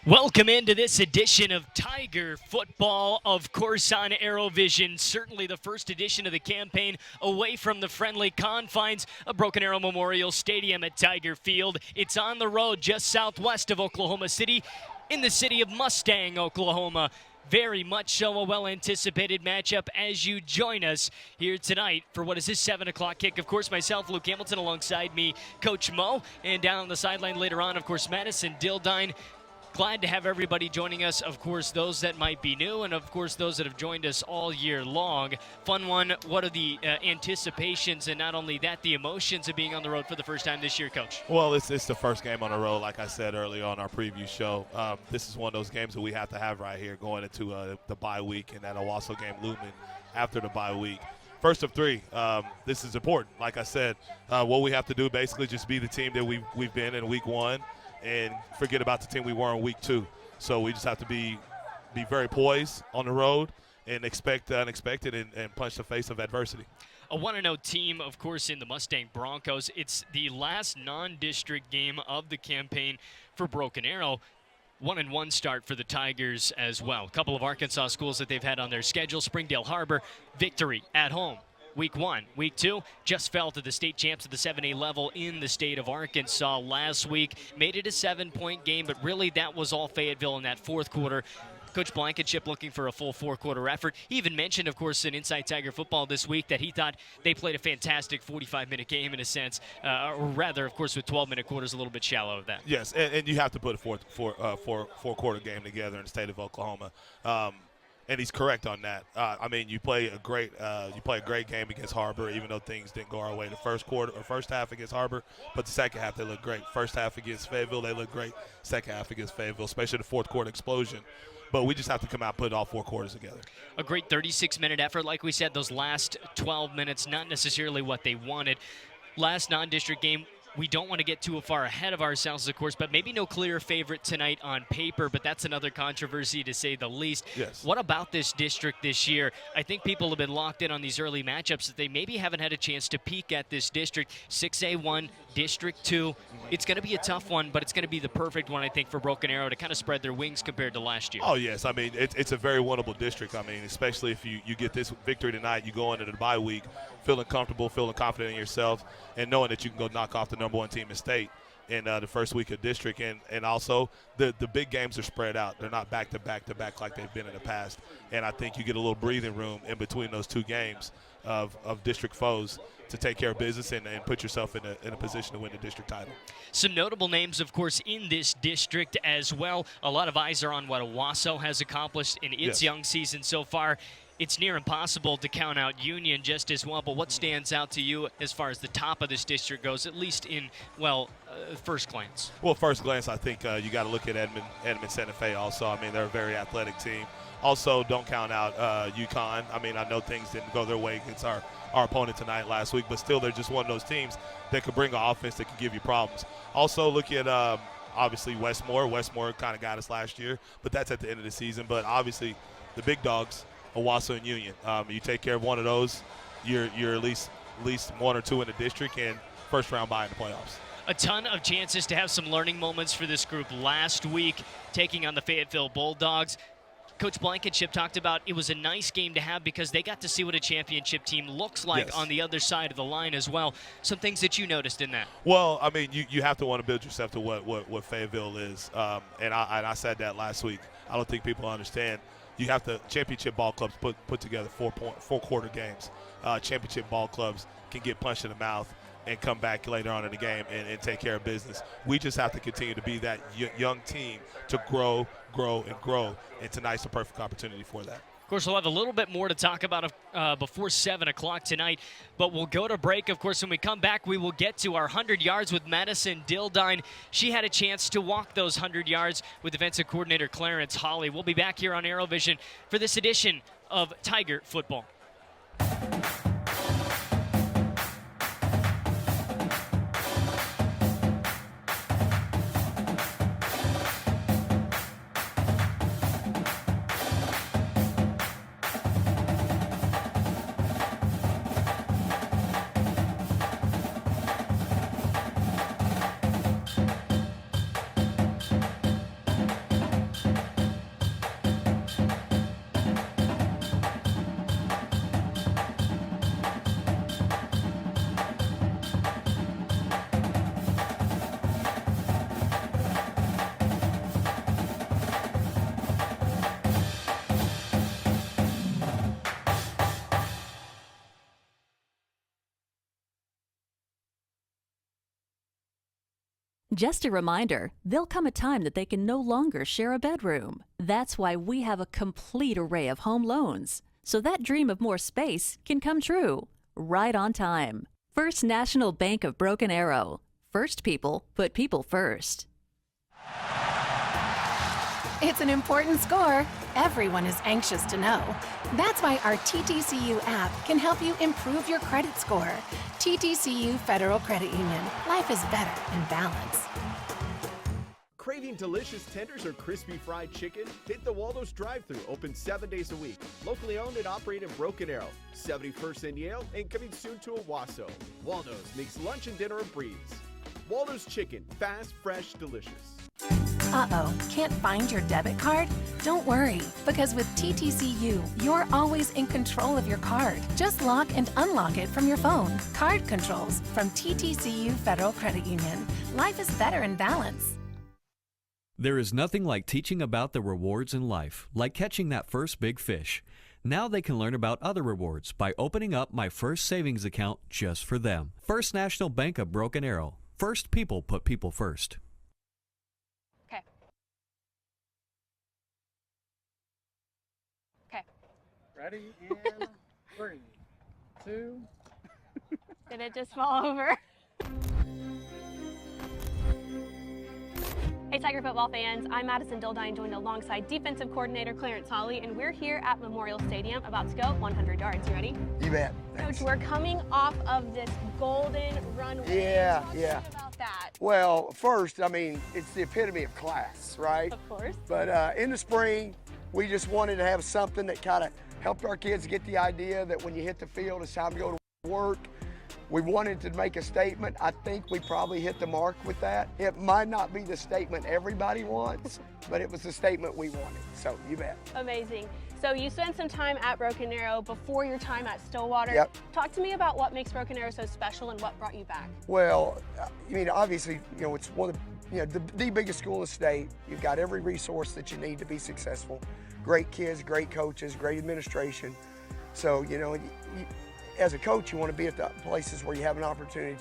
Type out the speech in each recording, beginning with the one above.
Welcome into this edition of Tiger Football, of course, on ArrowVision. Certainly the first edition of the campaign away from the friendly confines of Broken Arrow Memorial Stadium at Tiger Field. It's on the road just southwest of Oklahoma City in the city of Mustang, Oklahoma. Very much so a well-anticipated matchup as you join us here tonight for what is this 7 o'clock kick. Of course, myself, Luke Hamilton, alongside me, Coach Mo, and down on the sideline later on, of course, Madison Dildine. Glad to have everybody joining us, of course, those that might be new, and of course, those that have joined us all year long. Fun one. What are the anticipations, and not only that, the emotions of being on the road for the first time this year, Coach? Well, it's the first game on the road, like I said earlier on our preview show. This is one of those games that we have to have right here going into the bye week, and that Owasso game looming after the bye week. First of three, this is important. Like I said, what we have to do basically just be the team that we've been in week one, and forget about the team we were in week two. So we just have to be very poised on the road and expect the unexpected and punch the face of adversity. A 1-0 team, of course, in the Mustang Broncos. It's the last non-district game of the campaign for Broken Arrow. 1-1 start for the Tigers as well. A couple of Arkansas schools that they've had on their schedule. Springdale Harbor, victory at home. Week 1. Week 2, just fell to the state champs at the 7A level in the state of Arkansas last week. Made it a 7-point game, but really that was all Fayetteville in that fourth quarter. Coach Blankenship looking for a full four-quarter effort. He even mentioned, of course, in Inside Tiger Football this week that he thought they played a fantastic 45-minute game in a sense, or rather, of course, with 12-minute quarters a little bit shallow of that. Yes, and you have to put a four-quarter game together in the state of Oklahoma. And he's correct on that. I mean, you play a great game against Harbor, even though things didn't go our way the first half against Harbor. But the second half, they look great. First half against Fayetteville, they look great. Second half against Fayetteville, especially the fourth quarter explosion. But we just have to come out and put all four quarters together. A great 36-minute effort. Like we said, those last 12 minutes, not necessarily what they wanted. Last non-district game. We don't want to get too far ahead of ourselves, of course, but maybe no clear favorite tonight on paper, but that's another controversy to say the least. Yes. What about this district this year? I think people have been locked in on these early matchups that they maybe haven't had a chance to peek at this district. 6A1, District 2. It's going to be a tough one, but it's going to be the perfect one, I think, for Broken Arrow to kind of spread their wings compared to last year. Oh, yes. I mean, it's a very winnable district. I mean, especially if you get this victory tonight, you go into the bye week feeling comfortable, feeling confident in yourself, and knowing that you can go knock off the number one team in state in the first week of district. And also the big games are spread out. They're not back-to-back like they've been in the past. And I think you get a little breathing room in between those two games of district foes to take care of business and put yourself in a position to win the district title. Some notable names, of course, in this district as well. A lot of eyes are on what Owasso has accomplished in its young season so far. It's near impossible to count out Union just as well, but what stands out to you as far as the top of this district goes, at least in, first glance? Well, first glance, I think you got to look at Edmond Santa Fe also. I mean, they're a very athletic team. Also, don't count out UConn. I mean, I know things didn't go their way against our opponent tonight last week, but still they're just one of those teams that could bring an offense that could give you problems. Also, look at obviously Westmore. Westmore kind of got us last year, but that's at the end of the season. But obviously the big dogs, Owasso and Union. You take care of one of those, you're at least one or two in the district and first round bye in the playoffs. A ton of chances to have some learning moments for this group last week, taking on the Fayetteville Bulldogs. Coach Blankenship talked about it was a nice game to have because they got to see what a championship team looks like on the other side of the line as well. Some things that you noticed in that. Well, I mean, you have to want to build yourself to what Fayetteville is. And I said that last week. I don't think people understand. You have to championship ball clubs put together four-quarter games. Championship ball clubs can get punched in the mouth and come back later on in the game and take care of business. We just have to continue to be that young team to grow, and grow. And tonight's the perfect opportunity for that. Of course, we'll have a little bit more to talk about before 7 o'clock tonight, but we'll go to break. Of course, when we come back, we will get to our 100 yards with Madison Dildine. She had a chance to walk those 100 yards with defensive coordinator Clarence Hawley. We'll be back here on ArrowVision for this edition of Tiger Football. Just a reminder, there'll come a time that they can no longer share a bedroom. That's why we have a complete array of home loans, so that dream of more space can come true, right on time. First National Bank of Broken Arrow. First people put people first. It's an important score. Everyone is anxious to know. That's why our TTCU app can help you improve your credit score. TTCU Federal Credit Union. Life is better in balance. Craving delicious tenders or crispy fried chicken? Hit the Waldo's drive-thru, open 7 days a week. Locally owned and operated in Broken Arrow, 71st and Yale, and coming soon to Owasso. Waldo's makes lunch and dinner a breeze. Waldo's Chicken, fast, fresh, delicious. Uh-oh, can't find your debit card? Don't worry, because with TTCU, you're always in control of your card. Just lock and unlock it from your phone. Card controls from TTCU Federal Credit Union. Life is better in balance. There is nothing like teaching about the rewards in life, like catching that first big fish. Now they can learn about other rewards by opening up my first savings account just for them. First National Bank of Broken Arrow. First people put people first. Ready, and 3, 2. Did it just fall over? Hey Tiger football fans, I'm Madison Dildine, joined alongside defensive coordinator Clarence Hawley, and we're here at Memorial Stadium about to go 100 yards. You ready? You bet. Coach, we're coming off of this golden runway. Yeah. Talk to me about that. Well, first, I mean, it's the epitome of class, right? Of course. But in the spring, we just wanted to have something that kind of helped our kids get the idea that when you hit the field, it's time to go to work. We wanted to make a statement. I think we probably hit the mark with that. It might not be the statement everybody wants, but it was the statement we wanted. So you bet. Amazing. So you spent some time at Broken Arrow before your time at Stillwater. Yep. Talk to me about what makes Broken Arrow so special and what brought you back. Well, I mean, obviously, you know, it's one of the biggest school in the state. You've got every resource that you need to be successful. Great kids, great coaches, great administration. So, you know, as a coach, you want to be at the places where you have an opportunity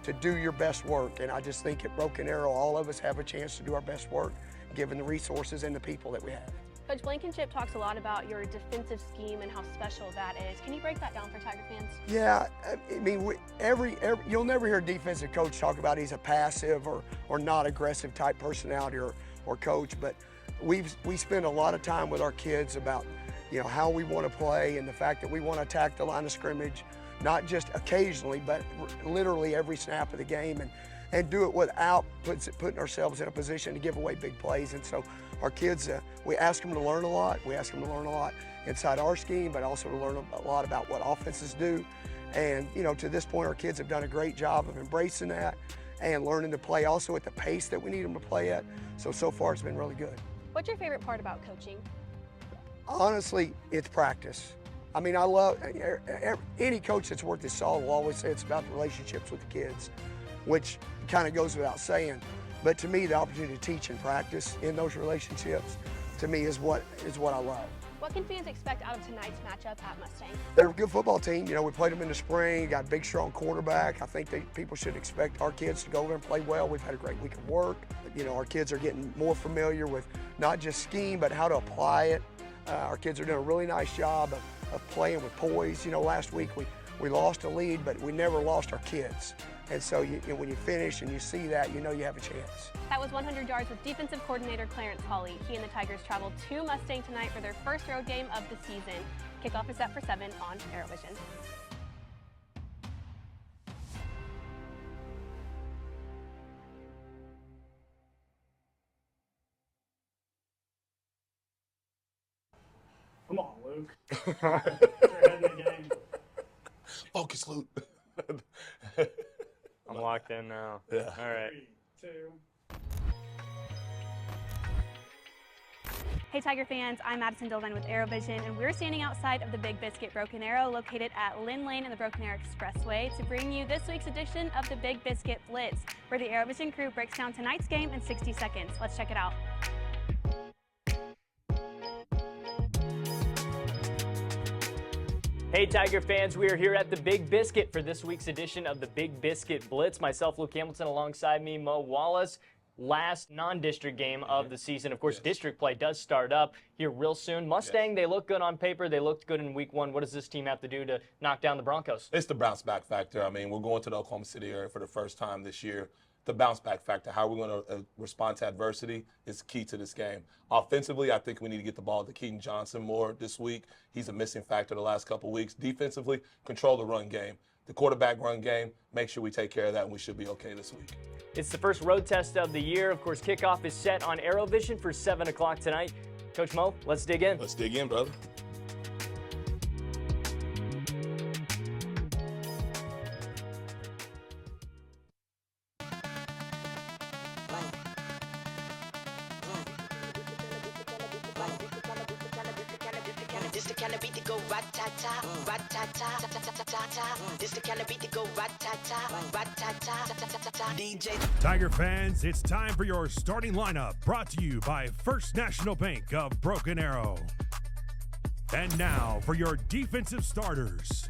to do your best work. And I just think at Broken Arrow, all of us have a chance to do our best work, given the resources and the people that we have. Coach Blankenship talks a lot about your defensive scheme and how special that is. Can you break that down for Tiger fans? Yeah, I mean, you'll never hear a defensive coach talk about he's a passive or not aggressive type personality or coach, but we spend a lot of time with our kids about, you know, how we want to play and the fact that we want to attack the line of scrimmage, not just occasionally, but literally every snap of the game, and do it without putting ourselves in a position to give away big plays. And so our kids, we ask them to learn a lot. We ask them to learn a lot inside our scheme, but also to learn a lot about what offenses do. And, you know, to this point, our kids have done a great job of embracing that and learning to play also at the pace that we need them to play at. So far it's been really good. What's your favorite part about coaching? Honestly, it's practice. I mean, I love, any coach that's worth his salt will always say it's about the relationships with the kids, which kind of goes without saying. But to me, the opportunity to teach and practice in those relationships, to me, is what I love. What can fans expect out of tonight's matchup at Mustang? They're a good football team. You know, we played them in the spring, got a big, strong quarterback. I think people should expect our kids to go over and play well. We've had a great week of work. You know, our kids are getting more familiar with not just scheme, but how to apply it. Our kids are doing a really nice job of playing with poise. You know, last week we lost a lead, but we never lost our kids. And so when you finish and you see that, you know you have a chance. That was 100 yards with defensive coordinator Clarence Hawley. He and the Tigers travel to Mustang tonight for their first road game of the season. Kickoff is set for 7 on ArrowVision. Come on, Luke. You're ahead of the game. Focus, Luke. I'm locked in now. Yeah. All right. 3, 2. Hey Tiger fans, I'm Madison Dildine with ArrowVision, and we're standing outside of the Big Biscuit Broken Arrow located at Lynn Lane and the Broken Arrow Expressway to bring you this week's edition of the Big Biscuit Blitz, where the ArrowVision crew breaks down tonight's game in 60 seconds. Let's check it out. Hey Tiger fans, we are here at the Big Biscuit for this week's edition of the Big Biscuit Blitz. Myself, Luke Hamilton, alongside me, Mo Wallace. Last non-district game of the season. Of course, district play does start up here real soon. Mustang, they look good on paper. They looked good in week 1. What does this team have to do to knock down the Broncos? It's the bounce back factor. I mean, we're going to the Oklahoma City area for the first time this year. The bounce back factor, how we're going to respond to adversity, is key to this game. Offensively, I think we need to get the ball to Keaton Johnson more this week. He's a missing factor the last couple of weeks. Defensively, control the run game. The quarterback run game, make sure we take care of that, and we should be okay this week. It's the first road test of the year. Of course, kickoff is set on ArrowVision for 7 o'clock tonight. Coach Mo, let's dig in. Let's dig in, brother. This the kind of beat to go rat-ta-ta, rat-ta-ta, this the kind of beat to go rat-ta-ta, rat-ta-ta, DJ. Tiger fans, it's time for your starting lineup, brought to you by First National Bank of Broken Arrow. And now for your defensive starters.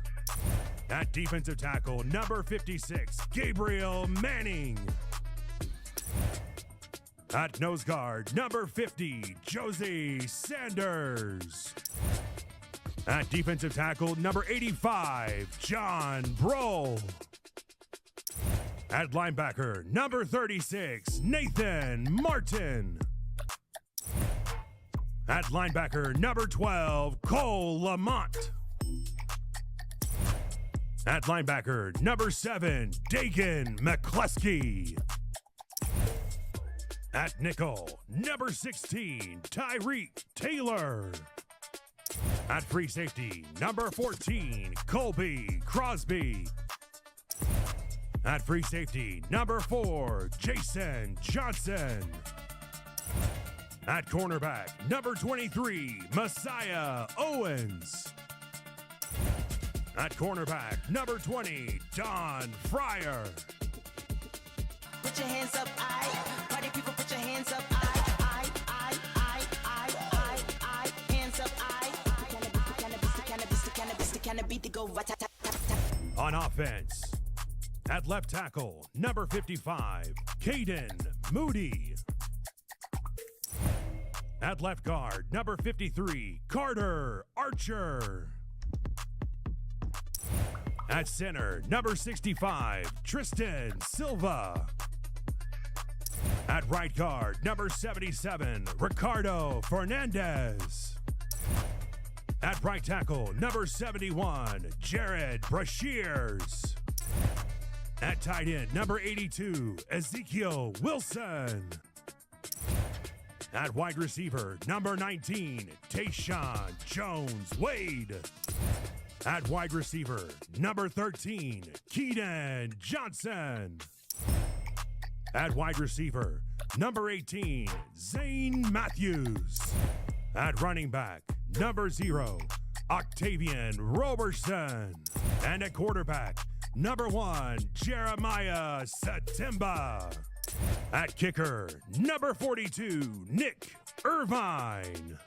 At defensive tackle, number 56, Gabriel Manning. At nose guard, number 50, Josie Sanders. At defensive tackle, number 85, John Broll. At linebacker, number 36, Nathan Martin. At linebacker, number 12, Cole Lamont. At linebacker, number 7, Dagan McCluskey. At nickel, number 16, Tyreek Taylor. At free safety, number 14, Colby Crosby. At free safety, number 4, Jason Johnson. At cornerback, number 23, Messiah Owens. At cornerback, number 20, Don Fryer. Put your hands up, party people, put your hands up, hands up, the cannabis, beat to go rat-ta-ta-ta. On offense, at left tackle, number 55, Caden Moody. At left guard, number 53, Carter Archer. At center, number 65, Tristan Silva. At right guard, number 77, Ricardo Fernandez. At right tackle, number 71, Jared Brashears. At tight end, number 82, Ezekiel Wilson. At wide receiver, number 19, Tayshawn Jones-Wade. At wide receiver, number 13, Keaton Johnson. At wide receiver, number 18, Zane Matthews. At running back, number 0, Octavian Roberson. And at quarterback, number 1, Jeremiah Satimba. At kicker, number 42, Nick Irvine.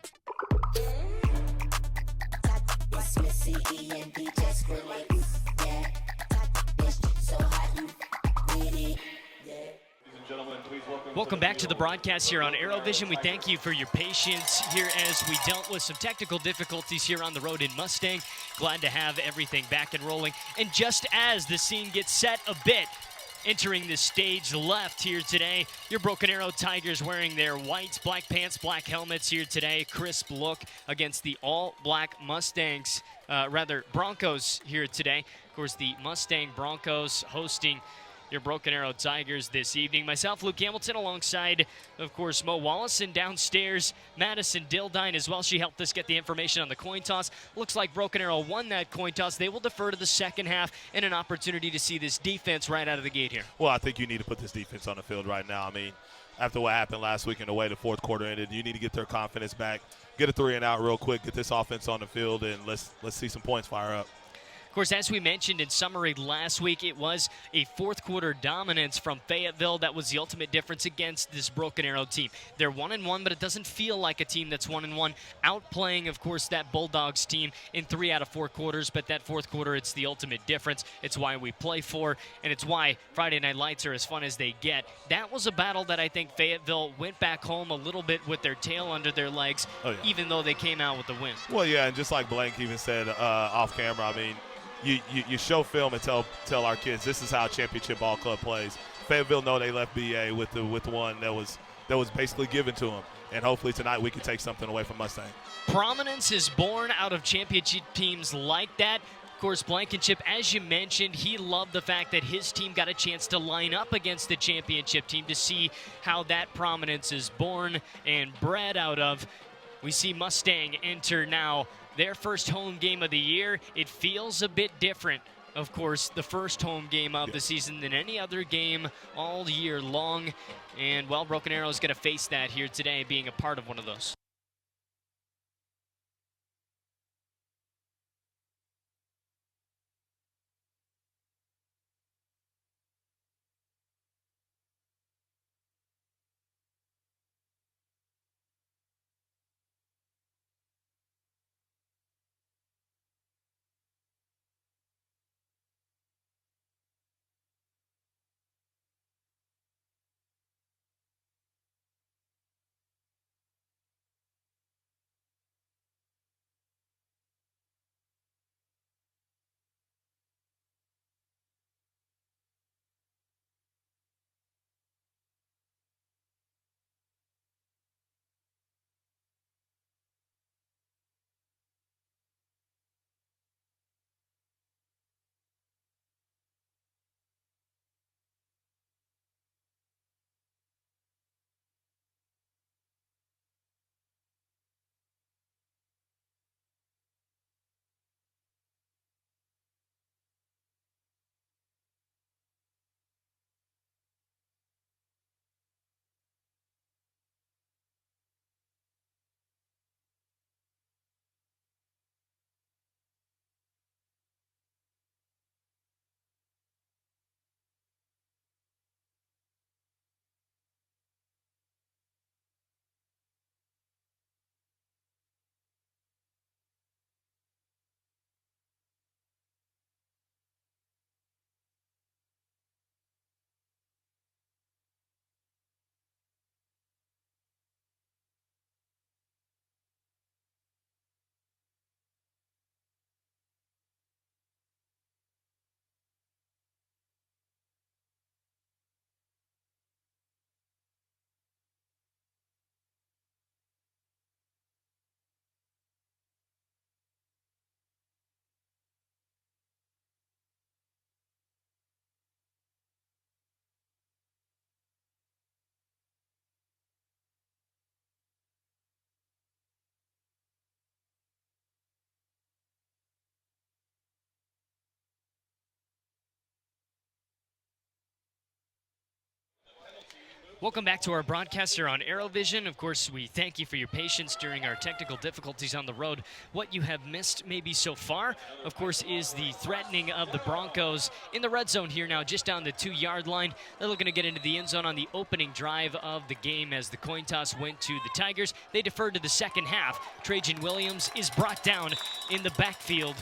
Welcome back to the broadcast here on ArrowVision. We thank you for your patience here as we dealt with some technical difficulties here on the road in Mustang. Glad to have everything back and rolling. And just as the scene gets set a bit, entering the stage left here today, your Broken Arrow Tigers wearing their whites, black pants, black helmets here today. Crisp look against the all-black Mustangs, Broncos here today. Of course, the Mustang Broncos hosting your Broken Arrow Tigers this evening. Myself, Luke Hamilton, alongside, of course, Mo Wallace, and downstairs, Madison Dildine as well. She helped us get the information on the coin toss. Looks like Broken Arrow won that coin toss. They will defer to the second half and an opportunity to see this defense right out of the gate here. Well, I think you need to put this defense on the field right now. I mean, after what happened last week and the way the fourth quarter ended, you need to get their confidence back, get a 3-and-out real quick, get this offense on the field, and let's see some points fire up. Of course, as we mentioned in summary last week, it was a fourth quarter dominance from Fayetteville that was the ultimate difference against this Broken Arrow team. They're 1-1, but it doesn't feel like a team that's 1-1. Outplaying, of course, that Bulldogs team in 3 out of 4 quarters, but that fourth quarter, it's the ultimate difference. It's why we play for, and it's why Friday Night Lights are as fun as they get. That was a battle that I think Fayetteville went back home a little bit with their tail under their legs, even though they came out with the win. Well, yeah, and just like Blank even said off camera, I mean, you show film and tell our kids this is how Championship Ball Club plays. Fayetteville know they left BA with one that was basically given to them, and hopefully tonight we can take something away from Mustang. Prominence is born out of championship teams like that. Of course, Blankenship, as you mentioned, he loved the fact that his team got a chance to line up against the championship team to see how that prominence is born and bred out of. We see Mustang enter now their first home game of the year. It feels a bit different, of course, the first home game of the season than any other game all year long. And, well, Broken Arrow is going to face that here today, being a part of one of those. Welcome back to our broadcast here on ArrowVision. Of course, we thank you for your patience during our technical difficulties on the road. What you have missed maybe so far, of course, is the threatening of the Broncos in the red zone here now, just down the 2-yard line. They're looking to get into the end zone on the opening drive of the game as the coin toss went to the Tigers. They deferred to the second half. Trajan Williams is brought down in the backfield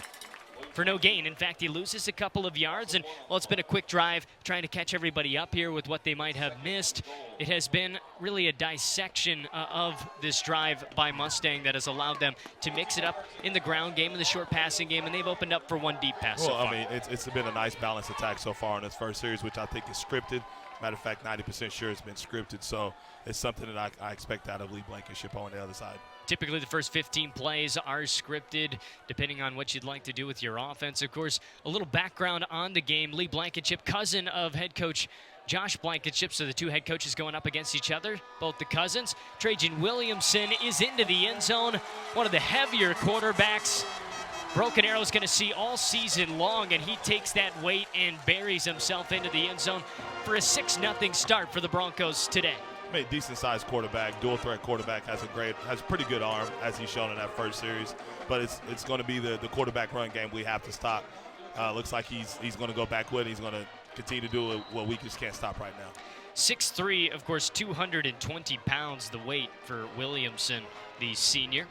for no gain. In fact, he loses a couple of yards, and, well, it's been a quick drive trying to catch everybody up here with what they might have missed. It has been really a dissection of this drive by Mustang that has allowed them to mix it up in the ground game and the short passing game, and they've opened up for one deep pass so far. I mean, it's been a nice balanced attack so far in this first series, which I think is scripted. Matter of fact, 90% sure it's been scripted, so it's something that I expect out of Lee Blankenship on the other side. Typically, the first 15 plays are scripted, depending on what you'd like to do with your offense. Of course, a little background on the game. Lee Blankenship, cousin of head coach Josh Blankenship, so the two head coaches going up against each other, both the cousins. Trajan Williamson is into the end zone, one of the heavier quarterbacks Broken Arrow is going to see all season long, and he takes that weight and buries himself into the end zone for a 6-0 start for the Broncos today. I mean, decent-sized quarterback, dual-threat quarterback, has pretty good arm, as he's shown in that first series. But it's going to be the quarterback run game we have to stop. Looks like he's going to go back with it. He's going to continue to do what we just can't stop right now. 6'3", of course, 220 pounds, the weight for Williamson, the senior.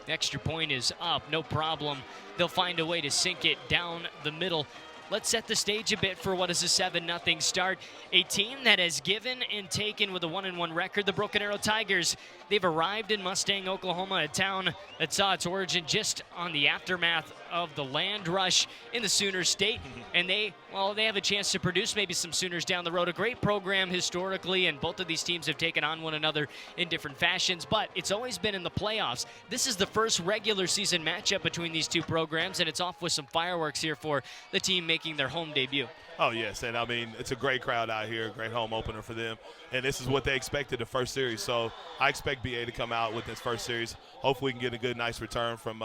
The extra point is up, no problem. They'll find a way to sink it down the middle. Let's set the stage a bit for what is a 7-0 start. A team that has given and taken with a 1-1 record, the Broken Arrow Tigers. They've arrived in Mustang, Oklahoma, a town that saw its origin just on the aftermath of the land rush in the Sooner State. And they have a chance to produce maybe some Sooners down the road. A great program historically, and both of these teams have taken on one another in different fashions, but it's always been in the playoffs. This is the first regular season matchup between these two programs, and it's off with some fireworks here for the team making their home debut. Oh, yes, and I mean, it's a great crowd out here, great home opener for them, and this is what they expected the first series. So I expect BA to come out with this first series. Hopefully we can get a good, nice return from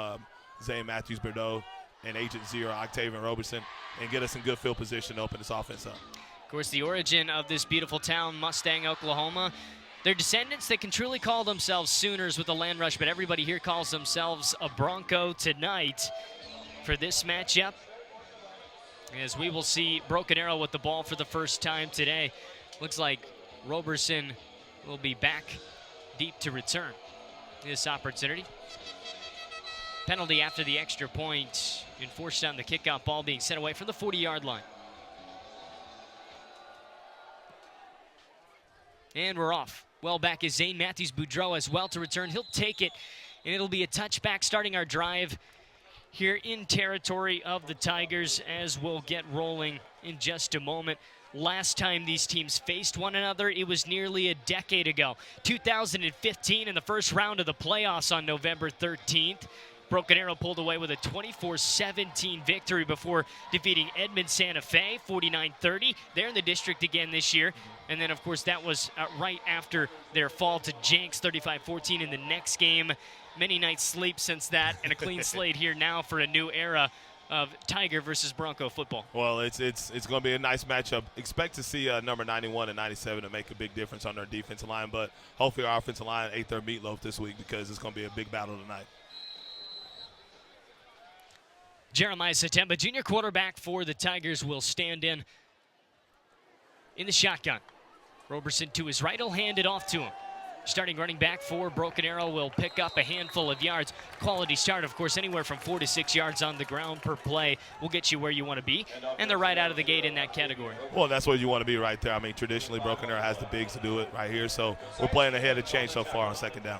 Zane Matthews-Bordeaux and Agent Zero, Octavian Robertson, and get us in good field position to open this offense up. Of course, the origin of this beautiful town, Mustang, Oklahoma, they're descendants that can truly call themselves Sooners with the land rush, but everybody here calls themselves a Bronco tonight for this matchup. As we will see Broken Arrow with the ball for the first time today. Looks like Roberson will be back deep to return this opportunity. Penalty after the extra point enforced on the kickoff, ball being sent away from the 40-yard line. And we're off. Well back is Zane Matthews-Bordeaux as well to return. He'll take it, and it'll be a touchback starting our drive here in territory of the Tigers, as we'll get rolling in just a moment. Last time these teams faced one another, it was nearly a decade ago. 2015 in the first round of the playoffs on November 13th. Broken Arrow pulled away with a 24-17 victory before defeating Edmond Santa Fe 49-30. They're in the district again this year. And then, of course, that was right after their fall to Jenks 35-14 in the next game. Many nights sleep since that, and a clean slate here now for a new era of Tiger versus Bronco football. Well, it's going to be a nice matchup. Expect to see number 91 and 97 to make a big difference on their defensive line, but hopefully our offensive line ate their meatloaf this week, because it's going to be a big battle tonight. Jeremiah Satemba, junior quarterback for the Tigers, will stand in the shotgun. Roberson to his right, he'll hand it off to him. Starting running back for Broken Arrow will pick up a handful of yards. Quality start, of course, anywhere from 4 to 6 yards on the ground per play will get you where you want to be, and they're right out of the gate in that category. Well, that's where you want to be right there. I mean, traditionally, Broken Arrow has the bigs to do it right here, so we're playing ahead of change so far on second down.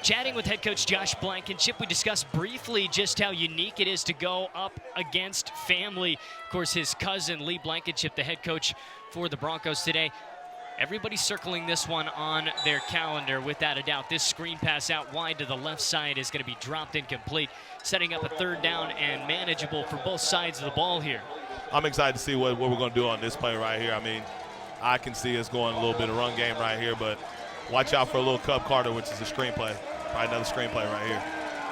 Chatting with head coach Josh Blankenship, we discussed briefly just how unique it is to go up against family. Of course, his cousin, Lee Blankenship, the head coach for the Broncos today. Everybody's circling this one on their calendar without a doubt. This screen pass out wide to the left side is going to be dropped incomplete, setting up a third down and manageable for both sides of the ball here. I'm excited to see what we're going to do on this play right here. I mean, I can see us going a little bit of run game right here, but watch out for a little Cub Carter, which is a screenplay. Probably another screenplay right here.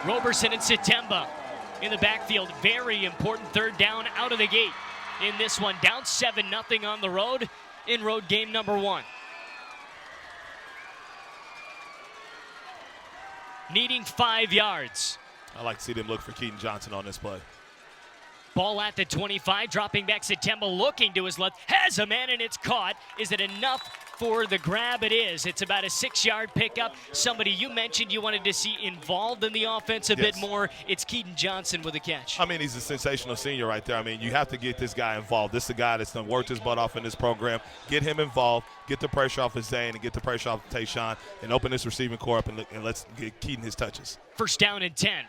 Roberson and Satemba in the backfield. Very important third down out of the gate in this one. Down 7-0 on the road in road game number 1. Needing 5 yards. I like to see them look for Keaton Johnson on this play. Ball at the 25, dropping back. Satemba looking to his left, has a man, and it's caught. Is it enough for the grab? It is. It's about a 6-yard pickup. Somebody you mentioned you wanted to see involved in the offense a bit more. It's Keaton Johnson with a catch. I mean, he's a sensational senior right there. I mean, you have to get this guy involved. This is a guy that's done worked his butt off in this program. Get him involved, get the pressure off of Zane, and get the pressure off of Tayshawn, and open this receiving core up, and let's get Keaton his touches. First down and 10.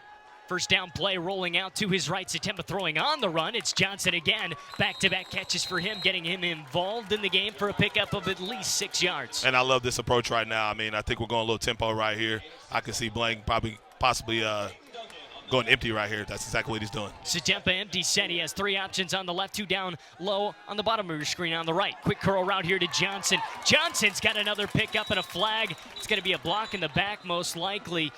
First down play rolling out to his right. Satemba throwing on the run. It's Johnson again. Back-to-back catches for him, getting him involved in the game for a pickup of at least 6 yards. And I love this approach right now. I mean, I think we're going a little tempo right here. I can see Blank possibly going empty right here. That's exactly what he's doing. Satemba empty set. He has 3 options on the left, 2 down low on the bottom of your screen on the right. Quick curl route here to Johnson. Johnson's got another pickup and a flag. It's going to be a block in the back most likely.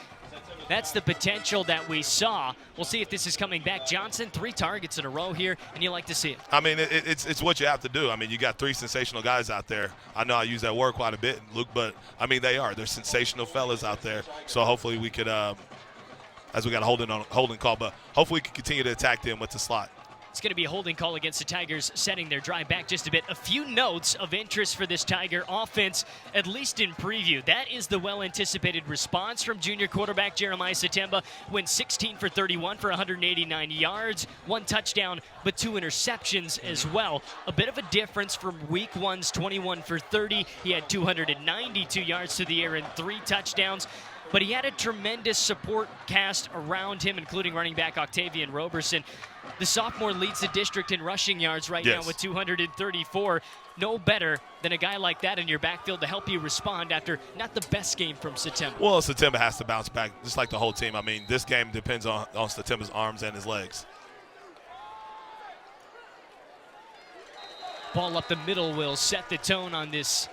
That's the potential that we saw. We'll see if this is coming back. Johnson, 3 targets in a row here, and you like to see it. I mean, it's what you have to do. I mean, you got 3 sensational guys out there. I know I use that word quite a bit, Luke, but, I mean, they are. They're sensational fellas out there. So hopefully we could, as we got a holding call, but hopefully we can continue to attack them with the slot. It's going to be a holding call against the Tigers, setting their drive back just a bit. A few notes of interest for this Tiger offense, at least in preview. That is the well-anticipated response from junior quarterback Jeremiah Satemba. Went 16 for 31 for 189 yards, 1 touchdown, but 2 interceptions as well. A bit of a difference from week 1's 21 for 30. He had 292 yards to the air and 3 touchdowns. But he had a tremendous support cast around him, including running back Octavian Roberson. The sophomore leads the district in rushing yards right now with 234. No better than a guy like that in your backfield to help you respond after not the best game from Satemba. Well, Satemba has to bounce back, just like the whole team. I mean, this game depends on Satemba's arms and his legs. Ball up the middle will set the tone on this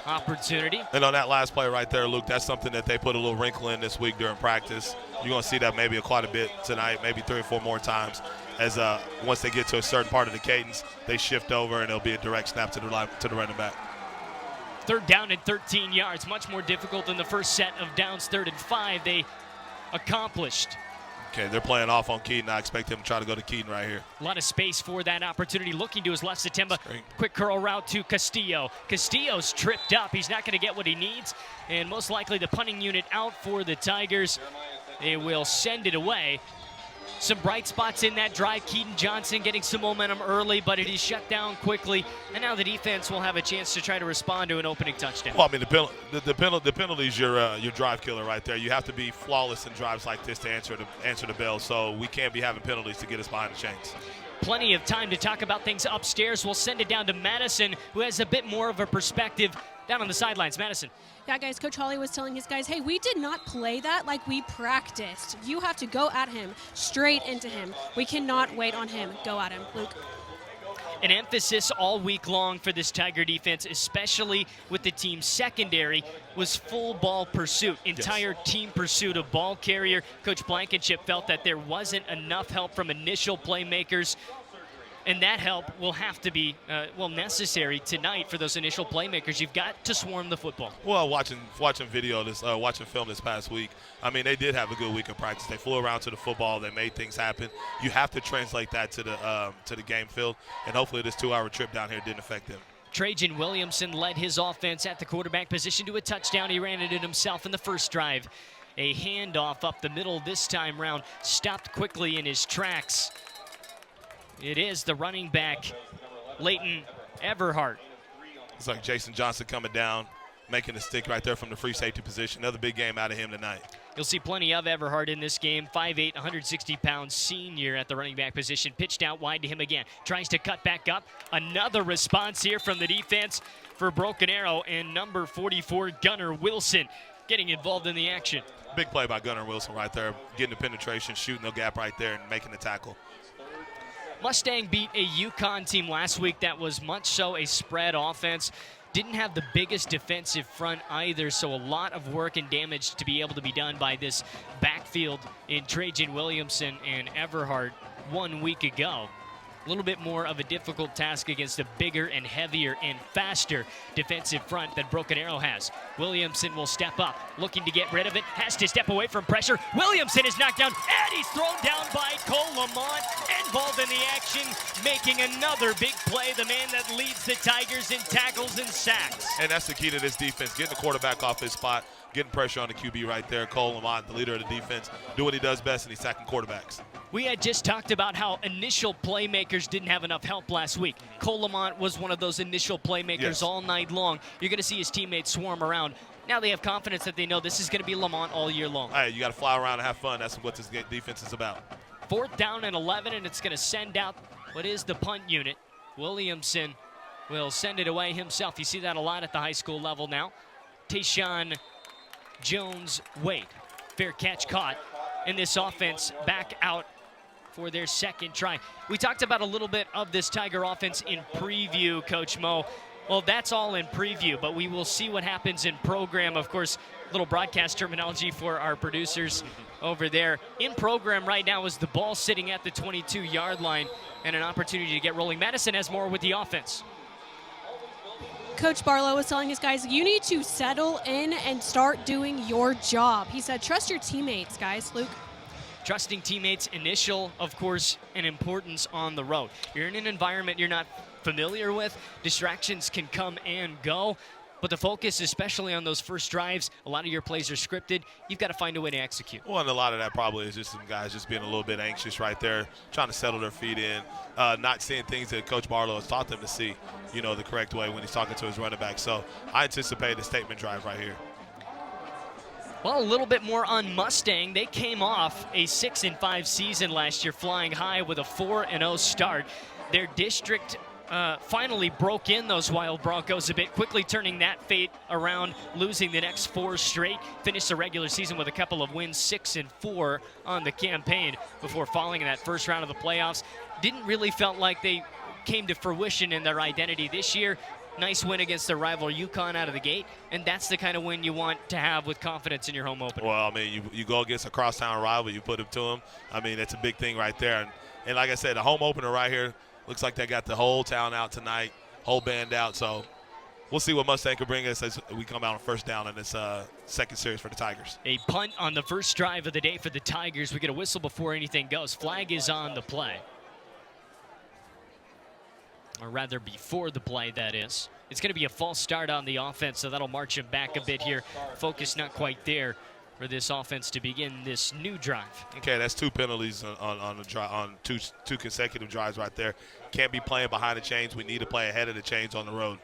opportunity. And on that last play right there, Luke, that's something that they put a little wrinkle in this week during practice. You're going to see that maybe quite a bit tonight, maybe 3 or 4 more times. As once they get to a certain part of the cadence, they shift over and it'll be a direct snap to the running back. 3rd down and 13 yards, much more difficult than the first set of downs. 3rd and 5 they accomplished. Okay, they're playing off on Keaton. I expect him to try to go to Keaton right here. A lot of space for that opportunity. Looking to his left, Satemba. Quick curl route to Castillo. Castillo's tripped up. He's not going to get what he needs. And most likely the punting unit out for the Tigers. They will send it away. Some bright spots in that drive. Keaton Johnson getting some momentum early, but it is shut down quickly. And now the defense will have a chance to try to respond to an opening touchdown. Well, I mean, the penalty is your drive killer right there. You have to be flawless in drives like this to answer the bell. So we can't be having penalties to get us behind the chains. Plenty of time to talk about things upstairs. We'll send it down to Madison, who has a bit more of a perspective down on the sidelines. Madison. Yeah, guys, Coach Hawley was telling his guys, hey, we did not play that like we practiced. You have to go at him, straight into him. We cannot wait on him. Go at him. Luke. An emphasis all week long for this Tiger defense, especially with the team's secondary, was full ball pursuit, entire team pursuit of ball carrier. Coach Blankenship felt that there wasn't enough help from initial playmakers, and that help will have to be, necessary tonight for those initial playmakers. You've got to swarm the football. Well, watching film this past week, I mean, they did have a good week of practice. They flew around to the football. They made things happen. You have to translate that to the game field, and hopefully this 2-hour trip down here didn't affect them. Trajan Williamson led his offense at the quarterback position to a touchdown. He ran it in himself in the first drive. A handoff up the middle this time round, stopped quickly in his tracks. It is the running back, Leighton Everhart. It's like Jason Johnson coming down, making the stick right there from the free safety position. Another big game out of him tonight. You'll see plenty of Everhart in this game. 5'8", 160-pound senior at the running back position. Pitched out wide to him again. Tries to cut back up. Another response here from the defense for Broken Arrow, and number 44, Gunnar Wilson, getting involved in the action. Big play by Gunnar Wilson right there, getting the penetration, shooting the gap right there, and making the tackle. Mustang beat a UConn team last week that was much so a spread offense. Didn't have the biggest defensive front either, so a lot of work and damage to be able to be done by this backfield in Trajan Williamson and Everhart 1 week ago. A little bit more of a difficult task against a bigger and heavier and faster defensive front that Broken Arrow has. Williamson will step up, looking to get rid of it, has to step away from pressure. Williamson is knocked down, and he's thrown down by Cole Lamont, involved in the action, making another big play, the man that leads the Tigers in tackles and sacks. And that's the key to this defense, getting the quarterback off his spot, getting pressure on the QB right there. Cole Lamont, the leader of the defense, do what he does best, and he's sacking quarterbacks. We had just talked about how initial playmakers didn't have enough help last week. Cole Lamont was one of those initial playmakers all night long. You're going to see his teammates swarm around. Now they have confidence that they know this is going to be Lamont all year long. Hey, you got to fly around and have fun. That's what this defense is about. 4th down and 11, and it's going to send out what is the punt unit. Williamson will send it away himself. You see that a lot at the high school level now. Tayshawn Jones-Wade. Fair catch caught. And this offense back out for their second try. We talked about a little bit of this Tiger offense in preview, Coach Mo. Well, that's all in preview, but we will see what happens in program. Of course, little broadcast terminology for our producers over there. In program right now is the ball sitting at the 22-yard line and an opportunity to get rolling. Madison has more with the offense. Coach Barlow was telling his guys, you need to settle in and start doing your job. He said, trust your teammates, guys. Luke? trusting teammates, initial, of course, and importance on the road. You're in an environment you're not familiar with. Distractions can come and go. But the focus, especially on those first drives, a lot of your plays are scripted. You've got to find a way to execute. Well, and a lot of that probably is just some guys just being a little bit anxious right there, trying to settle their feet in, not seeing things that Coach Barlow has taught them to see, you know, the correct way when he's talking to his running back. So I anticipate a statement drive right here. Well, a little bit more on Mustang. They came off a 6-5 season last year, flying high with a 4-0 start. Their district finally broke in those Wild Broncos a bit, quickly turning that fate around, losing the next 4 straight. Finished the regular season with a couple of wins, 6-4 on the campaign before falling in that first round of the playoffs. Didn't really felt like they came to fruition in their identity this year. Nice win against their rival UConn out of the gate, and that's the kind of win you want to have with confidence in your home opener. Well, I mean, you go against a crosstown rival, you put it to them. I mean, that's a big thing right there. And like I said, the home opener right here, looks like they got the whole town out tonight, whole band out. So we'll see what Mustang can bring us as we come out on first down in this second series for the Tigers. A punt on the first drive of the day for the Tigers. We get a whistle before anything goes. Flag is on the play. Or rather, before the play, that is. It's going to be a false start on the offense, so that'll march him back a bit here. Focus not quite there for this offense to begin this new drive. Okay, that's 2 penalties on two consecutive drives right there. Can't be playing behind the chains. We need to play ahead of the chains on the road.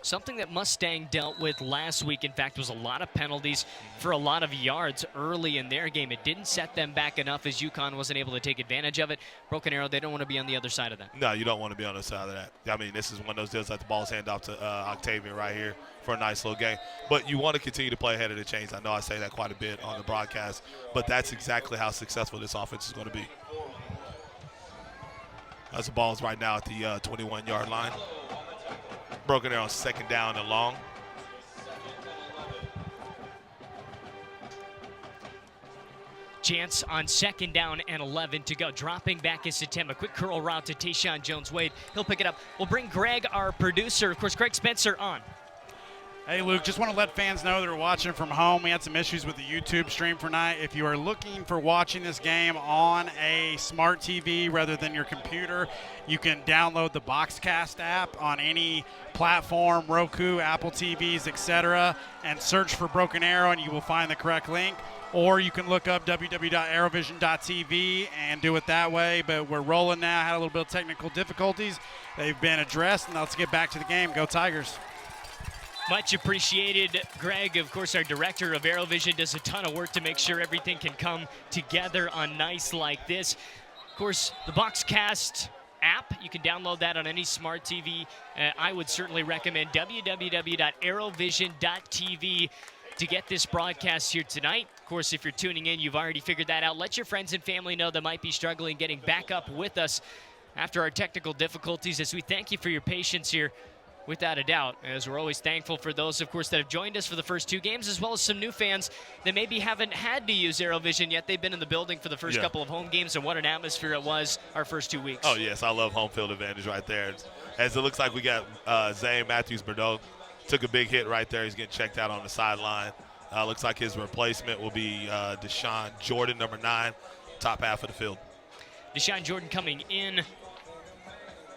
Something that Mustang dealt with last week, in fact, was a lot of penalties for a lot of yards early in their game. It didn't set them back enough as UConn wasn't able to take advantage of it. Broken Arrow, they don't want to be on the other side of that. No, you don't want to be on the side of that. I mean, this is one of those deals that the ball's handed off to Octavian right here for a nice little game. But you want to continue to play ahead of the chains. I know I say that quite a bit on the broadcast, but that's exactly how successful this offense is going to be. As the ball's right now at the 21-yard line. Broken Arrow, second down and long. Chance on second down and 11 to go. Dropping back is Satem. A quick curl route to Tayshawn Jones-Wade. He'll pick it up. We'll bring Greg, our producer, of course, Greg Spencer, on. Hey, Luke, just want to let fans know that are watching from home. We had some issues with the YouTube stream for tonight. If you are looking for watching this game on a smart TV rather than your computer, you can download the Boxcast app on any platform, Roku, Apple TVs, etc., and search for Broken Arrow, and you will find the correct link. Or you can look up www.arrowvision.tv and do it that way. But we're rolling now. Had a little bit of technical difficulties. They've been addressed, and let's get back to the game. Go Tigers. Much appreciated. Greg, of course, our director of ArrowVision, does a ton of work to make sure everything can come together on nights like this. Of course, the Boxcast app, you can download that on any smart TV. I would certainly recommend www.arrowvision.tv to get this broadcast here tonight. Of course, if you're tuning in, you've already figured that out. Let your friends and family know that might be struggling getting back up with us after our technical difficulties, as we thank you for your patience here. Without a doubt, as we're always thankful for those, of course, that have joined us for the first 2 games, as well as some new fans that maybe haven't had to use ArrowVision yet. They've been in the building for the first couple of home games, and what an atmosphere it was our first 2 weeks. Oh, yes, I love home field advantage right there. As it looks like we got Zane Matthews-Bordeaux took a big hit right there. He's getting checked out on the sideline. Looks like his replacement will be Deshaun Jordan, number 9, top half of the field. Deshaun Jordan coming in.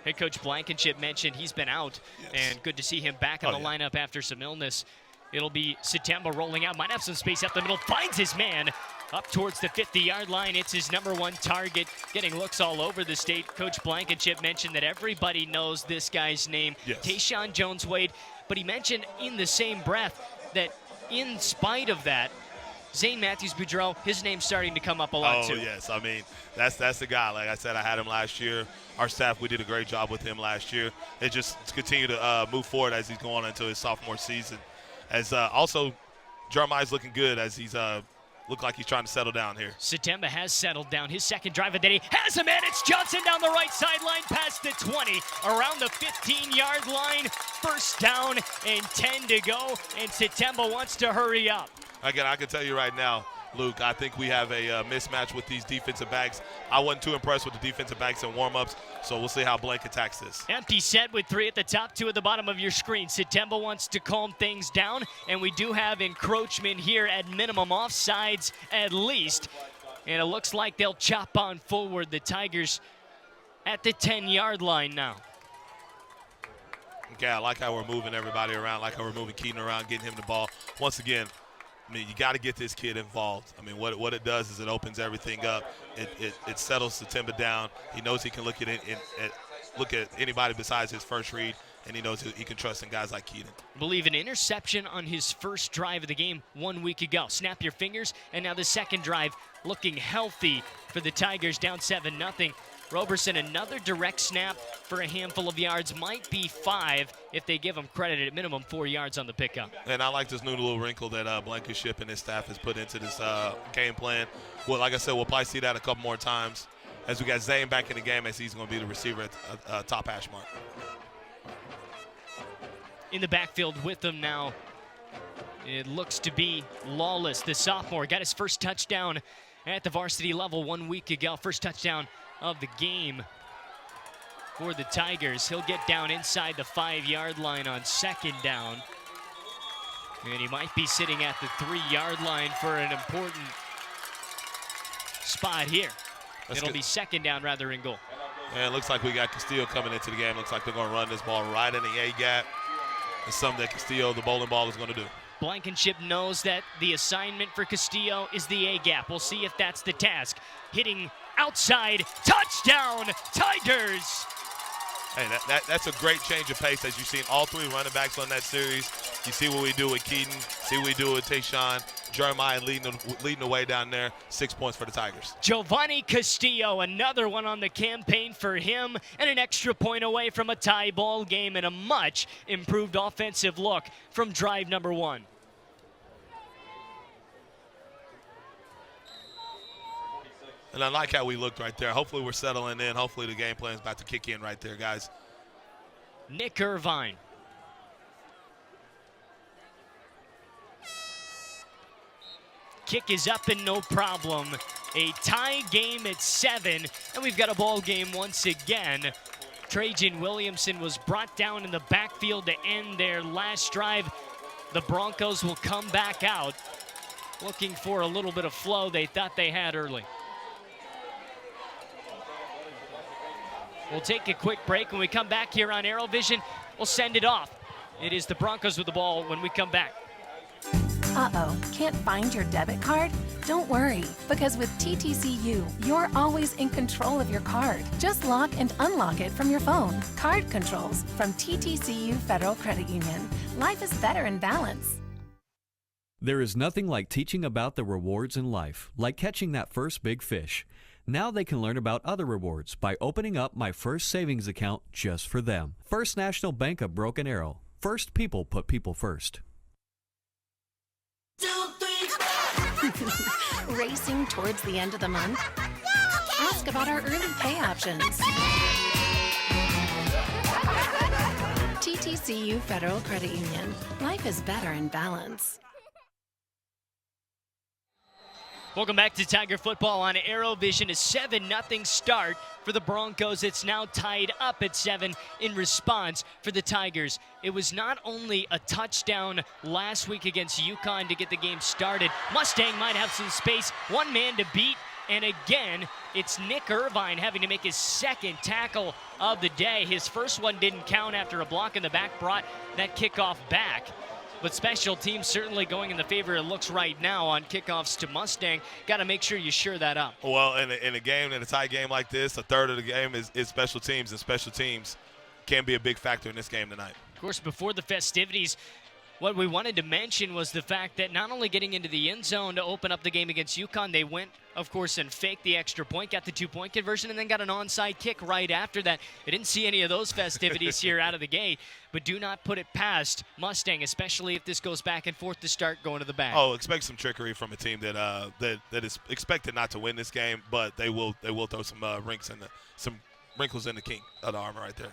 Head coach Blankenship mentioned he's been out, and good to see him back in the lineup after some illness. It'll be September rolling out. Might have some space up the middle. Finds his man up towards the 50-yard line. It's his number 1 target. Getting looks all over the state. Coach Blankenship mentioned that everybody knows this guy's name, Tayshawn Jones-Wade. But he mentioned in the same breath that in spite of that, Zane Matthews-Boudreau, his name's starting to come up a lot too. Oh, yes. I mean, that's the guy. Like I said, I had him last year. Our staff, we did a great job with him last year. It just continue to move forward as he's going into his sophomore season. As also, Jeremiah's looking good as he's look like he's trying to settle down here. Satemba has settled down. His second drive of the day has a man. It's Johnson down the right sideline past the 20, around the 15-yard line. First down and 10 to go, and Satemba wants to hurry up. Again, I can tell you right now, Luke, I think we have a mismatch with these defensive backs. I wasn't too impressed with the defensive backs in warm-ups, so we'll see how Blake attacks this. Empty set with 3 at the top, 2 at the bottom of your screen. Satemba wants to calm things down, and we do have encroachment here at minimum, offsides at least. And it looks like they'll chop on forward. The Tigers at the 10-yard line now. Okay, I like how we're moving everybody around, like how we're moving Keaton around, getting him the ball. Once again, I mean, you got to get this kid involved. I mean, what it does is it opens everything up. It settles the timber down. He knows he can look at anybody besides his first read, and he knows he can trust in guys like Keaton. I believe an interception on his first drive of the game 1 week ago. Snap your fingers, and now the second drive looking healthy for the Tigers, down 7-0. Roberson, another direct snap for a handful of yards, might be 5 if they give him credit, at minimum 4 yards on the pickup. And I like this new little wrinkle that Blankenship and his staff has put into this game plan. Well, like I said, we'll probably see that a couple more times as we got Zane back in the game, as he's going to be the receiver at top hash mark. In the backfield with them now, it looks to be Lawless, the sophomore. Got his first touchdown at the varsity level 1 week ago. First touchdown of the game for the Tigers. He'll get down inside the 5-yard line on second down. And he might be sitting at the 3-yard line for an important spot here. It'll be second down rather than goal. And it looks like we got Castillo coming into the game. Looks like they're going to run this ball right in the A-gap. It's something that Castillo, the bowling ball, is going to do. Blankenship knows that the assignment for Castillo is the A-gap. We'll see if that's the task. Hitting outside, touchdown, Tigers! Hey, that's a great change of pace, as you've seen all 3 running backs on that series. You see what we do with Keaton, see what we do with Tayshawn, Jeremiah leading the way down there. 6 points for the Tigers. Giovanni Castillo, another one on the campaign for him, and an extra point away from a tie ball game, and a much improved offensive look from drive number 1. And I like how we looked right there. Hopefully we're settling in. Hopefully the game plan is about to kick in right there, guys. Nick Irvine. Kick is up and no problem. A tie game at 7, and we've got a ball game once again. Trajan Williamson was brought down in the backfield to end their last drive. The Broncos will come back out looking for a little bit of flow they thought they had early. We'll take a quick break. When we come back here on ArrowVision, we'll send it off. It is the Broncos with the ball when we come back. Uh-oh, can't find your debit card? Don't worry, because with TTCU, you're always in control of your card. Just lock and unlock it from your phone. Card controls from TTCU Federal Credit Union. Life is better in balance. There is nothing like teaching about the rewards in life, like catching that first big fish. Now they can learn about other rewards by opening up my first savings account just for them. First National Bank of Broken Arrow. First people put people first. Racing towards the end of the month? Ask about our early pay options. TTCU Federal Credit Union. Life is better in balance. Welcome back to Tiger Football on ArrowVision. A 7-0 start for the Broncos. It's now tied up at 7 in response for the Tigers. It was not only a touchdown last week against UConn to get the game started. Mustang might have some space, one man to beat, and again, it's Nick Irvine having to make his second tackle of the day. His first one didn't count after a block in the back brought that kickoff back. But special teams certainly going in the favor it looks right now on kickoffs to Mustang. Got to make sure you shore that up. Well, in a game, in a tie game like this, a third of the game is special teams, and special teams can be a big factor in this game tonight. Of course, before the festivities, what we wanted to mention was the fact that not only getting into the end zone to open up the game against UConn, they went, of course, and faked the extra point, got the 2-point conversion, and then got an onside kick right after that. I didn't see any of those festivities here out of the gate, but do not put it past Mustang, especially if this goes back and forth to start going to the back. Oh, expect some trickery from a team that is expected not to win this game, but they will throw some wrinkles in the king of the armor right there.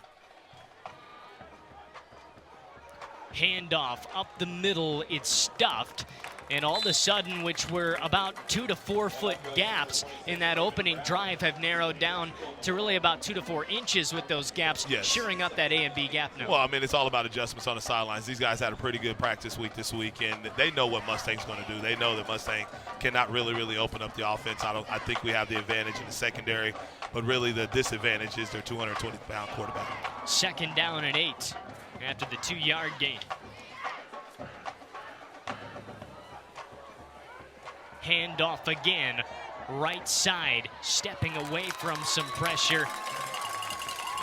Handoff up the middle, it's stuffed, And all of a sudden, which were about 2 to 4 foot gaps in that opening drive, have narrowed down to really about 2 to 4 inches with those gaps, shoring up that A and B gap now. Well, I mean, it's all about adjustments on the sidelines. These guys had a pretty good practice week this week, and they know what Mustang's going to do. They know that Mustang cannot really open up the offense. I think we have the advantage in the secondary, but really the disadvantage is their 220-pound quarterback. 2nd down and 8 after the 2-yard gain. Handoff again, right side, stepping away from some pressure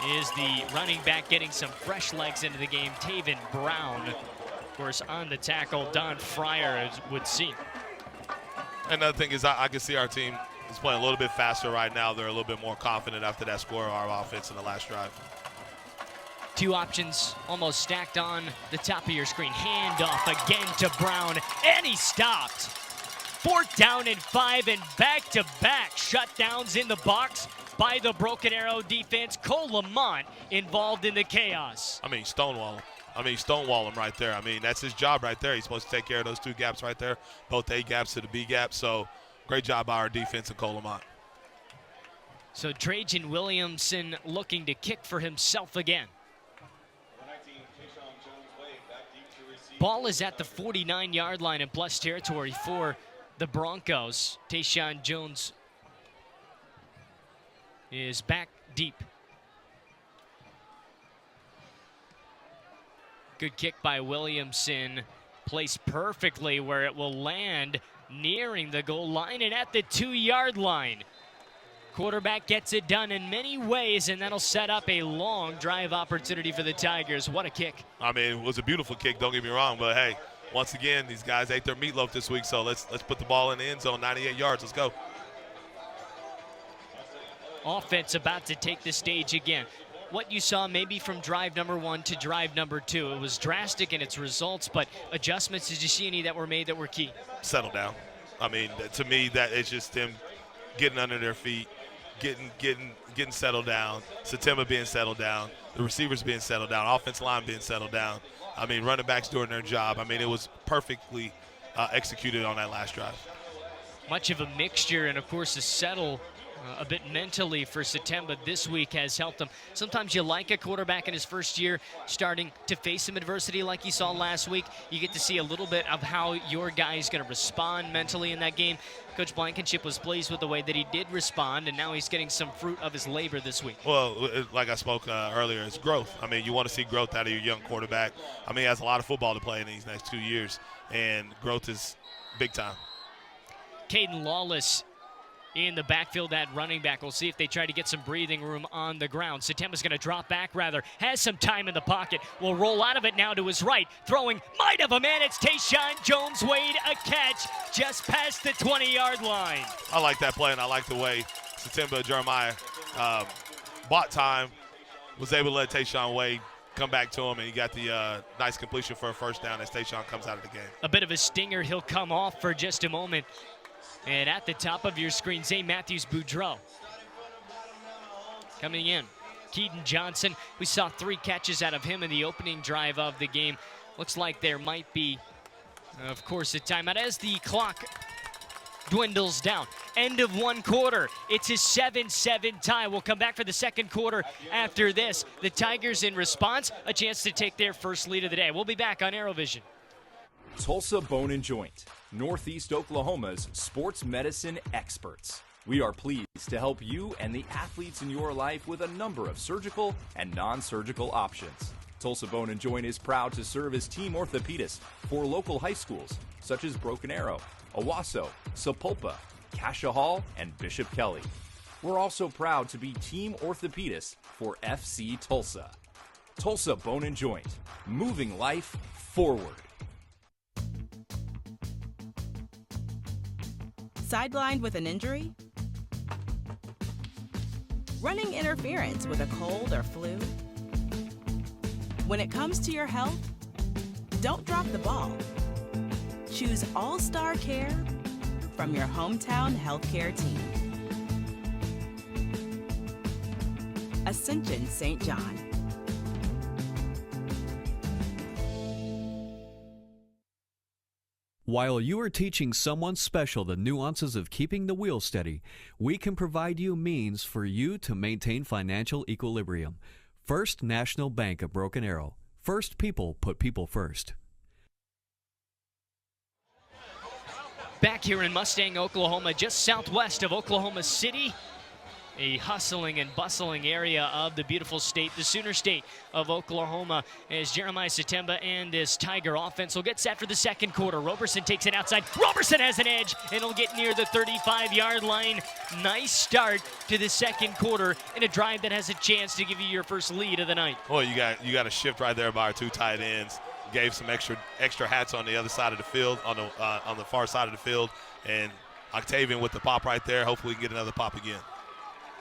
is the running back getting some fresh legs into the game, Taven Brown. Of course, on the tackle, Don Fryer would see. Another thing is I can see our team is playing a little bit faster right now. They're a little bit more confident after that score of our offense in the last drive. 2 options almost stacked on the top of your screen. Handoff again to Brown, and he stopped. 4th down and 5, and back-to-back shutdowns in the box by the Broken Arrow defense. Cole Lamont involved in the chaos. I mean, stonewall him right there. I mean, that's his job right there. He's supposed to take care of those 2 gaps right there, both A gaps to the B gap. So great job by our defense and Cole Lamont. So Trajan Williamson looking to kick for himself again. Ball is at the 49-yard line in plus territory for the Broncos. Tayshawn Jones is back deep. Good kick by Williamson, placed perfectly where it will land, nearing the goal line and at the 2-yard line. Quarterback gets it done in many ways, and that'll set up a long drive opportunity for the Tigers. What a kick. I mean, it was a beautiful kick, don't get me wrong, but hey, once again, these guys ate their meatloaf this week, so let's put the ball in the end zone, 98 yards. Let's go. Offense about to take the stage again. What you saw maybe from drive number 1 to drive number 2, it was drastic in its results, but adjustments, did you see any that were made that were key? Settle down. I mean, to me, that it's just them getting under their feet, getting settled down, Satemba being settled down, the receivers being settled down, offensive line being settled down. I mean, running backs doing their job. I mean, it was perfectly executed on that last drive. Much of a mixture, and of course, the settle a bit mentally for Satemba this week has helped him. Sometimes you like a quarterback in his first year starting to face some adversity like you saw last week. You get to see a little bit of how your guy is going to respond mentally in that game. Coach Blankenship was pleased with the way that he did respond, and now he's getting some fruit of his labor this week. Well, like I spoke earlier, it's growth. I mean, you want to see growth out of your young quarterback. I mean, he has a lot of football to play in these next 2 years, and growth is big time. Caden Lawless in the backfield at running back. We'll see if they try to get some breathing room on the ground. Satemba's going to drop back rather, has some time in the pocket, will roll out of it now to his right, throwing, might have a man, it's Tayshawn Jones-Wade, a catch just past the 20-yard line. I like that play, and I like the way Satemba Jeremiah bought time, was able to let Tayshawn Wade come back to him, and he got the nice completion for a first down as Tayshawn comes out of the game. A bit of a stinger. He'll come off for just a moment. And at the top of your screen, Zay Matthews-Boudreau coming in. Keaton Johnson, we saw 3 catches out of him in the opening drive of the game. Looks like there might be, of course, a timeout as the clock dwindles down. End of 1 quarter. It's a 7-7 tie. We'll come back for the 2nd quarter after this. The Tigers in response, a chance to take their first lead of the day. We'll be back on ArrowVision. Tulsa Bone and Joint, Northeast Oklahoma's sports medicine experts. We are pleased to help you and the athletes in your life with a number of surgical and non-surgical options. Tulsa Bone and Joint is proud to serve as team orthopedist for local high schools such as Broken Arrow, Owasso, Sapulpa, Cascia Hall, and Bishop Kelly. We're also proud to be team orthopedist for FC Tulsa. Tulsa Bone and Joint, moving life forward. Sidelined with an injury? Running interference with a cold or flu? When it comes to your health, don't drop the ball. Choose All-Star Care from your hometown healthcare team. Ascension St. John. While you are teaching someone special the nuances of keeping the wheel steady, we can provide you means for you to maintain financial equilibrium. First National Bank of Broken Arrow. First people put people first. Back here in Mustang, Oklahoma, just southwest of Oklahoma City, a hustling and bustling area of the beautiful state, the Sooner State of Oklahoma, as Jeremiah Satemba and this Tiger offense will get set for the second quarter. Roberson takes it outside. Roberson has an edge, and he'll get near the 35-yard line. Nice start to the second quarter in a drive that has a chance to give you your first lead of the night. Well, you got a shift right there by our two tight ends. Gave some extra hats on the other side of the field, on the far side of the field, and Octavian with the pop right there. Hopefully we can get another pop again.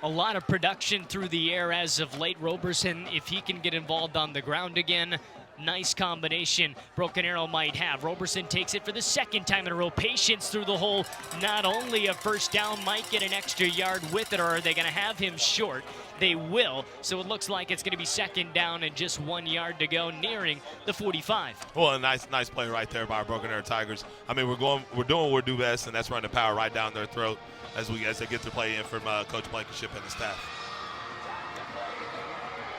A lot of production through the air as of late. Roberson, if he can get involved on the ground again, nice combination Broken Arrow might have. Roberson takes it for the second time in a row. Patience through the hole. Not only a first down, might get an extra yard with it, or are they going to have him short? They will, so it looks like it's going to be second down and just 1 yard to go, nearing the 45. Well, a nice play right there by our Broken Arrow Tigers. I mean, we're doing what we do best, and that's running the power right down their throat as they get to play in from Coach Blankenship and the staff.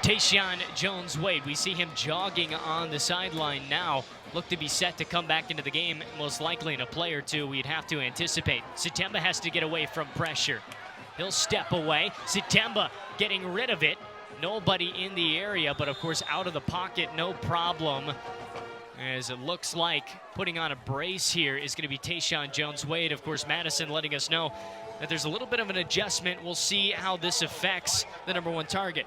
Tayshawn Jones-Wade, we see him jogging on the sideline now. Look to be set to come back into the game, most likely in a play or two, we'd have to anticipate. Satemba has to get away from pressure. He'll step away. Satemba getting rid of it. Nobody in the area, but of course out of the pocket, no problem. As it looks like putting on a brace here is going to be Tayshawn Jones-Wade. Of course, Madison letting us know that there's a little bit of an adjustment. We'll see how this affects the number one target.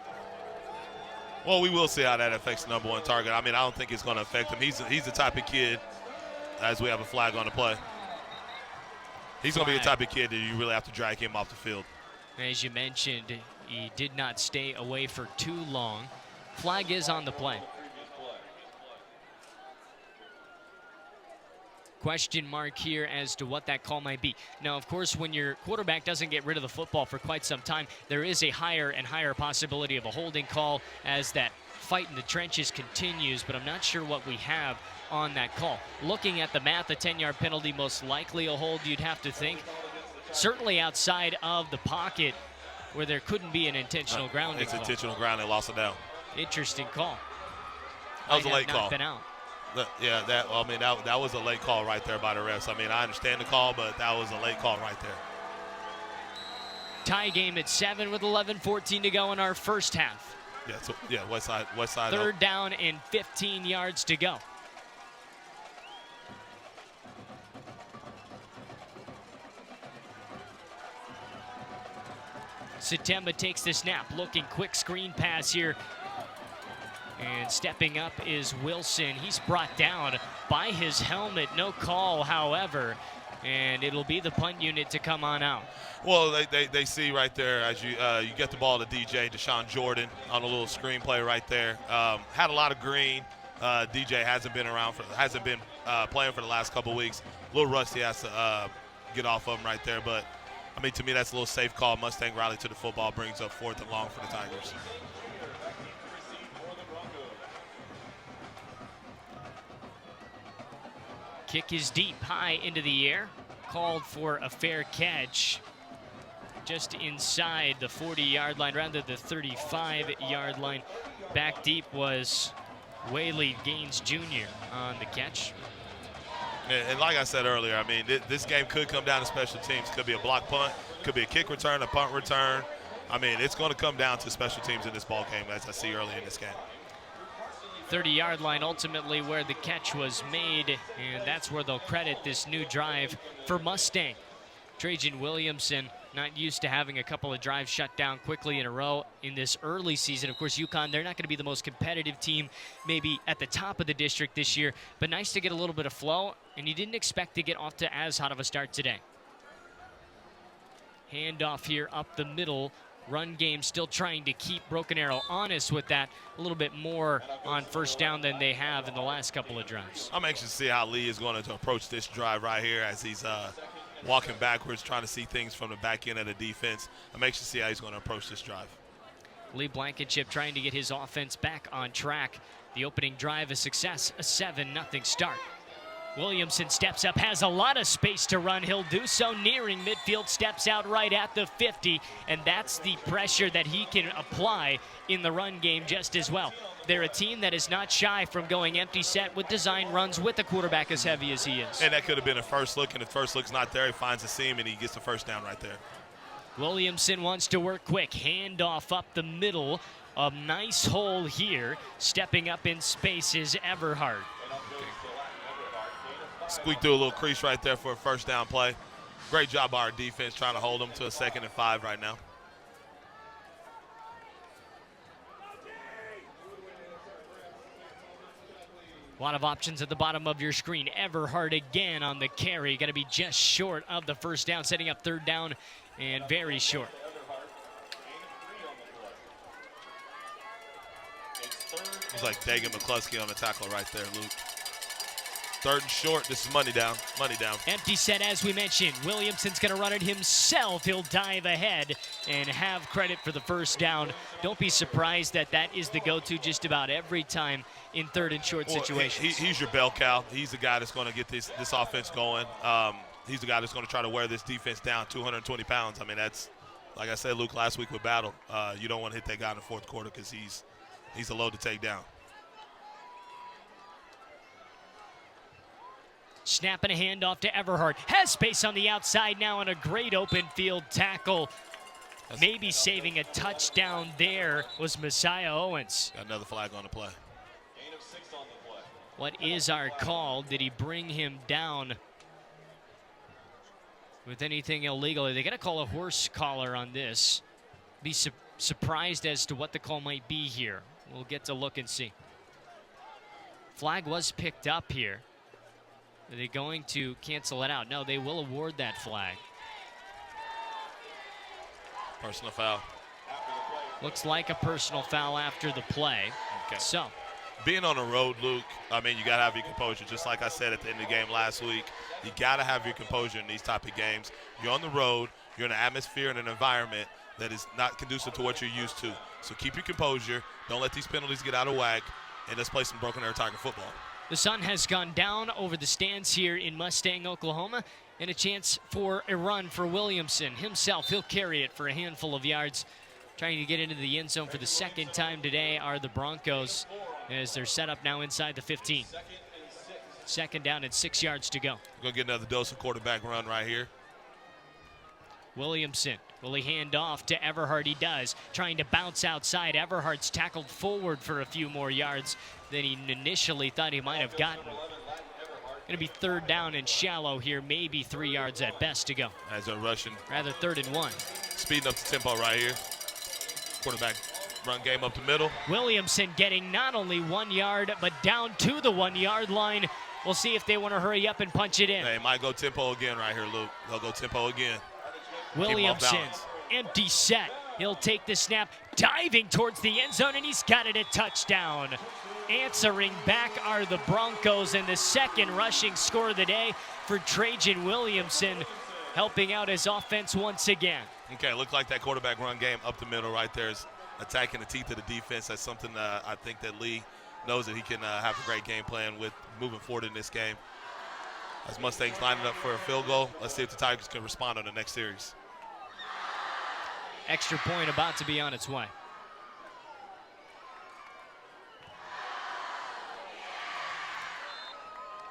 Well, we will see how that affects the number one target. I mean, I don't think it's going to affect him. He's the type of kid, as we have a flag on the play, he's going to be the type of kid that you really have to drag him off the field. As you mentioned, he did not stay away for too long. Flag is on the play. Question mark here as to what that call might be. Now, of course, when your quarterback doesn't get rid of the football for quite some time, there is a higher and higher possibility of a holding call as that fight in the trenches continues, but I'm not sure what we have on that call. Looking at the math, a 10-yard penalty, most likely a hold, you'd have to think. Certainly outside of the pocket where there couldn't be an intentional grounding It's call. intentional grounding, loss of down. Interesting call. That was a late call. Been out. Yeah, that was a late call right there by the refs. I mean, I understand the call, but that was a late call right there. Tie game at 7 with 11:14 to go in our first half. Yeah, West Side. Third down and 15 yards to go. Satemba takes the snap, looking quick screen pass here. And stepping up is Wilson. He's brought down by his helmet. No call, however. And it'll be the punt unit to come on out. Well, they see right there as you get the ball to DJ, Deshaun Jordan, on a little screenplay right there. Had a lot of green. DJ hasn't been playing for the last couple weeks. A little rusty, has to get off of him right there. But, I mean, to me, that's a little safe call. Mustang rally to the football, brings up 4th and long for the Tigers. Kick is deep, high into the air. Called for a fair catch. Just inside the 40-yard line, rather the 35-yard line. Back deep was Whaley Gaines Jr. on the catch. And like I said earlier, I mean, this game could come down to special teams. Could be a block punt, could be a kick return, a punt return. I mean, it's going to come down to special teams in this ball game, as I see early in this game. 30-yard line ultimately where the catch was made, and that's where they'll credit this new drive for Mustang. Trajan Williamson, not used to having a couple of drives shut down quickly in a row in this early season. Of course, UConn, they're not going to be the most competitive team maybe at the top of the district this year, but nice to get a little bit of flow, and you didn't expect to get off to as hot of a start today. Handoff here up the middle. Run game still trying to keep Broken Arrow honest with that, a little bit more on first down than they have in the last couple of drives. I'm anxious to see how Lee is going to approach this drive right here as he's walking backwards, trying to see things from the back end of the defense. I'm anxious to see how he's going to approach this drive. Lee Blankenship trying to get his offense back on track. The opening drive a success, a 7-0 start. Williamson steps up, has a lot of space to run. He'll do so nearing midfield, steps out right at the 50, and that's the pressure that he can apply in the run game just as well. They're a team that is not shy from going empty set with design runs with a quarterback as heavy as he is. And that could have been a first look, and if first look's not there, he finds a seam and he gets the first down right there. Williamson wants to work quick. Handoff up the middle. A nice hole here. Stepping up in space is Everhart. Squeak through a little crease right there for a first down play. Great job by our defense trying to hold them to a 2nd and 5 right now. A lot of options at the bottom of your screen. Everhart again on the carry. Going to be just short of the first down, setting up 3rd down and very short. It's like Dagan McCluskey on the tackle right there, Luke. 3rd and short. This is money down. Money down. Empty set, as we mentioned. Williamson's going to run it himself. He'll dive ahead and have credit for the first down. Don't be surprised that that is the go-to just about every time in 3rd and short situations. He's your bell cow. He's the guy that's going to get this offense going. He's the guy that's going to try to wear this defense down 220 pounds. I mean, that's, like I said, Luke, last week with Battle. You don't want to hit that guy in the 4th quarter because he's a load to take down. Snapping a handoff to Everhart. Has space on the outside now and a great open field tackle. Maybe saving a touchdown there was Messiah Owens. Got another flag on the play. What is our call? Did he bring him down with anything illegal? Are they going to call a horse collar on this? Be surprised as to what the call might be here. We'll get to look and see. Flag was picked up here. Are they going to cancel it out? No, they will award that flag. Personal foul. Looks like a personal foul after the play. Okay. So, being on the road, Luke, I mean, you got to have your composure. Just like I said at the end of the game last week, you got to have your composure in these type of games. You're on the road. You're in an atmosphere and an environment that is not conducive to what you're used to. So keep your composure. Don't let these penalties get out of whack, and let's play some Broken Arrow Tiger football. The sun has gone down over the stands here in Mustang, Oklahoma, and a chance for a run for Williamson himself. He'll carry it for a handful of yards. Trying to get into the end zone for the 2nd time today are the Broncos as they're set up now inside the 15. 2nd down and 6 yards to go. We're going to get another dose of quarterback run right here. Williamson, will he hand off to Everhart? He does. Trying to bounce outside. Everhart's tackled forward for a few more yards than he initially thought he might have gotten. Going to be 3rd down and shallow here, maybe 3 yards at best to go. As they're rushing. Rather 3rd and 1. Speeding up the tempo right here. Quarterback run game up the middle. Williamson getting not only 1 yard, but down to the 1 yard line. We'll see if they want to hurry up and punch it in. They might go tempo again right here, Luke. They'll go tempo again. Williamson, empty set. He'll take the snap, diving towards the end zone, and he's got it a touchdown. Answering back are the Broncos, and the 2nd rushing score of the day for Trajan Williamson, helping out his offense once again. Okay, looked like that quarterback run game up the middle right there is attacking the teeth of the defense. That's something I think that Lee knows that he can have a great game plan with moving forward in this game. As Mustangs lining up for a field goal, let's see if the Tigers can respond on the next series. Extra point about to be on its way.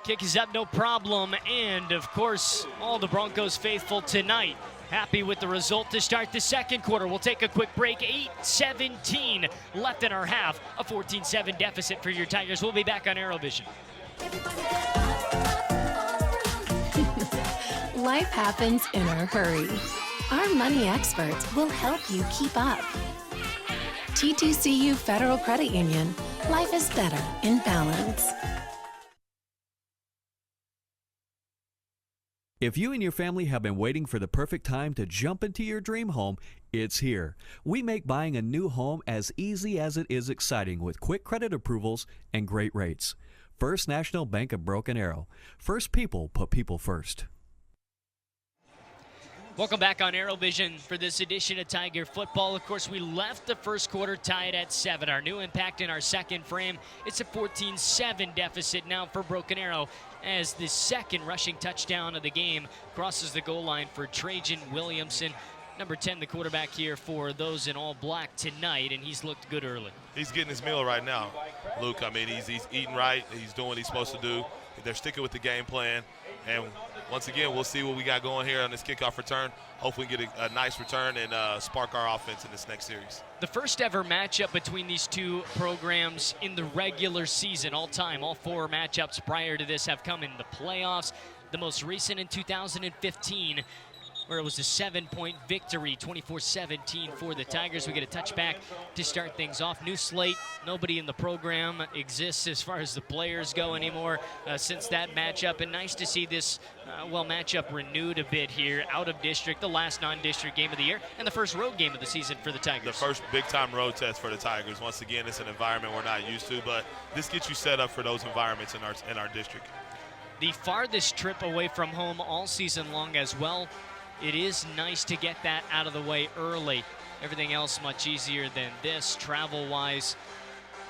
Kick is up, no problem. And, of course, all the Broncos faithful tonight happy with the result to start the 2nd quarter. We'll take a quick break. 8:17 left in our half. A 14-7 deficit for your Tigers. We'll be back on ArrowVision. Life happens in a hurry. Our money experts will help you keep up. TTCU Federal Credit Union. Life is better in balance. If you and your family have been waiting for the perfect time to jump into your dream home, it's here. We make buying a new home as easy as it is exciting with quick credit approvals and great rates. First National Bank of Broken Arrow. First people put people first. Welcome back on ArrowVision for this edition of Tiger Football. Of course, we left the first quarter tied at 7. Our new impact in our second frame. It's a 14-7 deficit now for Broken Arrow as the second rushing touchdown of the game crosses the goal line for Trajan Williamson. Number 10, the quarterback here for those in all black tonight, and he's looked good early. He's getting his meal right now, Luke. I mean, he's eating right. He's doing what he's supposed to do. They're sticking with the game plan. And once again, we'll see what we got going here on this kickoff return. Hopefully get a nice return and spark our offense in this next series. The first ever matchup between these two programs in the regular season all time. All 4 matchups prior to this have come in the playoffs. The most recent in 2015, where it was a 7-point victory, 24-17 for the Tigers. We get a touchback to start things off. New slate, nobody in the program exists as far as the players go anymore since that matchup. And nice to see this, matchup renewed a bit here out of district, the last non-district game of the year, and the first road game of the season for the Tigers. The first big-time road test for the Tigers. Once again, it's an environment we're not used to, but this gets you set up for those environments in our district. The farthest trip away from home all season long as well. It is nice to get that out of the way early. Everything else much easier than this travel-wise.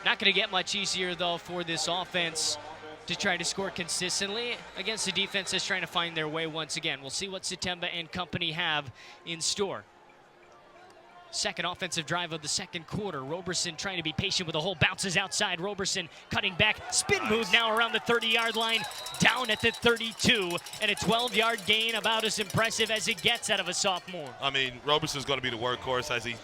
Not going to get much easier, though, for this offense to try to score consistently against the defense that's trying to find their way once again. We'll see what Satemba and company have in store. Second offensive drive of the second quarter. Roberson trying to be patient with the hole. Bounces outside. Roberson cutting back. Spin move now around the 30-yard line. Down at the 32. And a 12-yard gain about as impressive as it gets out of a sophomore. I mean, Roberson's going to be the workhorse as he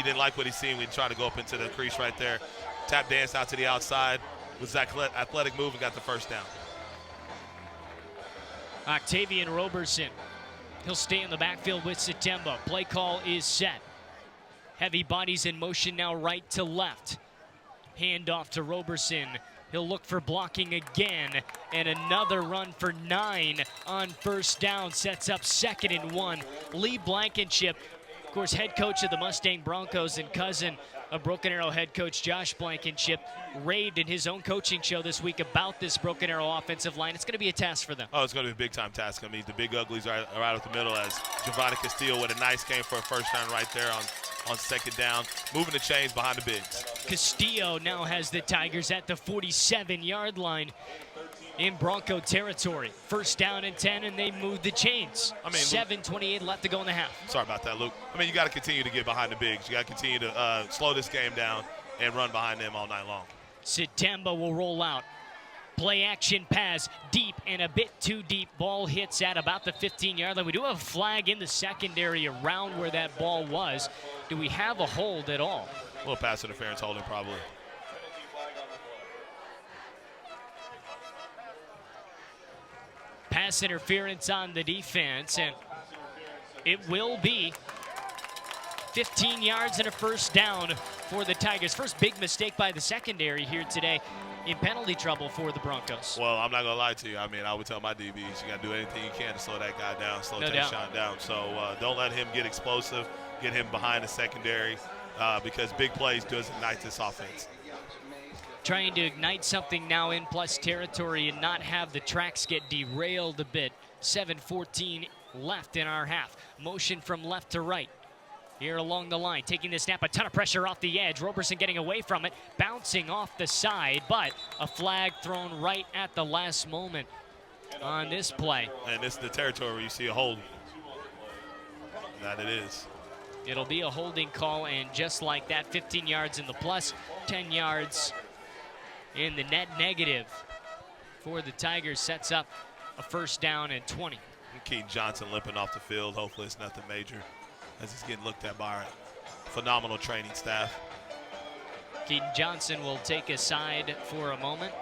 didn't like what he's seen. We tried to go up into the crease right there. Tap dance out to the outside. Was that athletic move and got the first down. Octavian Roberson. He'll stay in the backfield with Satemba. Play call is set. Heavy bodies in motion now right to left. Hand off to Roberson. He'll look for blocking again. And another run for 9 on first down. Sets up 2nd and 1. Lee Blankenship, of course, head coach of the Mustang Broncos and cousin of Broken Arrow head coach Josh Blankenship, raved in his own coaching show this week about this Broken Arrow offensive line. It's going to be a task for them. Oh, it's going to be a big-time task. I mean, the big uglies are right at the middle as Giovanni Castillo with a nice game for a first down right there on second down, moving the chains behind the bigs. Castillo now has the Tigers at the 47-yard line in Bronco territory. First down and 10, and they move the chains. I mean, 7:28 left to go in the half. Sorry about that, Luke. I mean, you got to continue to get behind the bigs. You got to continue to slow this game down and run behind them all night long. Satemba will roll out. Play action pass deep and a bit too deep. Ball hits at about the 15-yard line. We do have a flag in the secondary around where that ball was. Do we have a hold at all? A little pass interference holding probably. Pass interference on the defense, and it will be 15 yards and a first down for the Tigers. First big mistake by the secondary here today in penalty trouble for the Broncos. Well, I'm not going to lie to you. I mean, I would tell my DBs, you got to do anything you can to slow that guy down, slow Tayshaun down. So don't let him get explosive, get him behind the secondary because big plays does ignite this offense. Trying to ignite something now in plus territory and not have the tracks get derailed a bit. 7:14 left in our half. Motion from left to right. Here along the line, taking the snap, a ton of pressure off the edge. Roberson getting away from it, bouncing off the side, but a flag thrown right at the last moment on this play. And this is the territory where you see a hold. That it is. It'll be a holding call, and just like that, 15 yards in the plus, 10 yards in the net negative for the Tigers. Sets up a first down and 20. Keaton Johnson limping off the field. Hopefully it's nothing major as he's getting looked at by our phenomenal training staff. Keaton Johnson will take a side for a moment.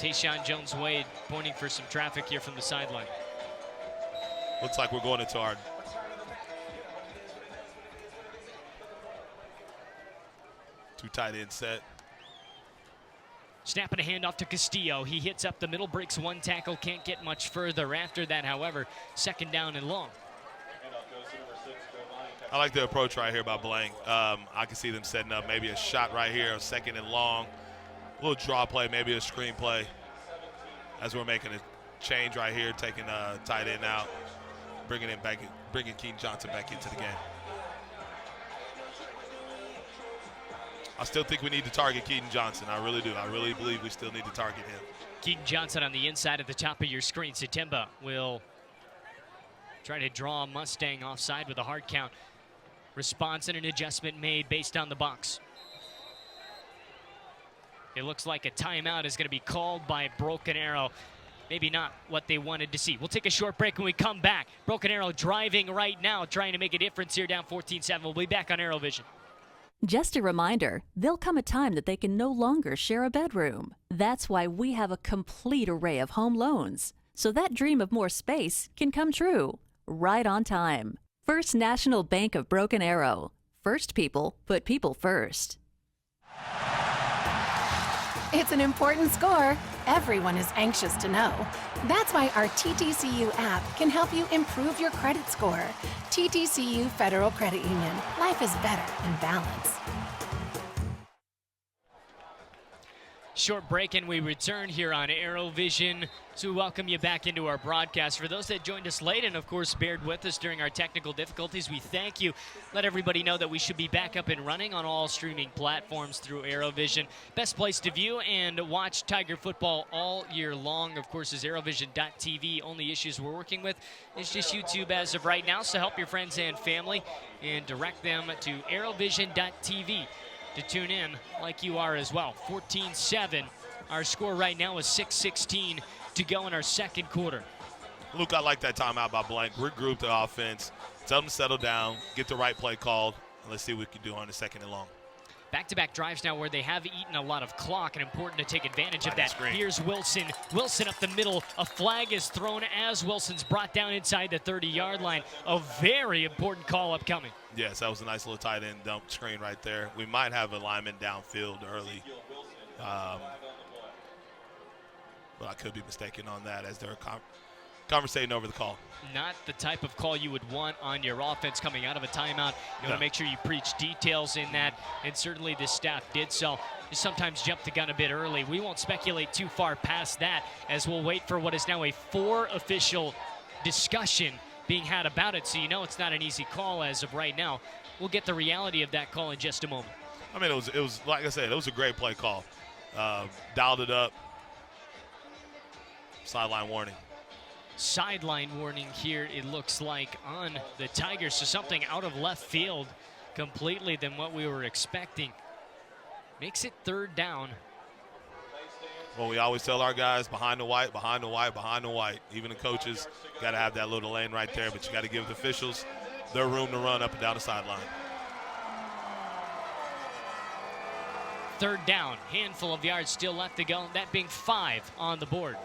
Tayshaun Jones-Wade pointing for some traffic here from the sideline. Looks like we're going into our two tight end set. Snapping a handoff to Castillo. He hits up the middle, breaks one tackle, can't get much further after that. However, second down and long. I like the approach right here by Blank. I can see them setting up maybe a shot right here, a second and long. A little draw play, maybe a screen play as we're making a change right here, taking a tight end out. bringing Keaton Johnson back into the game. I still think we need to target Keaton Johnson. I really do. I really believe we still need to target him. Keaton Johnson on the inside at the top of your screen. Satemba will try to draw Mustang offside with a hard count. Response and an adjustment made based on the box. It looks like a timeout is going to be called by Broken Arrow. Maybe not what they wanted to see. We'll take a short break when we come back. Broken Arrow driving right now, trying to make a difference here, down 14-7. We'll be back on ArrowVision. Just a reminder, there'll come a time that they can no longer share a bedroom. That's why we have a complete array of home loans, so that dream of more space can come true, right on time. First National Bank of Broken Arrow. First people put people first. It's an important score. Everyone is anxious to know. That's why our TTCU app can help you improve your credit score. TTCU Federal Credit Union. Life is better in balance. Short break and we return here on ArrowVision to welcome you back into our broadcast. For those that joined us late and of course bared with us during our technical difficulties, we thank you. Let everybody know that we should be back up and running on all streaming platforms through ArrowVision. Best place to view and watch Tiger football all year long, of course, is ArrowVision.tv. Only issues we're working with is just YouTube as of right now, so help your friends and family and direct them to ArrowVision.tv to tune in like you are as well. 14-7. Our score right now is 6:16 to go in our second quarter. Luke, I like that timeout by Blank. Regroup the offense. Tell them to settle down, get the right play called, and let's see what we can do on the second and long. Back-to-back drives now where they have eaten a lot of clock, and important to take advantage of that. Here's Wilson. Wilson up the middle. A flag is thrown as Wilson's brought down inside the 30-yard line. A very important call upcoming. Yes, that was a nice little tight end dump screen right there. We might have a lineman downfield early. But I could be mistaken on that as they're conversating over the call. Not the type of call you would want on your offense coming out of a timeout. You want to make sure you preach details in that, and certainly this staff did so. You sometimes jump the gun a bit early. We won't speculate too far past that, as we'll wait for what is now a 4 official discussion being had about it, so you know it's not an easy call as of right now. We'll get the reality of that call in just a moment. I mean, it was like I said, it was a great play call. Dialed it up. Sideline warning. Sideline warning here, it looks like, on the Tigers. So something out of left field completely than what we were expecting. Makes it third down. Well, we always tell our guys, behind the white, behind the white, behind the white. Even the coaches got to have that little lane right there, but you got to give the officials their room to run up and down the sideline. Third down, handful of yards still left to go, that being 5 on the board.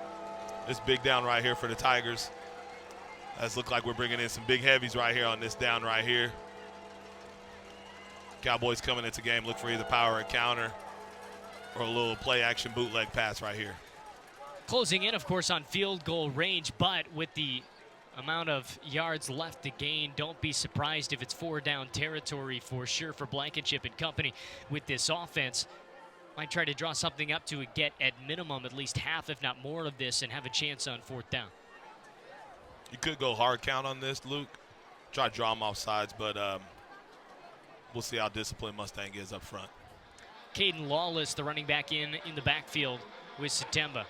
This big down right here for the Tigers. That's look like we're bringing in some big heavies right here on this down right here. Cowboys coming into game, look for either power or counter or a little play action bootleg pass right here. Closing in, of course, on field goal range, but with the amount of yards left to gain, don't be surprised if it's 4 down territory for sure for Blankenship and company with this offense. Might try to draw something up to get at minimum at least half, if not more, of this and have a chance on 4th down. You could go hard count on this, Luke. Try to draw them off sides, but we'll see how disciplined Mustang is up front. Caden Lawless, the running back in the backfield with Satemba.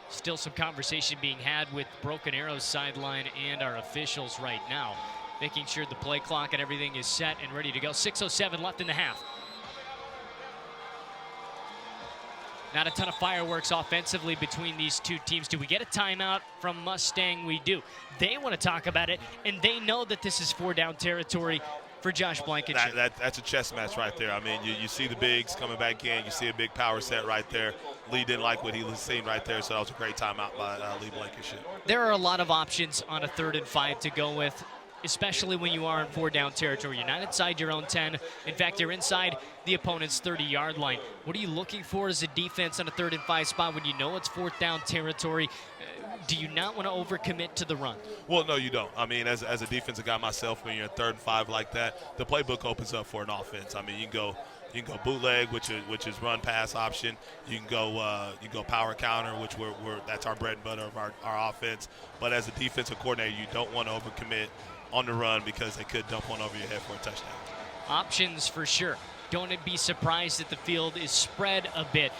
Still some conversation being had with Broken Arrow's sideline and our officials right now, making sure the play clock and everything is set and ready to go. 6:07 left in the half. Not a ton of fireworks offensively between these two teams. Do we get a timeout from Mustang? We do. They want to talk about it, and they know that this is 4 down territory for Josh Blankenship. That's a chess match right there. I mean, you see the bigs coming back in. You see a big power set right there. Lee didn't like what he was seeing right there, so that was a great timeout by Lee Blankenship. There are a lot of options on a 3rd and 5 to go with, especially when you are in 4 down territory. You're not inside your own 10. In fact, you're inside the opponent's 30-yard line. What are you looking for as a defense on a 3rd and 5 spot when you know it's 4th down territory? Do you not want to overcommit to the run? Well, no, you don't. I mean, as a defensive guy myself, when you're in 3rd and 5 like that, the playbook opens up for an offense. I mean, you can go You can go bootleg, which is run pass option. You can go power counter, which that's our bread and butter of our offense. But as a defensive coordinator, you don't want to overcommit on the run because they could dump one over your head for a touchdown. Options for sure. Don't be surprised that the field is spread a bit.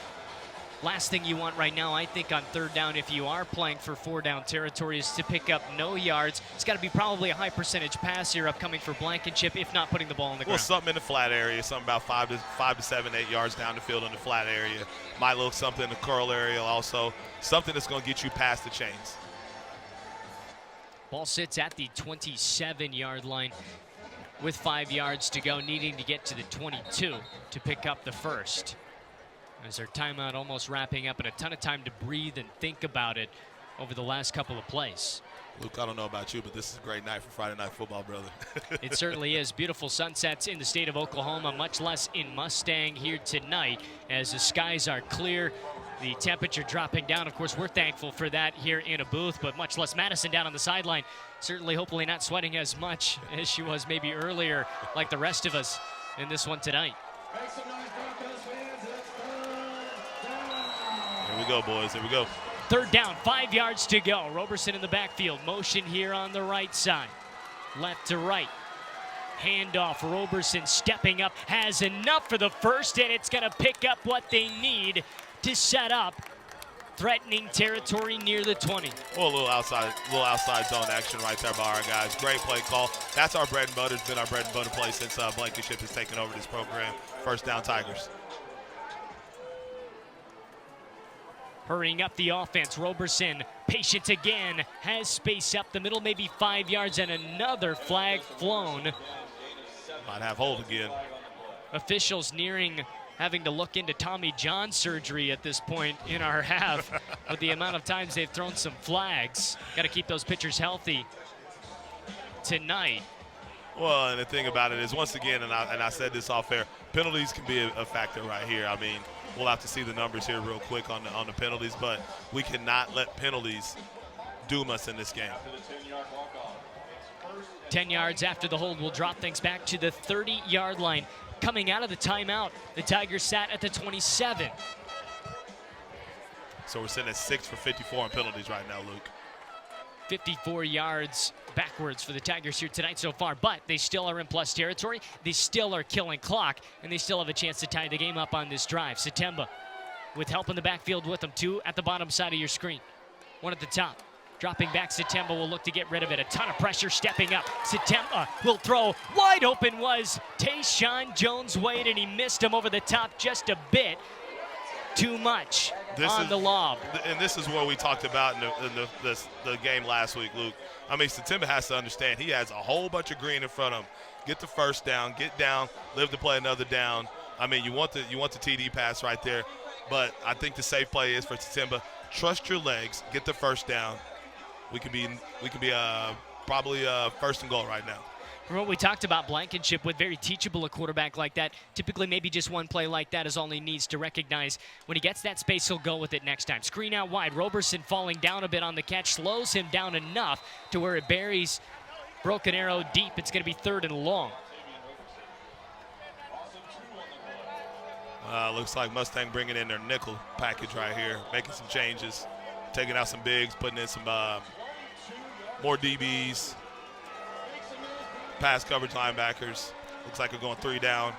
Last thing you want right now, I think, on third down, if you are playing for 4-down territory, is to pick up no yards. It's got to be probably a high percentage pass here upcoming for Blankenship, if not putting the ball on the ground. Well, something in the flat area, something about 5 to 7, 8 yards down the field in the flat area. Might look something in the curl area also. Something that's going to get you past the chains. Ball sits at the 27-yard line with 5 yards to go, needing to get to the 22 to pick up the first. As their timeout almost wrapping up and a ton of time to breathe and think about it over the last couple of plays. Luke, I don't know about you, but this is a great night for Friday Night Football, brother. It certainly is. Beautiful sunsets in the state of Oklahoma, much less in Mustang here tonight as the skies are clear. The temperature dropping down. Of course, we're thankful for that here in a booth, but much less Madison down on the sideline. Certainly, hopefully not sweating as much as she was maybe earlier, like the rest of us in this one tonight. Here we go, boys. Here we go. Third down, 5 yards to go. Roberson in the backfield. Motion here on the right side. Left to right. Handoff. Roberson stepping up. Has enough for the first, and it's going to pick up what they need to set up threatening territory near the 20. Well, a little outside zone action right there by our guys. Great play call. That's our bread and butter. It's been our bread and butter play since Blankenship has taken over this program. First down, Tigers. Hurrying up the offense, Roberson, patient again, has space up the middle, maybe 5 yards, and another flag flown. Might have hold again. Officials nearing having to look into Tommy John surgery at this point in our half with the amount of times they've thrown some flags. Got to keep those pitchers healthy tonight. Well, and the thing about it is, once again, and I said this off air, penalties can be a factor right here. I mean, we'll have to see the numbers here real quick on the penalties, but we cannot let penalties doom us in this game. 10 yards after the hold, we'll drop things back to the 30-yard line. Coming out of the timeout, the Tigers sat at the 27. So we're sitting at 6 for 54 on penalties right now, Luke. 54 yards backwards for the Tigers here tonight so far, but they still are in plus territory. They still are killing clock, and they still have a chance to tie the game up on this drive. Satemba with help in the backfield with them. 2 at the bottom side of your screen. 1 at the top. Dropping back, Satemba will look to get rid of it. A ton of pressure stepping up. Satemba will throw. Wide open was Tayshawn Jones-Wade, and he missed him over the top just a bit. Too much on the lob. And this is what we talked about in the game last week, Luke. I mean, Satemba has to understand he has a whole bunch of green in front of him. Get the first down, get down, live to play another down. I mean, you want the TD pass right there, but I think the safe play is for Satemba. Trust your legs, get the first down. We could be probably first and goal right now. From what we talked about, Blankenship with very teachable a quarterback like that. Typically, maybe just one play like that is all he needs to recognize. When he gets that space, he'll go with it next time. Screen out wide. Roberson falling down a bit on the catch, slows him down enough to where it buries Broken Arrow deep. It's going to be 3rd and long. Looks like Mustang bringing in their nickel package right here, making some changes, taking out some bigs, putting in some more DBs. Pass coverage linebackers. Looks like we're going 3 down.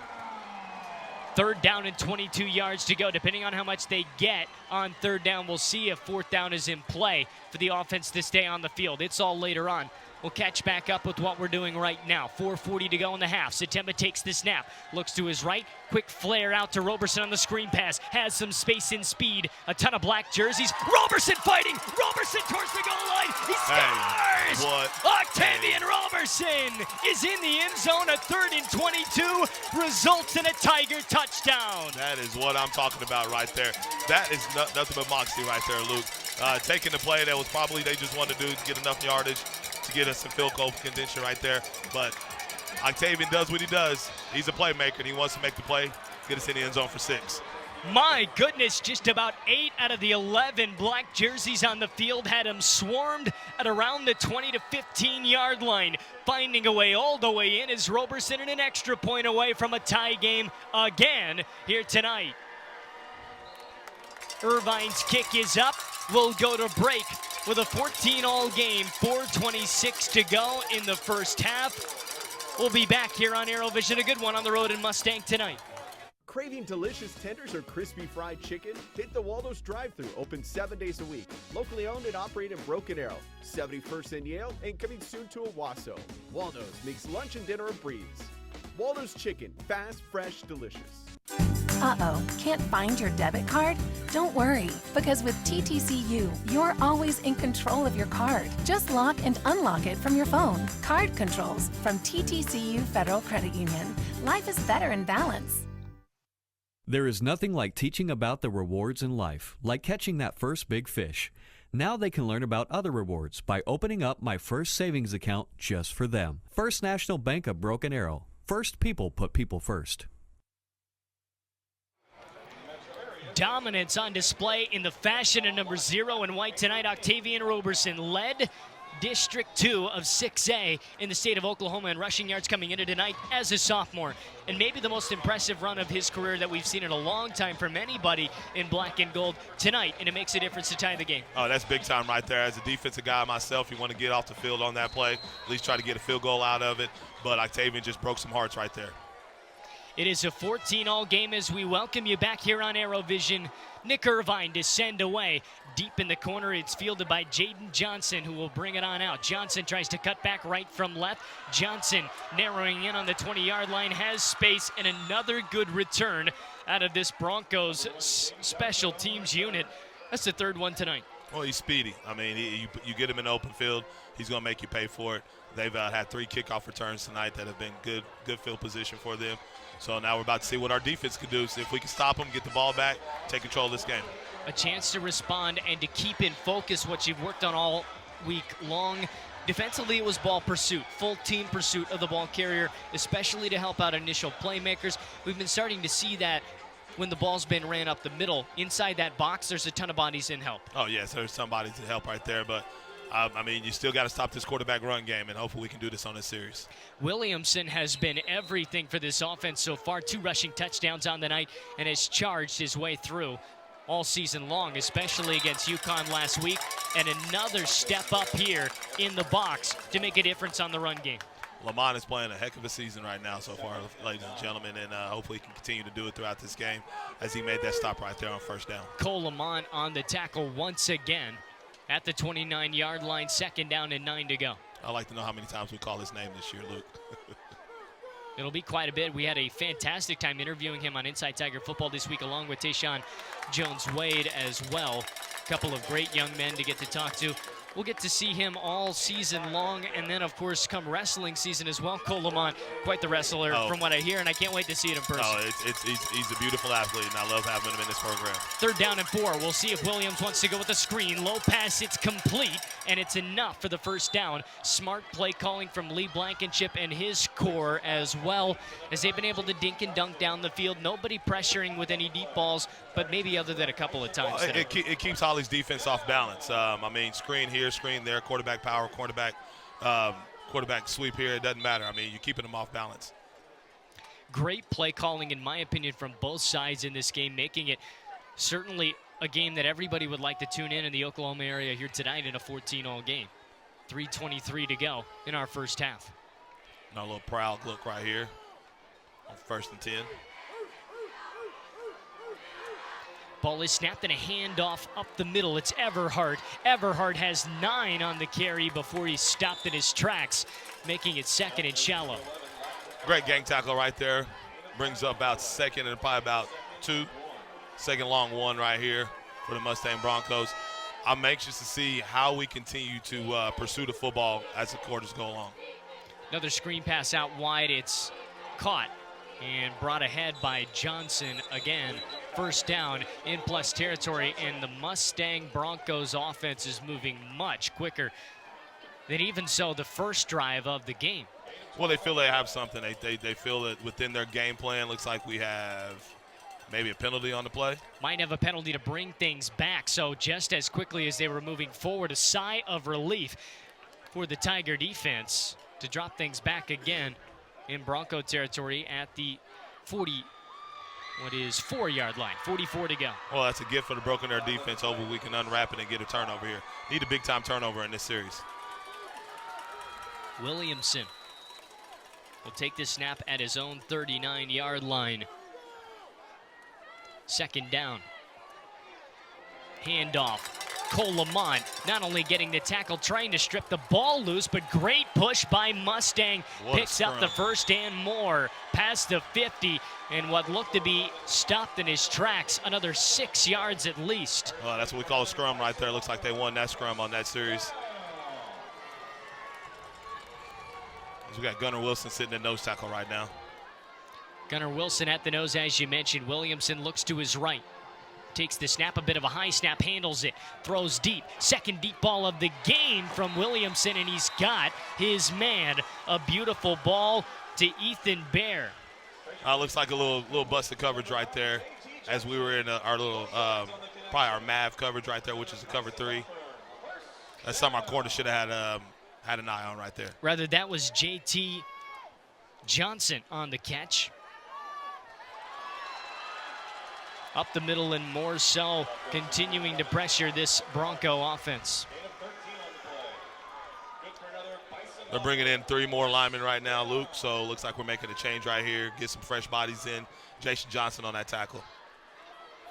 3rd down and 22 yards to go. Depending on how much they get on 3rd down, we'll see if 4th down is in play for the offense to stay on the field. It's all later on. We'll catch back up with what we're doing right now. 4:40 to go in the half. Satemba takes the snap. Looks to his right. Quick flare out to Roberson on the screen pass. Has some space and speed. A ton of black jerseys. Roberson fighting. Roberson towards the goal line. He scores! Hey, what? Octavian Roberson is in the end zone. A 3rd and 22 results in a Tiger touchdown. That is what I'm talking about right there. That is nothing but moxie right there, Luke. Taking the play that was probably they just wanted to do to get enough yardage to get us some field goal contention right there. But Octavian does what he does. He's a playmaker, and he wants to make the play, get us in the end zone for 6. My goodness, just about 8 out of the 11 black jerseys on the field had him swarmed at around the 20 to 15 yard line. Finding a way all the way in is Roberson, and an extra point away from a tie game again here tonight. Irvine's kick is up. We'll go to break with a 14-all game, 4:26 to go in the first half. We'll be back here on ArrowVision, a good one on the road in Mustang tonight. Craving delicious tenders or crispy fried chicken? Hit the Waldo's drive-thru, open 7 days a week. Locally owned and operated in Broken Arrow, 71st and Yale, and coming soon to Owasso. Waldo's makes lunch and dinner a breeze. Waldo's Chicken, fast, fresh, delicious. Uh-oh, can't find your debit card? Don't worry, because with TTCU, you're always in control of your card. Just lock and unlock it from your phone. Card controls from TTCU Federal Credit Union. Life is better in balance. There is nothing like teaching about the rewards in life, like catching that first big fish. Now they can learn about other rewards by opening up my first savings account just for them. First National Bank of Broken Arrow. First people put people first. Dominance on display in the fashion of number 0 in white tonight. Octavian Roberson led District 2 of 6A in the state of Oklahoma in rushing yards coming into tonight as a sophomore. And maybe the most impressive run of his career that we've seen in a long time from anybody in black and gold tonight, and it makes a difference to tie the game. Oh, that's big time right there. As a defensive guy myself, you want to get off the field on that play, at least try to get a field goal out of it. But Octavian just broke some hearts right there. It is a 14-all game as we welcome you back here on ArrowVision. Nick Irvine to send away. Deep in the corner, it's fielded by Jaden Johnson, who will bring it on out. Johnson tries to cut back right from left. Johnson narrowing in on the 20-yard line, has space, and another good return out of this Broncos special teams unit. That's the third one tonight. Well, he's speedy. I mean, you get him in the open field, he's going to make you pay for it. They've had 3 kickoff returns tonight that have been good field position for them. So now we're about to see what our defense can do. See if we can stop them, get the ball back, take control of this game. A chance to respond and to keep in focus what you've worked on all week long. Defensively, it was ball pursuit, full team pursuit of the ball carrier, especially to help out initial playmakers. We've been starting to see that when the ball's been ran up the middle. Inside that box, there's a ton of bodies in help. Oh, yes, there's somebody to help right there. But, I mean, you still got to stop this quarterback run game, and hopefully we can do this on this series. Williamson has been everything for this offense so far. 2 rushing touchdowns on the night and has charged his way through all season long, especially against UConn last week. And another step up here in the box to make a difference on the run game. Lamont is playing a heck of a season right now so far, ladies and gentlemen, and hopefully he can continue to do it throughout this game as he made that stop right there on first down. Cole Lamont on the tackle once again at the 29-yard line, 2nd down and 9 to go. I'd like to know how many times we call his name this year, Luke. It'll be quite a bit. We had a fantastic time interviewing him on Inside Tiger Football this week, along with Tayshawn Jones-Wade as well. A couple of great young men to get to talk to. We'll get to see him all season long, and then, of course, come wrestling season as well. Cole Lamont, quite the wrestler from what I hear, and I can't wait to see it in person. Oh, he's a beautiful athlete, and I love having him in this program. 3rd down and 4. We'll see if Williams wants to go with a screen. Low pass, it's complete, and it's enough for the first down. Smart play calling from Lee Blankenship and his core as well, as they've been able to dink and dunk down the field. Nobody pressuring with any deep balls, but maybe other than a couple of times. Well, it keeps Holly's defense off balance. I mean, screen here, screen there, quarterback power, quarterback sweep here. It doesn't matter. I mean, you're keeping them off balance. Great play calling, in my opinion, from both sides in this game, making it certainly a game that everybody would like to tune in the Oklahoma area here tonight in a 14-all game. 3:23 to go in our first half. Now a little proud look right here on 1st and 10. Ball is snapped and a handoff up the middle. It's Everhart. Everhart has 9 on the carry before he's stopped in his tracks, making it 2nd and shallow. Great gang tackle right there. Brings up about 2nd and probably about 2. 2nd long 1 right here for the Mustang Broncos. I'm anxious to see how we continue to pursue the football as the quarters go along. Another screen pass out wide. It's caught and brought ahead by Johnson again. 1st down in plus territory, and the Mustang Broncos offense is moving much quicker than even so the first drive of the game. Well, they feel they have something. They feel that within their game plan, looks like we have Maybe a penalty on the play. Might have a penalty to bring things back. So just as quickly as they were moving forward, a sigh of relief for the Tiger defense to drop things back again in Bronco territory at the 4-yard line. 44 to go. Well, that's a gift for the Broken Arrow defense. Over, we can unwrap it and get a turnover here. Need a big-time turnover in this series. Williamson will take this snap at his own 39-yard line. Second down. Handoff. Cole Lamont not only getting the tackle, trying to strip the ball loose, but great push by Mustang. Picks up the first and more past the 50, and what looked to be stopped in his tracks, another 6 yards at least. Well, that's what we call a scrum right there. Looks like they won that scrum on that series. We got Gunnar Wilson sitting at nose tackle right now. Gunnar Wilson at the nose, as you mentioned. Williamson looks to his right. Takes the snap, a bit of a high snap, handles it, throws deep. Second deep ball of the game from Williamson, and he's got his man. A beautiful ball to Ethan Bear. Looks like a little busted coverage right there as we were in our little, probably our MAV coverage right there, which is a cover 3. That's something our corner should have had an eye on right there. Rather, that was J.T. Johnson on the catch. Up the middle and more so, continuing to pressure this Bronco offense. They're bringing in 3 more linemen right now, Luke, so it looks like we're making a change right here. Get some fresh bodies in. Jason Johnson on that tackle.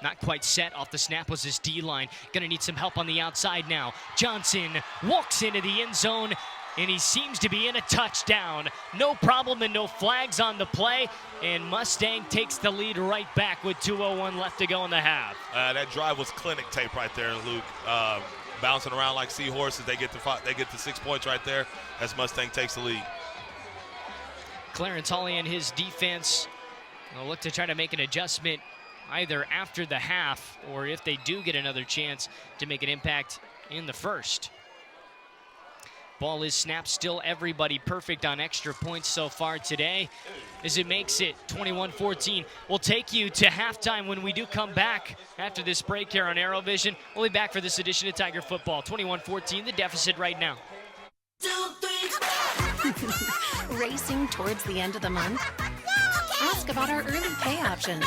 Not quite set off the snap was his D-line. Gonna need some help on the outside now. Johnson walks into the end zone, and he seems to be in a touchdown. No problem and no flags on the play, and Mustang takes the lead right back with 2:01 left to go in the half. That drive was clinic tape right there, Luke. Bouncing around like seahorses. They get the 6 points right there as Mustang takes the lead. Clarence Hawley and his defense will look to try to make an adjustment either after the half or if they do get another chance to make an impact in the first. Ball is snapped, still everybody perfect on extra points so far today as it makes it 21-14. We'll take you to halftime when we do come back after this break here on ArrowVision. We'll be back for this edition of Tiger Football. 21-14, the deficit right now. Racing towards the end of the month? Ask about our early pay options.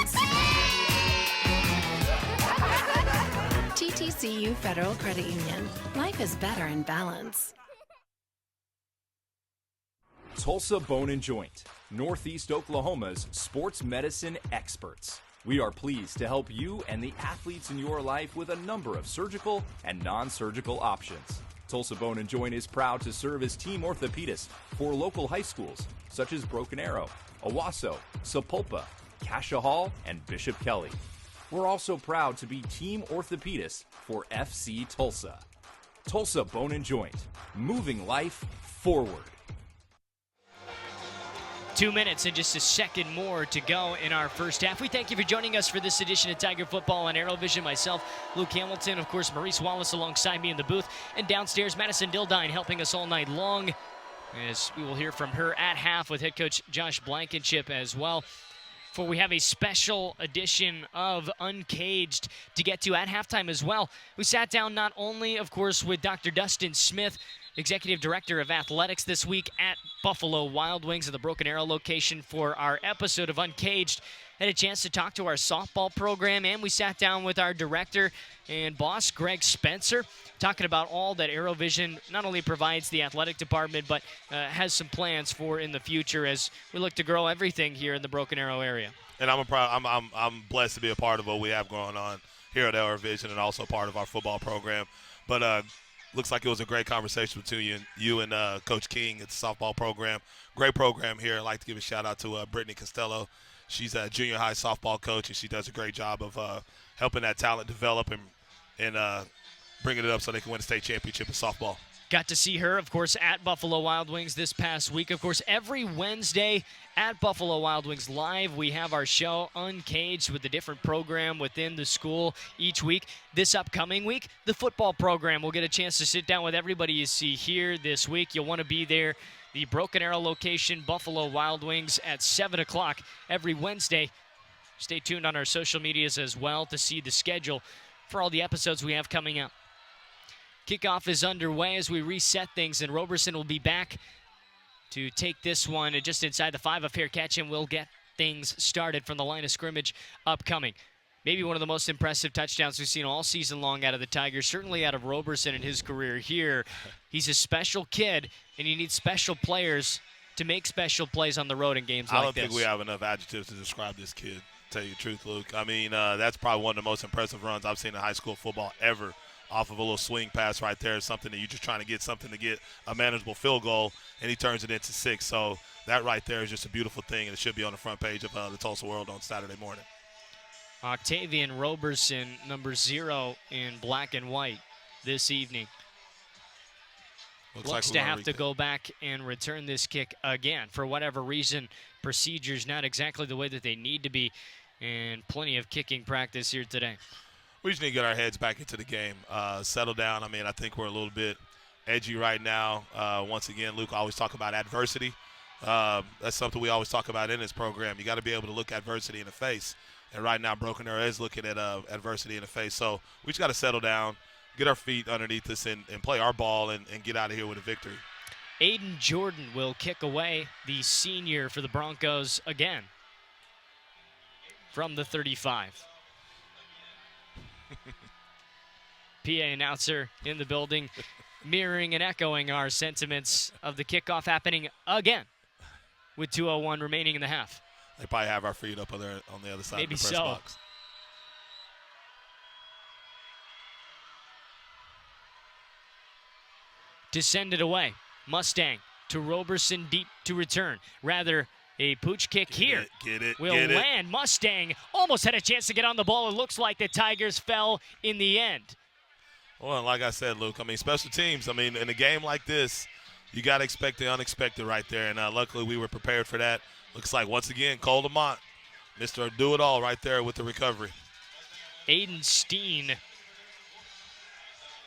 TTCU Federal Credit Union. Life is better in balance. Tulsa Bone and Joint, Northeast Oklahoma's sports medicine experts. We are pleased to help you and the athletes in your life with a number of surgical and non-surgical options. Tulsa Bone and Joint is proud to serve as team orthopedist for local high schools such as Broken Arrow, Owasso, Sapulpa, Cascia Hall, and Bishop Kelly. We're also proud to be team orthopedist for FC Tulsa. Tulsa Bone and Joint, moving life forward. 2 minutes and just a second more to go in our first half. We thank you for joining us for this edition of Tiger Football on ArrowVision. Myself, Luke Hamilton, of course, Maurice Wallace alongside me in the booth, and downstairs, Madison Dildine helping us all night long, as we will hear from her at half with head coach Josh Blankenship as well. For we have a special edition of Uncaged to get to at halftime as well. We sat down not only, of course, with Dr. Dustin Smith, Executive Director of Athletics, this week at Buffalo Wild Wings at the Broken Arrow location for our episode of Uncaged. Had a chance to talk to our softball program, and we sat down with our director and boss, Greg Spencer, talking about all that ArrowVision not only provides the athletic department, but has some plans for in the future as we look to grow everything here in the Broken Arrow area. And I'm blessed to be a part of what we have going on here at ArrowVision and also part of our football program. But looks like it was a great conversation between you and Coach King at the softball program. Great program here. I'd like to give a shout-out to Brittany Costello. She's a junior high softball coach, and she does a great job of helping that talent develop and bringing it up so they can win a state championship in softball. Got to see her, of course, at Buffalo Wild Wings this past week. Of course, every Wednesday at Buffalo Wild Wings Live, we have our show Uncaged with a different program within the school each week. This upcoming week, the football program. We'll get a chance to sit down with everybody you see here this week. You'll want to be there. The Broken Arrow location, Buffalo Wild Wings at 7 o'clock every Wednesday. Stay tuned on our social medias as well to see the schedule for all the episodes we have coming up. Kickoff is underway as we reset things, and Roberson will be back to take this one just inside the 5. A fair catch, and we'll get things started from the line of scrimmage upcoming. Maybe one of the most impressive touchdowns we've seen all season long out of the Tigers, certainly out of Roberson in his career here. He's a special kid, and you need special players to make special plays on the road in games like this. I don't think we have enough adjectives to describe this kid, tell you the truth, Luke. I mean, that's probably one of the most impressive runs I've seen in high school football ever, off of a little swing pass right there. Something that you're just trying to get something to get a manageable field goal, and he turns it into 6. So that right there is just a beautiful thing, and it should be on the front page of the Tulsa World on Saturday morning. Octavian Roberson, number 0 in black and white this evening. Looks to have to go back and return this kick again. For whatever reason, procedures not exactly the way that they need to be, and plenty of kicking practice here today. We just need to get our heads back into the game, settle down. I mean, I think we're a little bit edgy right now. Once again, Luke always talk about adversity. That's something we always talk about in this program. You got to be able to look adversity in the face. And right now, Broken Arrow is looking at adversity in the face. So we just got to settle down, get our feet underneath us, and play our ball and get out of here with a victory. Aiden Jordan will kick away, the senior for the Broncos again from the 35. PA announcer in the building, mirroring and echoing our sentiments of the kickoff happening again with 2:01 remaining in the half. They probably have our feet up on the other side Maybe of the press box. To send it away, Mustang to Roberson deep to return. Rather, a pooch kick here will land. Mustang almost had a chance to get on the ball. It looks like the Tigers fell in the end. Well, like I said, Luke, I mean, special teams, I mean, in a game like this, you got to expect the unexpected right there, and luckily we were prepared for that. Looks like, once again, Cole Lamont, Mr. Do-It-All right there with the recovery. Aiden Steen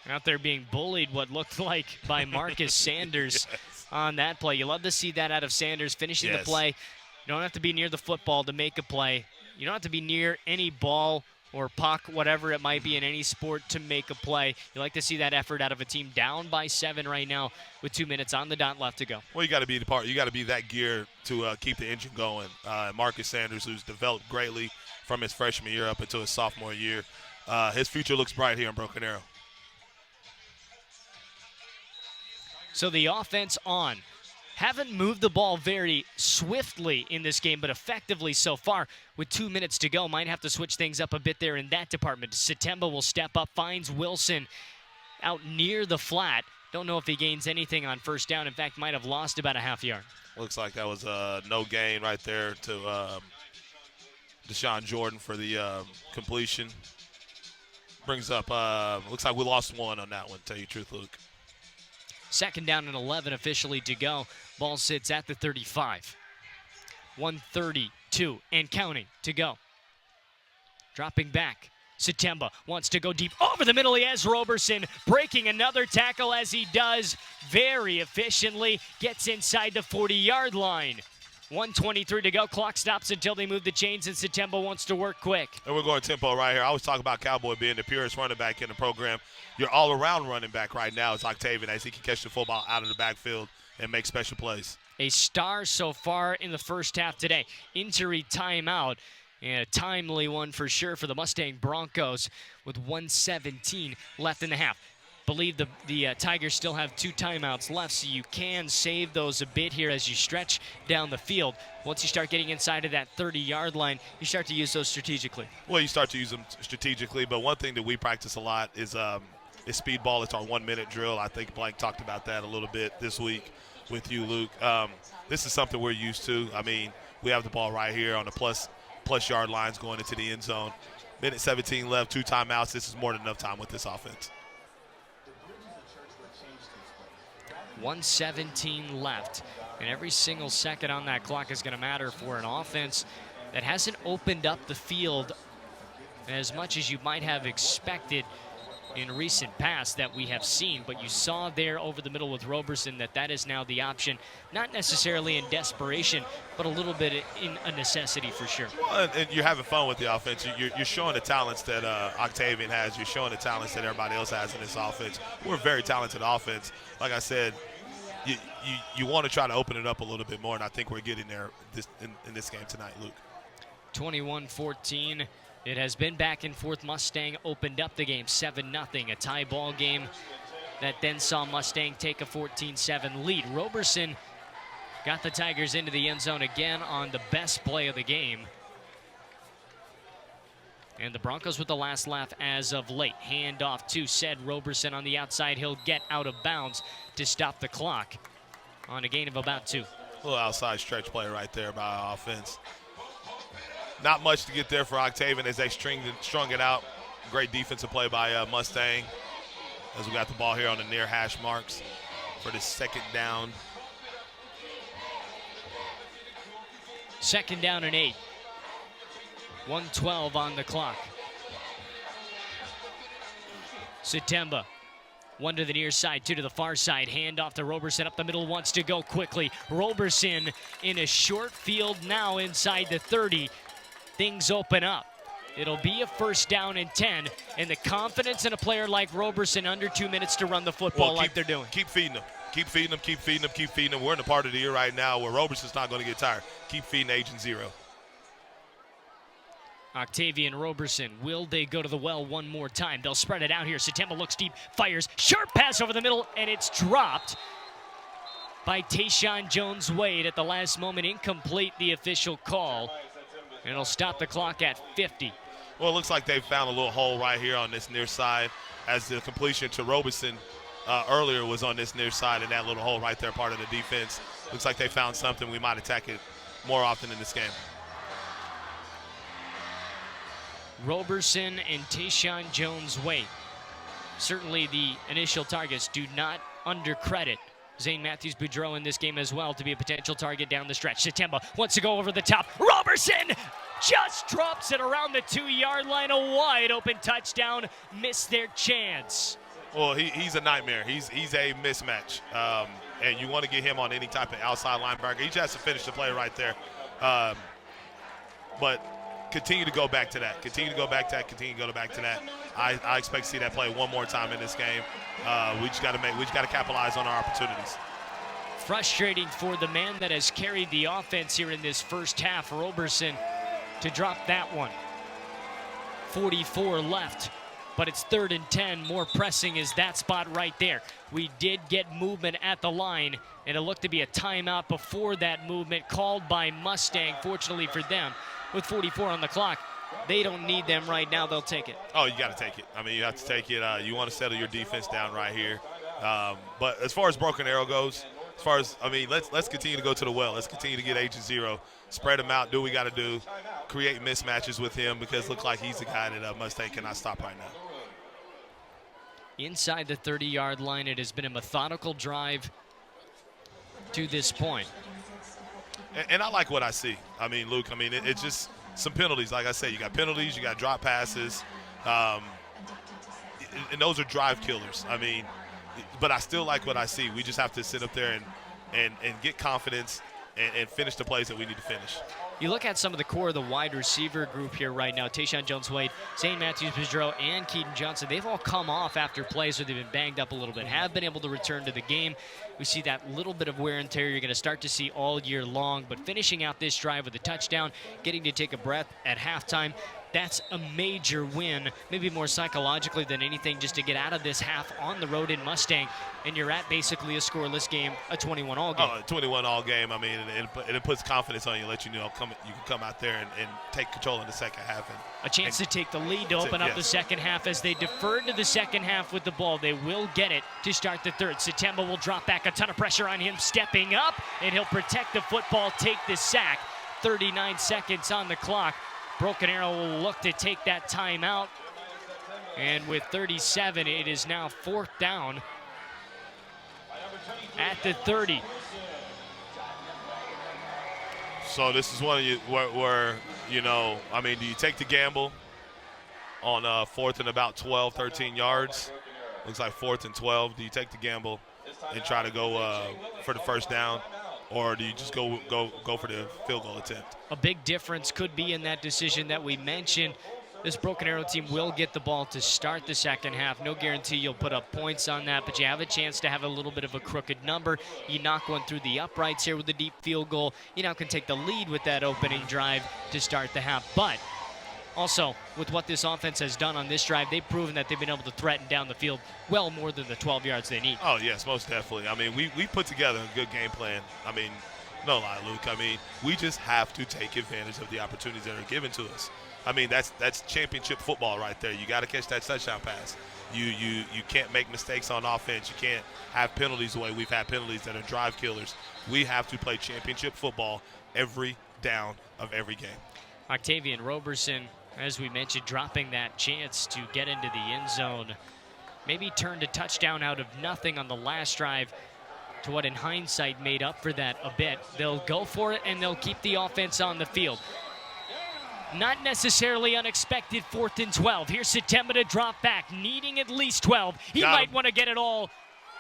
out there being bullied, what looked like, by Marcus Sanders on that play. You love to see that out of Sanders, finishing the play. You don't have to be near the football to make a play. You don't have to be near any ball or puck, whatever it might be in any sport, to make a play. You like to see that effort out of a team down by 7 right now with 2 minutes on the dot left to go. Well, you got to be the part. You got to be that gear to keep the engine going. Marcus Sanders, who's developed greatly from his freshman year up until his sophomore year, his future looks bright here in Broken Arrow. So the offense on. Haven't moved the ball very swiftly in this game, but effectively so far with 2 minutes to go. Might have to switch things up a bit there in that department. Satemba will step up, finds Wilson out near the flat. Don't know if he gains anything on first down. In fact, might have lost about a half yard. Looks like that was no gain right there to Deshaun Jordan for the completion. Brings up, looks like we lost 1 on that one, to tell you the truth, Luke. 2nd down and 11 officially to go. Ball sits at the 35. 1:32 and counting to go. Dropping back. Satemba wants to go deep over the middle. He has Roberson breaking another tackle as he does very efficiently. Gets inside the 40-yard line. 1:23 to go. Clock stops until they move the chains, and Satemba wants to work quick. And we're going tempo right here. I always talk about Cowboy being the purest running back in the program. Your all-around running back right now is Octavian, as he can catch the football out of the backfield and make special plays. A star so far in the first half today. Injury timeout, and a timely one for sure for the Mustang Broncos with 1:17 left in the half. Believe the Tigers still have 2 timeouts left, so you can save those a bit here as you stretch down the field. Once you start getting inside of that 30-yard line, you start to use those strategically. Well, you start to use them strategically, but one thing that we practice a lot is speed ball. It's our 1-minute drill. I think Blank talked about that a little bit this week with you, Luke. This is something we're used to. I mean, we have the ball right here on the plus yard lines going into the end zone. 1:17 left, 2 timeouts. This is more than enough time with this offense. 1:17 left, and every single second on that clock is going to matter for an offense that hasn't opened up the field as much as you might have expected in recent past that we have seen, but you saw there over the middle with Roberson that is now the option, not necessarily in desperation, but a little bit in a necessity for sure. Well, and you're having fun with the offense. You're showing the talents that Octavian has. You're showing the talents that everybody else has in this offense. We're a very talented offense. Like I said, you want to try to open it up a little bit more, and I think we're getting there in this game tonight, Luke. 21-14. It has been back and forth. Mustang opened up the game 7-0, a tie ball game that then saw Mustang take a 14-7 lead. Roberson got the Tigers into the end zone again on the best play of the game. And the Broncos with the last laugh as of late. Handoff to said Roberson on the outside. He'll get out of bounds to stop the clock on a gain of about 2. A little outside stretch play right there by our offense. Not much to get there for Octavian as they strung it out. Great defensive play by Mustang as we got the ball here on the near hash marks for the second down. Second down and 8. 1:12 on the clock. Satemba. 1 to the near side, 2 to the far side. Hand off to Roberson up the middle, wants to go quickly. Roberson in a short field now inside the 30. Things open up. It'll be a first down and 10, and the confidence in a player like Roberson under 2 minutes to run the football like they're doing. Keep feeding them. Keep feeding them, keep feeding them, keep feeding them. We're in the part of the year right now where Roberson's not going to get tired. Keep feeding Agent Zero. Octavian Roberson, will they go to the well one more time? They'll spread it out here. Satemba looks deep, fires, sharp pass over the middle, and it's dropped by Tayshawn Jones-Wade at the last moment. Incomplete, the official call. And it'll stop the clock at 50. Well, it looks like they've found a little hole right here on this near side as the completion to Roberson earlier was on this near side, and that little hole right there, part of the defense. Looks like they found something. We might attack it more often in this game. Roberson and Tayshawn Jones-Wade. Certainly the initial targets. Do not undercredit Zane Matthews-Boudreau in this game as well to be a potential target down the stretch. Satemba wants to go over the top. Roberson just drops it around the 2-yard line. A wide open touchdown. Missed their chance. Well, he's a nightmare. He's a mismatch. And you want to get him on any type of outside linebacker. He just has to finish the play right there. But continue to go back to that. Continue to go back to that. Continue to go back to that. I expect to see that play one more time in this game. We just got to capitalize on our opportunities. Frustrating for the man that has carried the offense here in this first half, Roberson, to drop that one. 44 left, but it's 3rd and 10. More pressing is that spot right there. We did get movement at the line, and it looked to be a timeout before that movement called by Mustang. Fortunately for them, with 44 on the clock, they don't need them right now. They'll take it. Oh, you got to take it. I mean, you have to take it. You want to settle your defense down right here. But as far as Broken Arrow goes, let's continue to go to the well. Let's continue to get Agent Zero, spread him out, do what we got to do, create mismatches with him because it looks like he's the guy that Mustang cannot stop right now. Inside the 30-yard line, it has been a methodical drive to this point. And I like what I see. I mean, Luke, it's just some penalties. Like I said, you got penalties, you got drop passes, and those are drive killers. But I still like what I see. We just have to sit up there and get confidence and finish the plays that we need to finish. You look at some of the core of the wide receiver group here right now. Tayshawn Jones-Wade, Zane Matthews-Boudreau, and Keaton Johnson. They've all come off after plays where they've been banged up a little bit, have been able to return to the game. We see that little bit of wear and tear you're going to start to see all year long. But finishing out this drive with a touchdown, getting to take a breath at halftime, that's a major win, maybe more psychologically than anything, just to get out of this half on the road in Mustang, and you're at basically a scoreless game, a 21-all game. Oh, a 21-all game. And it puts confidence on you, let you know you can come out there and take control in the second half. A chance to take the lead to open up the second half as they defer to the second half with the ball. They will get it to start the third. Satemba will drop back, a ton of pressure on him, stepping up, and he'll protect the football, take the sack. 39 seconds on the clock. Broken Arrow will look to take that timeout. And with 37, it is now 4th down at the 30. So this is one of you where do you take the gamble on 4th and about 12, 13 yards. Looks like 4th and 12. Do you take the gamble and try to go for the first down, or do you just go for the field goal attempt? A big difference could be in that decision that we mentioned. This Broken Arrow team will get the ball to start the second half. No guarantee you'll put up points on that, but you have a chance to have a little bit of a crooked number. You knock one through the uprights here with a deep field goal. You now can take the lead with that opening drive to start the half. But also, with what this offense has done on this drive, they've proven that they've been able to threaten down the field well more than the 12 yards they need. Oh, yes, most definitely. I mean, we put together a good game plan. I mean, no lie, Luke. I mean, we just have to take advantage of the opportunities that are given to us. I mean, that's championship football right there. You got to catch that touchdown pass. You can't make mistakes on offense. You can't have penalties the way we've had penalties that are drive killers. We have to play championship football every down of every game. Octavian Roberson, as we mentioned, dropping that chance to get into the end zone. Maybe turned a touchdown out of nothing on the last drive to what in hindsight made up for that a bit. They'll go for it and they'll keep the offense on the field. Not necessarily unexpected 4th and 12. Here's Satema to drop back, needing at least 12. He might want to get it all.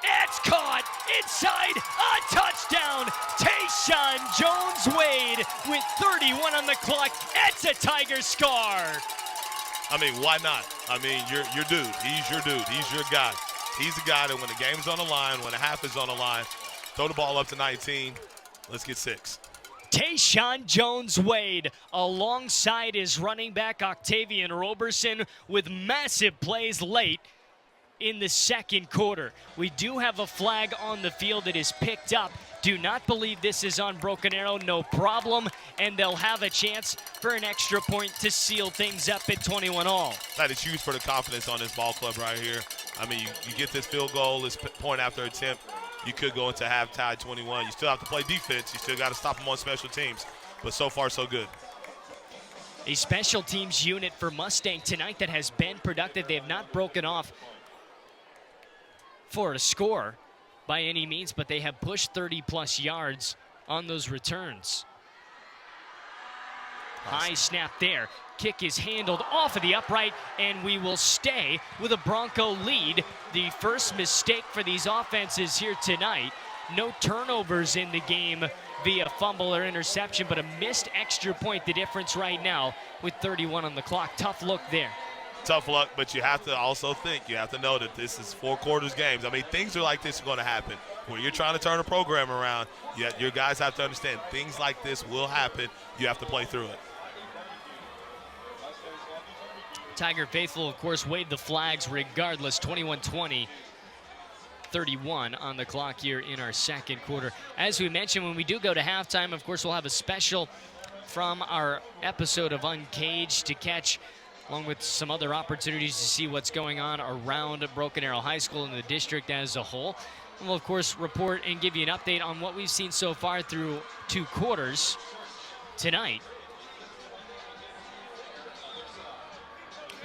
It's caught inside a touchdown. Tayshawn Jones-Wade with 31 on the clock. It's a Tiger scar. I mean, why not? I mean, your dude. He's your dude. He's your guy. He's the guy that when the game's on the line, when the half is on the line, throw the ball up to 19. Let's get 6. Tayshawn Jones-Wade alongside his running back Octavian Roberson with massive plays late in the second quarter. We do have a flag on the field that is picked up. Do not believe this is on Broken Arrow, no problem, and they'll have a chance for an extra point to seal things up at 21-all. That is huge for the confidence on this ball club right here. I mean, you get this field goal, this point after attempt, you could go into half tied 21. You still have to play defense. You still got to stop them on special teams. But so far, so good. A special teams unit for Mustang tonight that has been productive. They have not broken off for a score by any means, but they have pushed 30-plus yards on those returns. High snap there. Kick is handled off of the upright, and we will stay with a Bronco lead. The first mistake for these offenses here tonight. No turnovers in the game via fumble or interception, but a missed extra point, the difference right now with 31 on the clock. Tough look there. Tough luck, but you have to also think, you have to know that this is 4 quarters games. I mean, things are like this are going to happen. When you're trying to turn a program around, your guys have to understand things like this will happen. You have to play through it. Tiger faithful, of course, waved the flags regardless. 21-20, 31 on the clock here in our second quarter. As we mentioned, when we do go to halftime, of course, we'll have a special from our episode of Uncaged to catch, along with some other opportunities to see what's going on around Broken Arrow High School and the district as a whole. And we'll, of course, report and give you an update on what we've seen so far through 2 quarters tonight.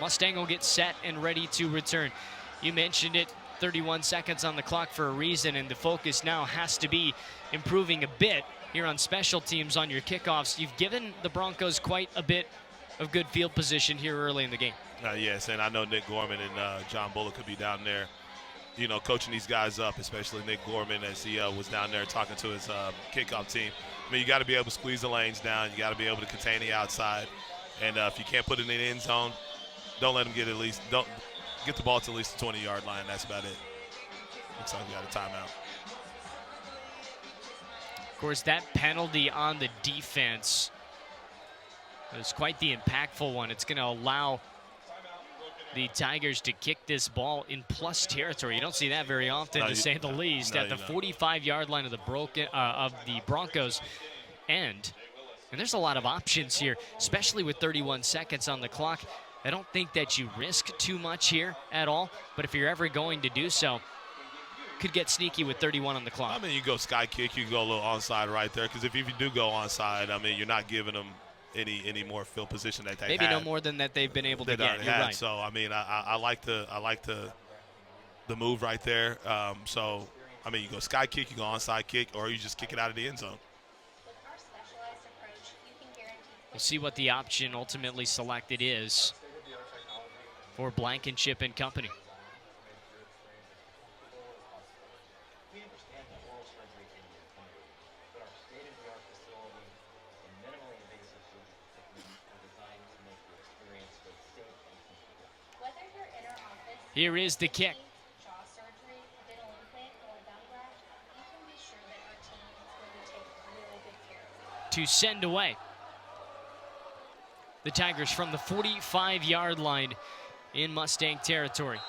Mustang will get set and ready to return. You mentioned it, 31 seconds on the clock for a reason, and the focus now has to be improving a bit here on special teams on your kickoffs. You've given the Broncos quite a bit of good field position here early in the game. Yes, and I know Nick Gorman and John Bullock could be down there, you know, coaching these guys up, especially Nick Gorman as he was down there talking to his kickoff team. I mean, you got to be able to squeeze the lanes down. You got to be able to contain the outside. And if you can't put it in the end zone, don't let them don't get the ball to at least the 20-yard line. That's about it. Looks like we got a timeout. Of course, that penalty on the defense was quite the impactful one. It's going to allow the Tigers to kick this ball in plus territory. You don't see that very often, to say the least, at the 45-yard line of the Broncos end. And there's a lot of options here, especially with 31 seconds on the clock. I don't think that you risk too much here at all, but if you're ever going to do so, could get sneaky with 31 on the clock. I mean, you go sky kick, you can go a little onside right there, because if you do go onside, I mean, you're not giving them any more field position that they maybe no more than that they've been able to get. You're right. So I mean, I like the move right there. So I mean, you go sky kick, you go onside kick, or you just kick it out of the end zone. We'll see what the option ultimately selected is. for Blankenship and company. Here is the kick. To send away the Tigers from the 45-yard line in Mustang territory.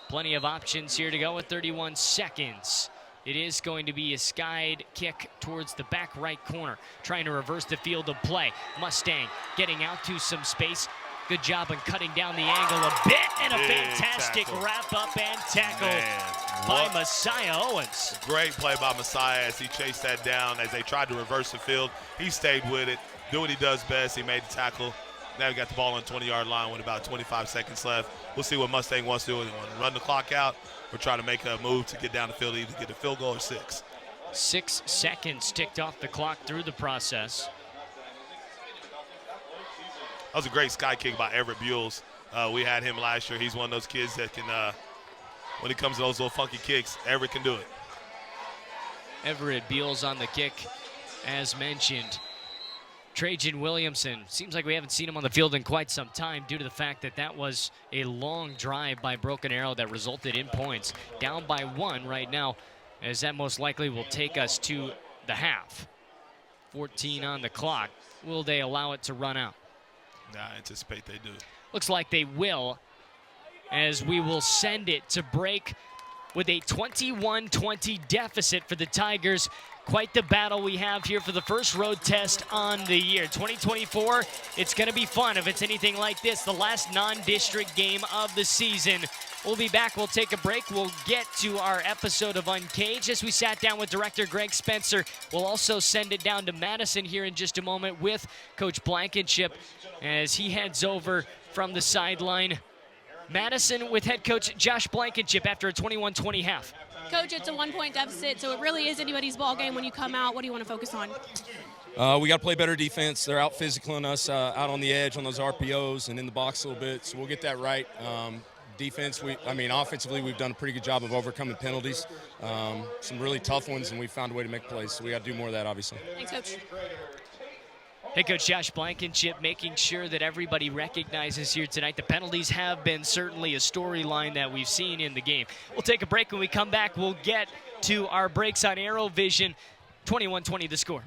Plenty of options here to go with 31 seconds. It is going to be a skied kick towards the back right corner, trying to reverse the field of play. Mustang getting out to some space. Good job on cutting down the angle a bit, and a fantastic wrap-up and tackle by Messiah Owens. Great play by Messiah as he chased that down as they tried to reverse the field. He stayed with it, do what he does best. He made the tackle. Now we got the ball on the 20-yard line with about 25 seconds left. We'll see what Mustang wants to do. They want to run the clock out. We're trying to make a move to get down the field, either get a field goal or 6. 6 seconds ticked off the clock through the process. That was a great sky kick by Everett Buells. We had him last year. He's one of those kids that can, when it comes to those little funky kicks, Everett can do it. Everett Buells on the kick, as mentioned. Trajan Williamson, seems like we haven't seen him on the field in quite some time due to the fact that that was a long drive by Broken Arrow that resulted in points. Down by 1 right now, as that most likely will take us to the half. 14 on the clock. Will they allow it to run out? I anticipate they do. Looks like they will, as we will send it to break with a 21-20 deficit for the Tigers. Quite the battle we have here for the first road test on the year. 2024, it's going to be fun if it's anything like this, the last non-district game of the season. We'll be back. We'll take a break. We'll get to our episode of Uncaged as we sat down with Director Greg Spencer. We'll also send it down to Madison here in just a moment with Coach Blankenship as he heads over from the sideline. Madison with head coach Josh Blankenship after a 21-20 half. Coach, it's a 1-point deficit, so it really is anybody's ball game when you come out. What do you want to focus on? We got to play better defense. They're out physicaling us out on the edge on those RPOs and in the box a little bit, so we'll get that right. Offensively, we've done a pretty good job of overcoming penalties. Some really tough ones, and we found a way to make plays, so we got to do more of that, obviously. Thanks, Coach. Head coach Josh Blankenship making sure that everybody recognizes here tonight the penalties have been certainly a storyline that we've seen in the game. We'll take a break. When we come back, we'll get to our breaks on ArrowVision. 21-20 the score.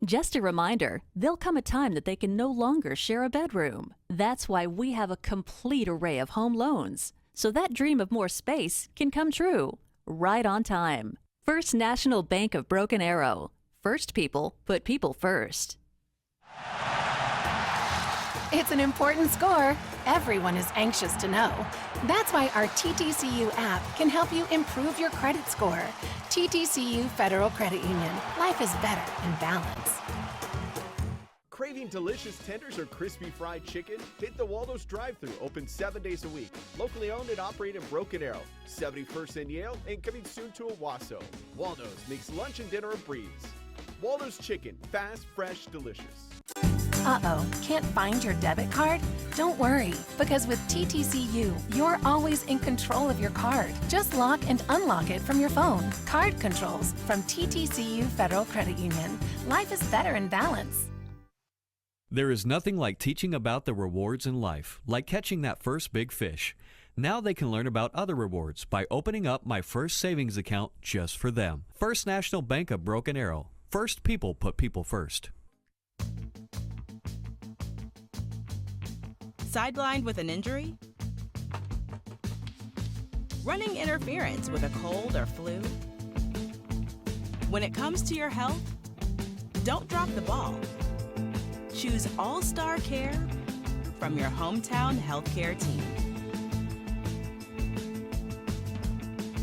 Just a reminder, there'll come a time that they can no longer share a bedroom. That's why we have a complete array of home loans, so that dream of more space can come true, right on time. First National Bank of Broken Arrow. First people put people first. It's an important score. Everyone is anxious to know. That's why our TTCU app can help you improve your credit score. TTCU Federal Credit Union. Life is better in balance. Craving delicious tenders or crispy fried chicken? Hit the Waldo's drive-thru, open 7 days a week. Locally owned and operated in Broken Arrow, 71st and Yale, and coming soon to Owasso. Waldo's makes lunch and dinner a breeze. Waldo's Chicken, fast, fresh, delicious. Uh-oh, can't find your debit card? Don't worry, because with TTCU, you're always in control of your card. Just lock and unlock it from your phone. Card controls from TTCU Federal Credit Union. Life is better in balance. There is nothing like teaching about the rewards in life, like catching that first big fish. Now they can learn about other rewards by opening up my first savings account just for them. First National Bank of Broken Arrow. First people put people first. Sidelined with an injury? Running interference with a cold or flu? When it comes to your health, don't drop the ball. Choose All-Star Care from your hometown healthcare team.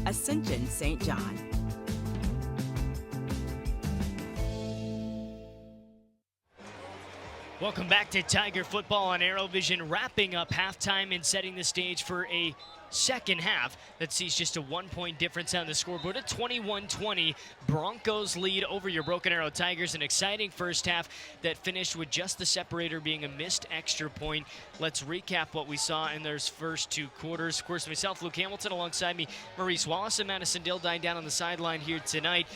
Ascension St. John. Welcome back to Tiger Football on ArrowVision, wrapping up halftime and setting the stage for a second half that sees just a 1-point difference on the scoreboard. A 21-20 Broncos lead over your Broken Arrow Tigers. An exciting first half that finished with just the separator being a missed extra point. Let's recap what we saw in those first two quarters. Of course, myself, Luke Hamilton, alongside me, Maurice Wallace and Madison Dildine down on the sideline here tonight.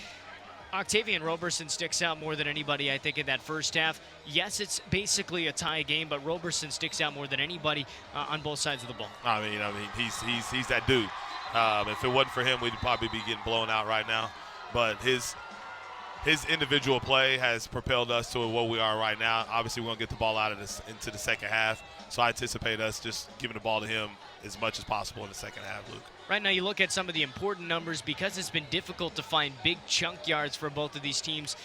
Octavian Roberson sticks out more than anybody, I think, in that first half. Yes, it's basically a tie game, but Roberson sticks out more than anybody on both sides of the ball. I mean, he's that dude. If it wasn't for him, we'd probably be getting blown out right now. But his individual play has propelled us to what we are right now. Obviously, we're going to get the ball out of this into the second half, so I anticipate us just giving the ball to him as much as possible in the second half, Luke. Right now, you look at some of the important numbers because it's been difficult to find big chunk yards for both of these teams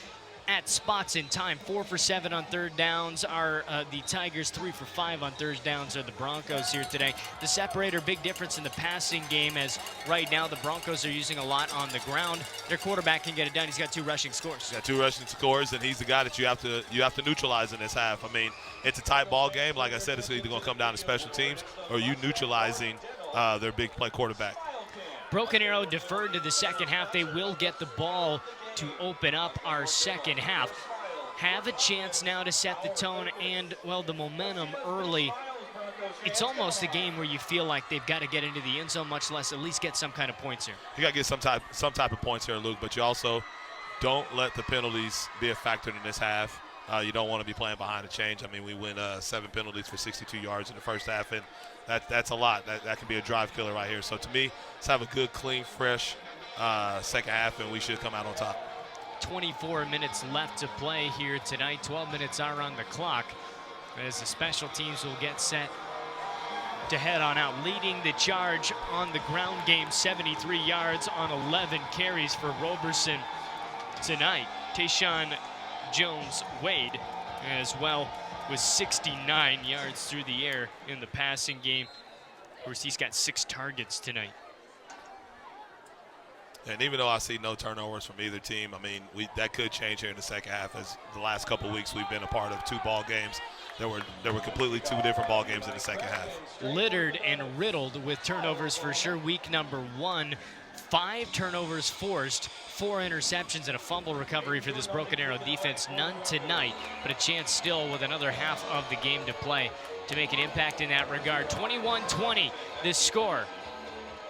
at spots in time. 4 for 7 on third downs are the Tigers. 3 for 5 on third downs are the Broncos here today. The separator, big difference in the passing game, as right now the Broncos are using a lot on the ground. Their quarterback can get it done. He's got 2 rushing scores. He's got 2 rushing scores, and he's the guy that you have to neutralize in this half. I mean, it's a tight ball game. Like I said, it's either going to come down to special teams or you neutralizing their big play quarterback. Broken Arrow deferred to the second half. They will get the ball to open up our second half. Have a chance now to set the tone and, well, the momentum early. It's almost a game where you feel like they've got to get into the end zone, much less at least get some kind of points here. You got to get some type of points here, Luke, but you also don't let the penalties be a factor in this half. You don't want to be playing behind the change. I mean, we win 7 penalties for 62 yards in the first half, and that's a lot. That can be a drive killer right here. So to me, let's have a good, clean, fresh second half, and we should come out on top. 24 minutes left to play here tonight. 12 minutes are on the clock as the special teams will get set to head on out. Leading the charge on the ground game, 73 yards on 11 carries for Roberson tonight. Tayshawn Jones-Wade as well with 69 yards through the air in the passing game. Of course, he's got 6 targets tonight. And even though I see no turnovers from either team, I mean, that could change here in the second half, as the last couple of weeks we've been a part of 2 ball games. There were completely 2 different ball games in the second half. Littered and riddled with turnovers for sure. Week number 1, 5 turnovers forced, 4 interceptions, and a fumble recovery for this Broken Arrow defense. None tonight, but a chance still with another half of the game to play to make an impact in that regard. 21-20 this score,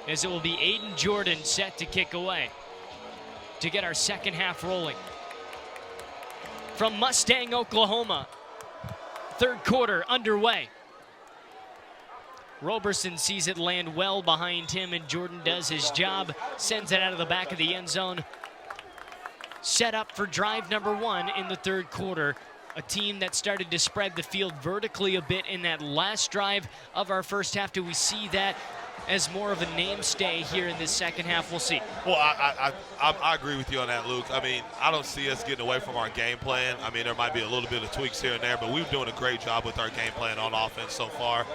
as it will be Aiden Jordan set to kick away to get our second half rolling. From Mustang, Oklahoma, third quarter underway. Roberson sees it land well behind him, and Jordan does his job, sends it out of the back of the end zone. Set up for drive number 1 in the third quarter. A team that started to spread the field vertically a bit in that last drive of our first half. Do we see that as more of a mainstay here in this second half? We'll see. Well, I agree with you on that, Luke. I mean, I don't see us getting away from our game plan. I mean, there might be a little bit of tweaks here and there, but we're doing a great job with our game plan on offense so far.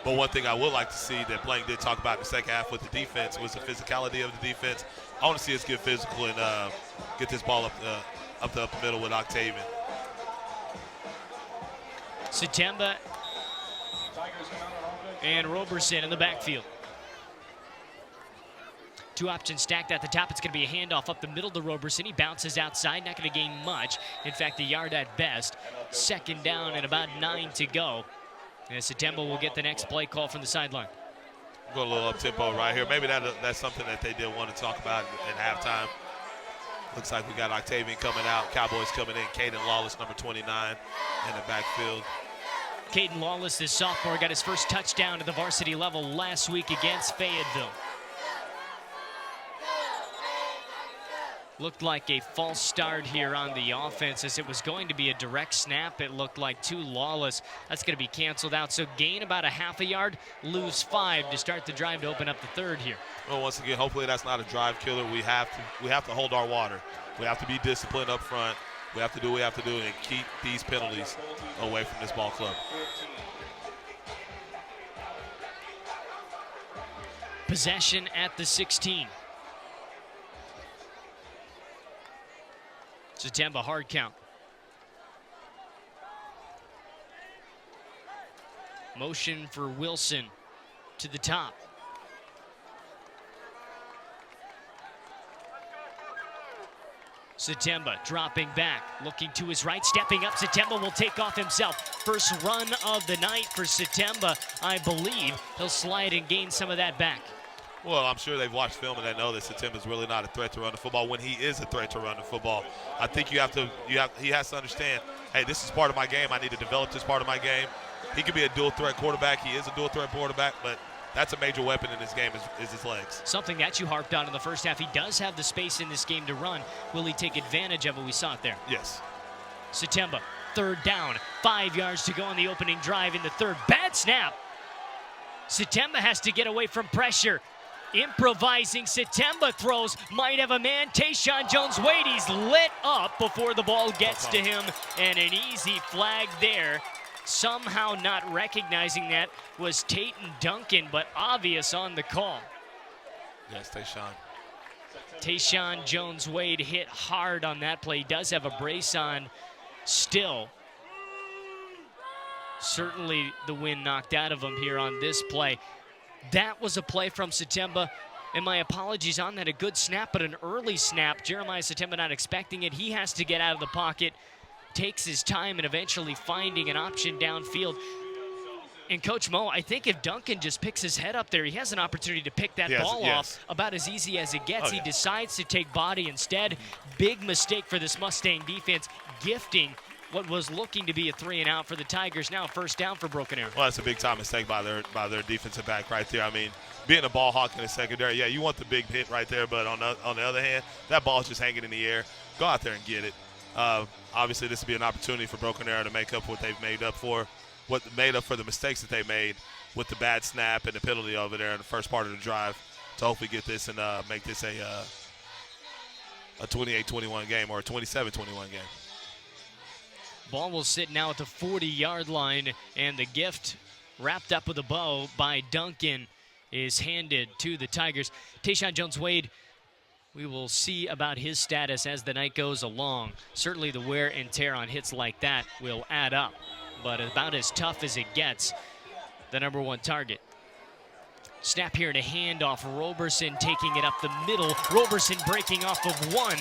But one thing I would like to see that Blank did talk about in the second half with the defense was the physicality of the defense. I want to see us get physical and get this ball up the middle with Octavian. Satemba and Roberson in the backfield. 2 options stacked at the top. It's going to be a handoff up the middle to Roberson. He bounces outside, not going to gain much. In fact, a yard at best. Second down and about 9 to go. And Satemba will get the next play call from the sideline. Go a little up-tempo right here. Maybe that's something that they didn't want to talk about at halftime. Looks like we got Octavian coming out, Cowboys coming in, Caden Lawless, number 29, in the backfield. Caden Lawless, this sophomore, got his first touchdown at the varsity level last week against Fayetteville. Looked like a false start here on the offense, as it was going to be a direct snap. It looked like to Lawless. That's going to be canceled out. So gain about a half a yard, lose 5 to start the drive to open up the third here. Well, once again, hopefully that's not a drive killer. We have to hold our water. We have to be disciplined up front. We have to do what we have to do and keep these penalties away from this ball club. Possession at the 16. Satemba, hard count. Motion for Wilson to the top. Satemba dropping back, looking to his right, stepping up. Satemba will take off himself. First run of the night for Satemba. I believe he'll slide and gain some of that back. Well, I'm sure they've watched film and they know that Satemba's really not a threat to run the football when he is a threat to run the football. I think he has to understand, hey, this is part of my game. I need to develop this part of my game. He could be a dual threat quarterback. He is a dual threat quarterback, but that's a major weapon in this game is his legs. Something that you harped on in the first half. He does have the space in this game to run. Will he take advantage of it? We saw it there. Yes. Satemba, third down, 5 yards to go on the opening drive in the third. Bad snap. Satemba has to get away from pressure. Improvising, Satemba throws, might have a man. Tayshawn Jones-Wade, he's lit up before the ball gets to him, and an easy flag there. Somehow not recognizing that was Tayton Duncan, but obvious on the call. Yes, Tayshawn. Tayshawn Jones-Wade hit hard on that play. He does have a brace on still. Certainly the wind knocked out of him here on this play. That was a play from Satemba, and my apologies on that. A good snap, but an early snap. Jeremiah Satemba not expecting it. He has to get out of the pocket, takes his time, and eventually finding an option downfield. And Coach Mo, I think if Duncan just picks his head up there, he has an opportunity to pick that ball off about as easy as it gets. He decides to take body instead. Big mistake for this Mustang defense, gifting what was looking to be a 3-and-out for the Tigers. Now first down for Broken Arrow. Well, that's a big-time mistake by their defensive back right there. I mean, being a ball hawk in the secondary, yeah, you want the big hit right there, but on the other hand, that ball's just hanging in the air. Go out there and get it. Obviously, this would be an opportunity for Broken Arrow to make up what they've made up for the mistakes that they made with the bad snap and the penalty over there in the first part of the drive to hopefully get this and make this a 28-21 game or a 27-21 game. Ball will sit now at the 40-yard line, and the gift wrapped up with a bow by Duncan is handed to the Tigers. Tayshawn Jones-Wade, we will see about his status as the night goes along. Certainly the wear and tear on hits like that will add up, but about as tough as it gets, the number one target. Snap here to hand off. Roberson taking it up the middle. Roberson breaking off of one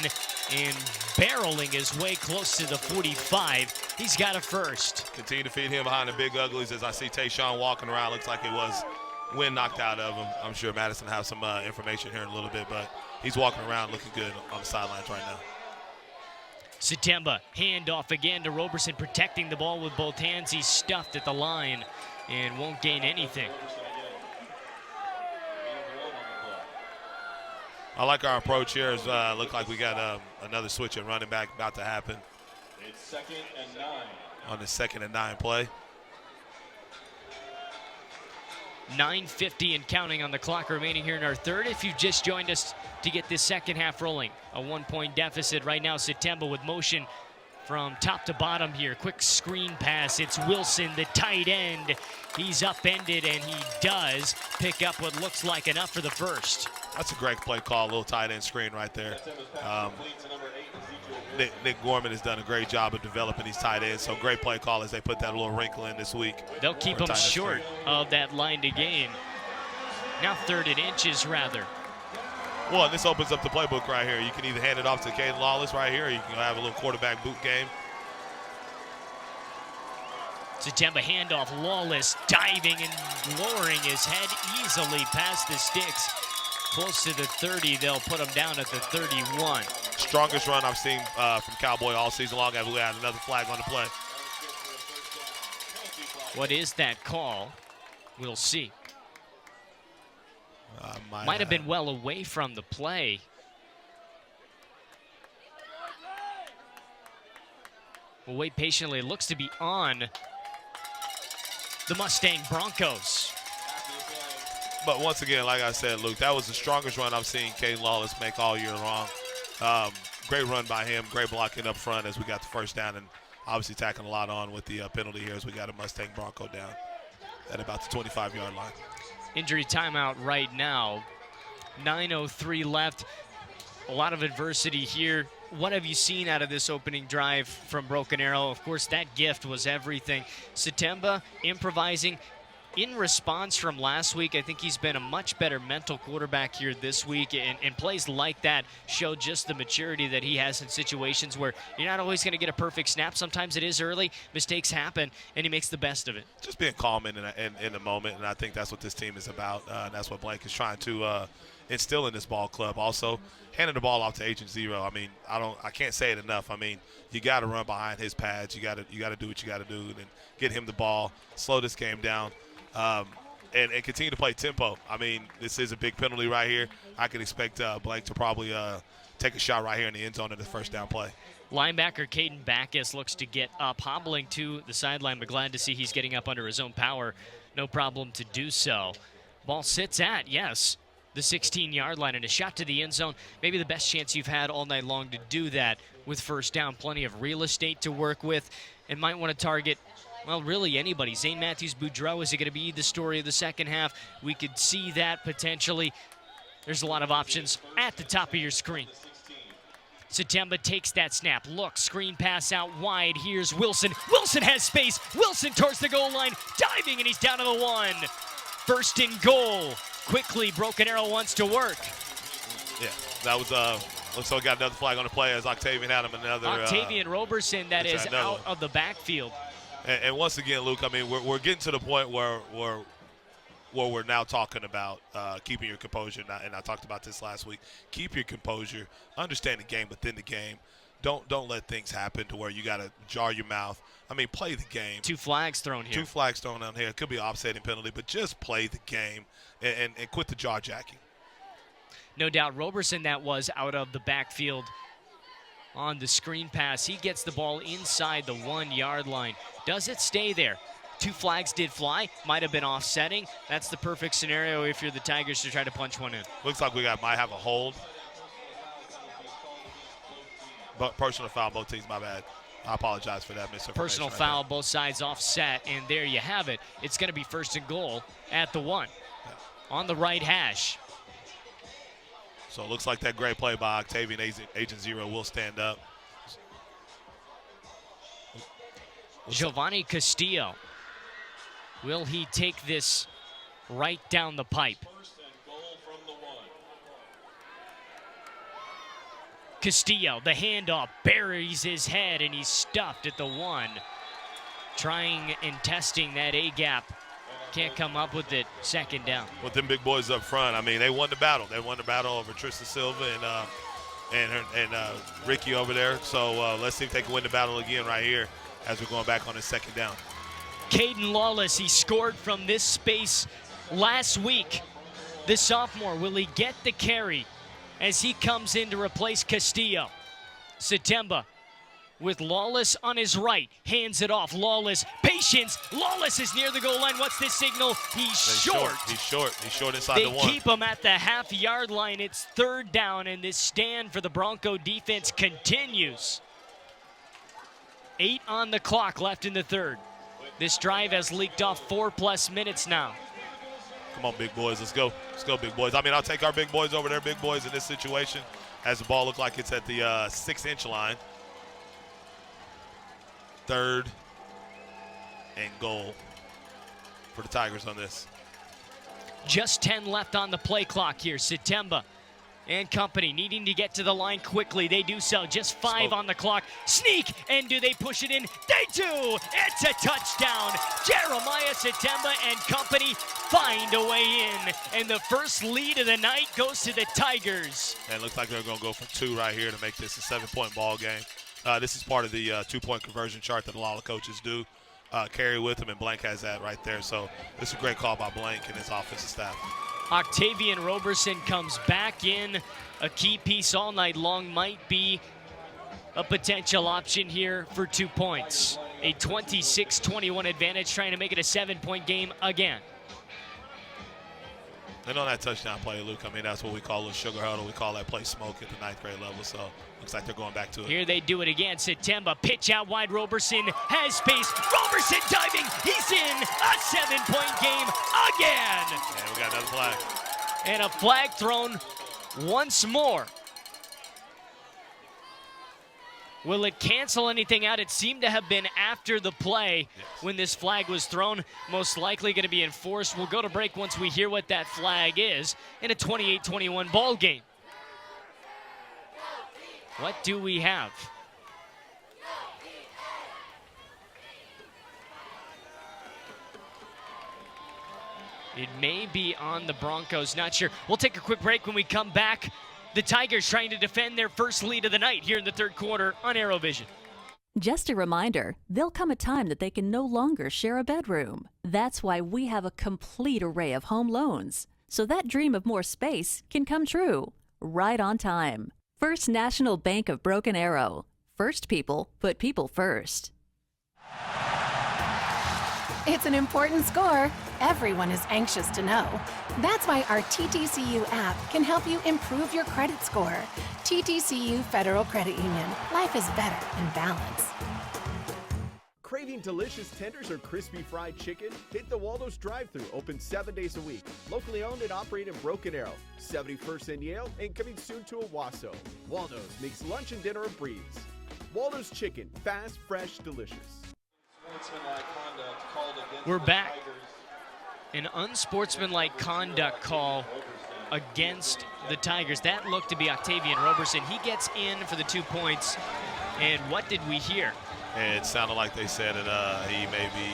and barreling his way close to the 45. He's got a first. Continue to feed him behind the big uglies as I see Tayshawn walking around. Looks like it was wind knocked out of him. I'm sure Madison has some information here in a little bit, but he's walking around looking good on the sidelines right now. Satemba, handoff again to Roberson, protecting the ball with both hands. He's stuffed at the line and won't gain anything. I like our approach here. Look like we got another switch at running back about to happen. It's 2nd and 9. On the 2nd and 9 play. 9:50 and counting on the clock remaining here in our third. If you've just joined us to get this second half rolling, a 1-point deficit right now. Satemba with motion from top to bottom here. Quick screen pass. It's Wilson, the tight end. He's upended, and he does pick up what looks like enough for the first. That's a great play call, a little tight end screen right there. Nick Gorman has done a great job of developing these tight ends, so great play call as they put that little wrinkle in this week. They'll keep him short of that line to gain. Now 3rd and inches, rather. Well, and this opens up the playbook right here. You can either hand it off to Caden Lawless right here, or you can have a little quarterback boot game. Satemba handoff, Lawless diving and lowering his head easily past the sticks. Close to the 30, they'll put him down at the 31. Strongest run I've seen from Cowboy all season long. I believe we had another flag on the play. What is that call? We'll see. Might have been well away from the play. We'll wait patiently. It looks to be on the Mustang Broncos. But once again, like I said, Luke, that was the strongest run I've seen Caden Lawless make all year long. Great run by him, great blocking up front as we got the first down, and obviously tacking a lot on with the penalty here as we got a Mustang Bronco down at about the 25-yard line. Injury timeout right now. 9:03 left. A lot of adversity here. What have you seen out of this opening drive from Broken Arrow? Of course, that gift was everything. Satemba improvising, in response from last week, I think he's been a much better mental quarterback here this week, and plays like that show just the maturity that he has in situations where you're not always going to get a perfect snap. Sometimes it is early, mistakes happen, and he makes the best of it. Just being calm in the moment, and I think that's what this team is about, and that's what Blank is trying to instill in this ball club. Also, handing the ball off to Agent Zero. I mean, I can't say it enough. I mean, you got to run behind his pads. You got to do what you got to do, and get him the ball, slow this game down. And continue to play tempo. I mean, this is a big penalty right here. I could expect Blank to probably take a shot right here in the end zone in the first down play. Linebacker Caden Backus looks to get up, hobbling to the sideline, but glad to see he's getting up under his own power. No problem to do so. Ball sits at, yes, the 16-yard line, and a shot to the end zone. Maybe the best chance you've had all night long to do that with first down. Plenty of real estate to work with, and might want to target, well, really anybody. Zane Matthews-Boudreau, is it going to be the story of the second half? We could see that potentially. There's a lot of options at the top of your screen. Satemba takes that snap. Look, screen pass out wide. Here's Wilson. Wilson has space. Wilson towards the goal line, diving, and he's down to the 1. First and goal. Quickly, Broken Arrow wants to work. Yeah, that was looks like we got another flag on the play as Octavian had him another. Octavian Roberson, that is out of the backfield. And once again, Luke, I mean, we're getting to the point where we're now talking about keeping your composure, and I talked about this last week. Keep your composure, understand the game within the game. Don't let things happen to where you got to jar your mouth. I mean, play the game. 2 flags thrown here. 2 flags thrown down here. It could be an offsetting penalty, but just play the game and quit the jaw jacking. No doubt, Roberson, that was out of the backfield on the screen pass. He gets the ball inside the 1-yard line. Does it stay there? 2 flags did fly. Might have been offsetting. That's the perfect scenario if you're the Tigers to try to punch one in. Looks like we might have a hold. But personal foul, both teams, my bad. I apologize for that misinformation. Personal foul, both sides offset, and there you have it. It's going to be first and goal at the 1. Yeah. On the right hash. So it looks like that great play by Octavian Agent Zero will stand up. Giovanni Castillo. Will he take this right down the pipe? Castillo, the handoff, buries his head, and he's stuffed at the 1. Trying and testing that A-gap. Can't come up with it. Second down. With them big boys up front, I mean, they won the battle. They won the battle over Tristan Silva and Ricky over there. So let's see if they can win the battle again right here as we're going back on the second down. Caden Lawless, he scored from this space last week. The sophomore, will he get the carry as he comes in to replace Castillo? Satemba with Lawless on his right, hands it off. Lawless, patience. Lawless is near the goal line. What's this signal? He's short. He's short inside the 1. They keep him at the half-yard line. It's 3rd down, and this stand for the Bronco defense continues. 8 on the clock left in the 3rd. This drive has leaked off 4+ minutes now. Come on, big boys. Let's go. Let's go, big boys. I mean, I'll take our big boys over there, big boys, in this situation, as the ball looks like it's at the 6-inch line. 3rd and goal for the Tigers on this. Just 10 left on the play clock here. Satemba and company needing to get to the line quickly. They do so. Just 5 on the clock. Sneak, and do they push it in? They do! It's a touchdown. Jeremiah Satemba and company find a way in, and the first lead of the night goes to the Tigers. And it looks like they're going to go for 2 right here to make this a 7-point ball game. This is part of the 2-point conversion chart that a lot of coaches do carry with them, and Blank has that right there. So this is a great call by Blank and his offensive staff. Octavian Roberson comes back in. A key piece all night long, might be a potential option here for 2 points. A 26-21 advantage, trying to make it a 7-point game again. And on that touchdown play, Luke, I mean, that's what we call a sugar huddle. We call that play smoke at the 9th grade level. So looks like they're going back to it. Here they do it again. Satemba, pitch out wide. Roberson has space. Roberson diving. He's in. A 7-point game again. And we got another flag. And a flag thrown once more. Will it cancel anything out? It seemed to have been after the play when this flag was thrown. Most likely going to be enforced. We'll go to break once we hear what that flag is in a 28-21 ball game. What do we have? It may be on the Broncos, not sure. We'll take a quick break. When we come back, the Tigers trying to defend their first lead of the night here in the third quarter on ArrowVision. Just a reminder, there'll come a time that they can no longer share a bedroom. That's why we have a complete array of home loans, so that dream of more space can come true, right on time. First National Bank of Broken Arrow. First people put people first. It's an important score. Everyone is anxious to know. That's why our TTCU app can help you improve your credit score. TTCU Federal Credit Union. Life is better in balance. Craving delicious tenders or crispy fried chicken? Hit the Waldo's drive-thru, open 7 days a week. Locally owned and operated in Broken Arrow, 71st and Yale, and coming soon to Owasso. Waldo's makes lunch and dinner a breeze. Waldo's chicken, fast, fresh, delicious. We're back. An unsportsmanlike conduct call against the Tigers. That looked to be Octavian Roberson. He gets in for the 2 points. And what did we hear? It sounded like they said that he may be,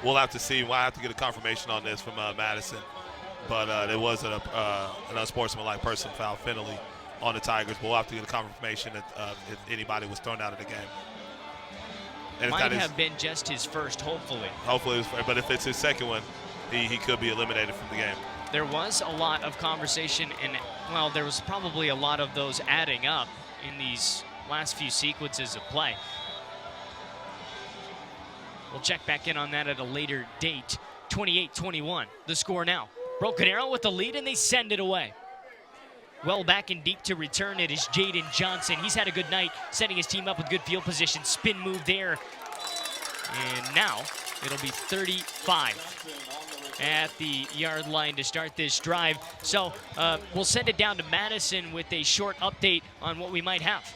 we'll have to see. We'll have to get a confirmation on this from Madison. But there was an unsportsmanlike person foul penalty on the Tigers. But we'll have to get a confirmation that if anybody was thrown out of the game. And might have been just his first, hopefully. Hopefully, but if it's his second one, he could be eliminated from the game. There was a lot of conversation, and, well, there was probably a lot of those adding up in these last few sequences of play. We'll check back in on that at a later date. 28-21, the score now. Broken Arrow with the lead, and they send it away. Well back and deep to return it is Jaden Johnson. He's had a good night, setting his team up with good field position. Spin move there. And now it'll be 35 at the yard line to start this drive. So we'll send it down to Madison with a short update on what we might have.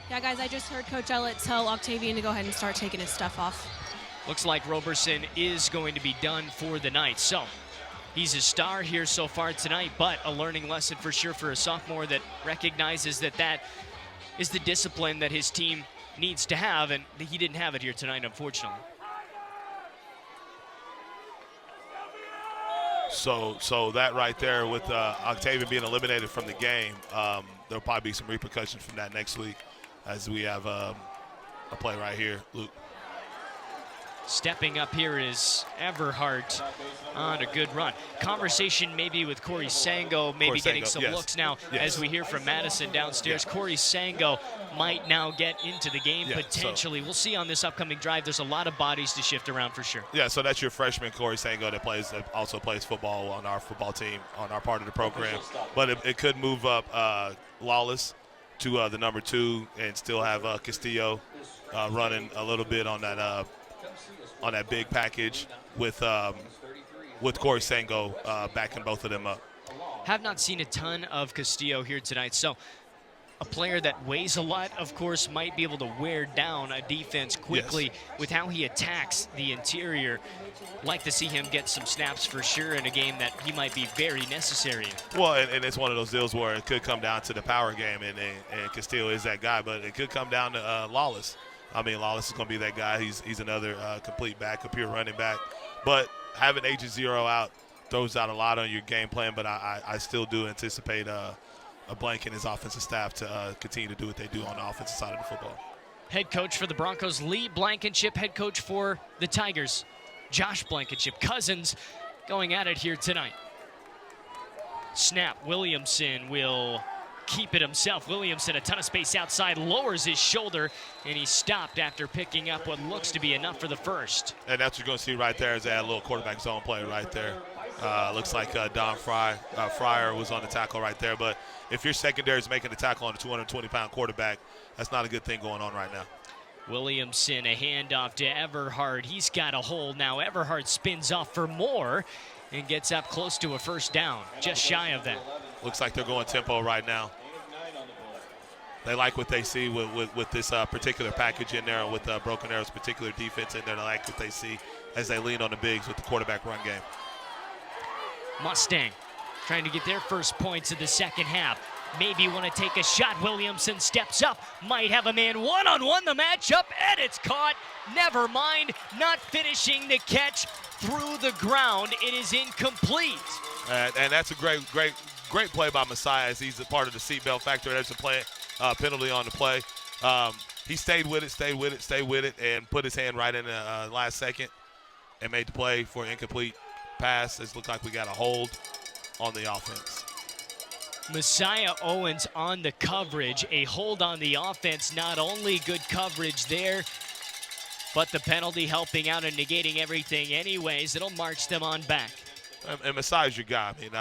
Yeah, guys, I just heard Coach Ellett tell Octavian to go ahead and start taking his stuff off. Looks like Roberson is going to be done for the night. So he's a star here so far tonight, but a learning lesson for sure for a sophomore that recognizes that that is the discipline that his team needs to have, and he didn't have it here tonight, unfortunately. So that right there with Octavian being eliminated from the game, there'll probably be some repercussions from that next week as we have a play right here, Luke. Stepping up here is Everhart on a good run. Conversation maybe with Corey Sango, maybe getting some looks now as we hear from Madison downstairs. Corey Sango might now get into the game potentially. We'll see on this upcoming drive. There's a lot of bodies to shift around for sure. Yeah, so that's your freshman Corey Sango that also plays football on our football team, on our part of the program. But it could move up Lawless to the number 2 and still have Castillo running a little bit on that big package with Corey Sango backing both of them up. Have not seen a ton of Castillo here tonight, so a player that weighs a lot, of course, might be able to wear down a defense quickly with how he attacks the interior. Like to see him get some snaps for sure in a game that he might be very necessary in. Well, and it's one of those deals where it could come down to the power game, and Castillo is that guy, but it could come down to Lawless. I mean, Lawless is going to be that guy. He's another complete back, a pure running back. But having Agent Zero out throws out a lot on your game plan, but I still do anticipate a Blank and his offensive staff to continue to do what they do on the offensive side of the football. Head coach for the Broncos, Lee Blankenship. Head coach for the Tigers, Josh Blankenship. Cousins going at it here tonight. Snap. Williamson will keep it himself. Williamson, a ton of space outside, lowers his shoulder, and he stopped after picking up what looks to be enough for the first. And that's what you're going to see right there is that little quarterback zone play right there. Looks like Don Fryer was on the tackle right there. But if your secondary is making the tackle on a 220-pound quarterback, that's not a good thing going on right now. Williamson, a handoff to Everhart. He's got a hole now. Everhart spins off for more and gets up close to a first down, just shy of that. Looks like they're going tempo right now. they like what they see with this particular package in there, with Broken Arrow's particular defense in there. They like what they see as they lean on the bigs with the quarterback run game. Mustang trying to get their first points of the second half. Maybe want to take a shot. Williamson steps up, might have a man one-on-one the matchup, and it's caught. Never mind, not finishing the catch through the ground. It is incomplete. And that's a great play by Messiah, as he's a part of the seatbelt factor. There's a play, penalty on the play. He stayed with it, and put his hand right in the last second and made the play for an incomplete pass. It looked like we got a hold on the offense. Messiah Owens on the coverage, a hold on the offense. Not only good coverage there, but the penalty helping out and negating everything anyways. It'll march them on back. And Messiah's your guy. I mean,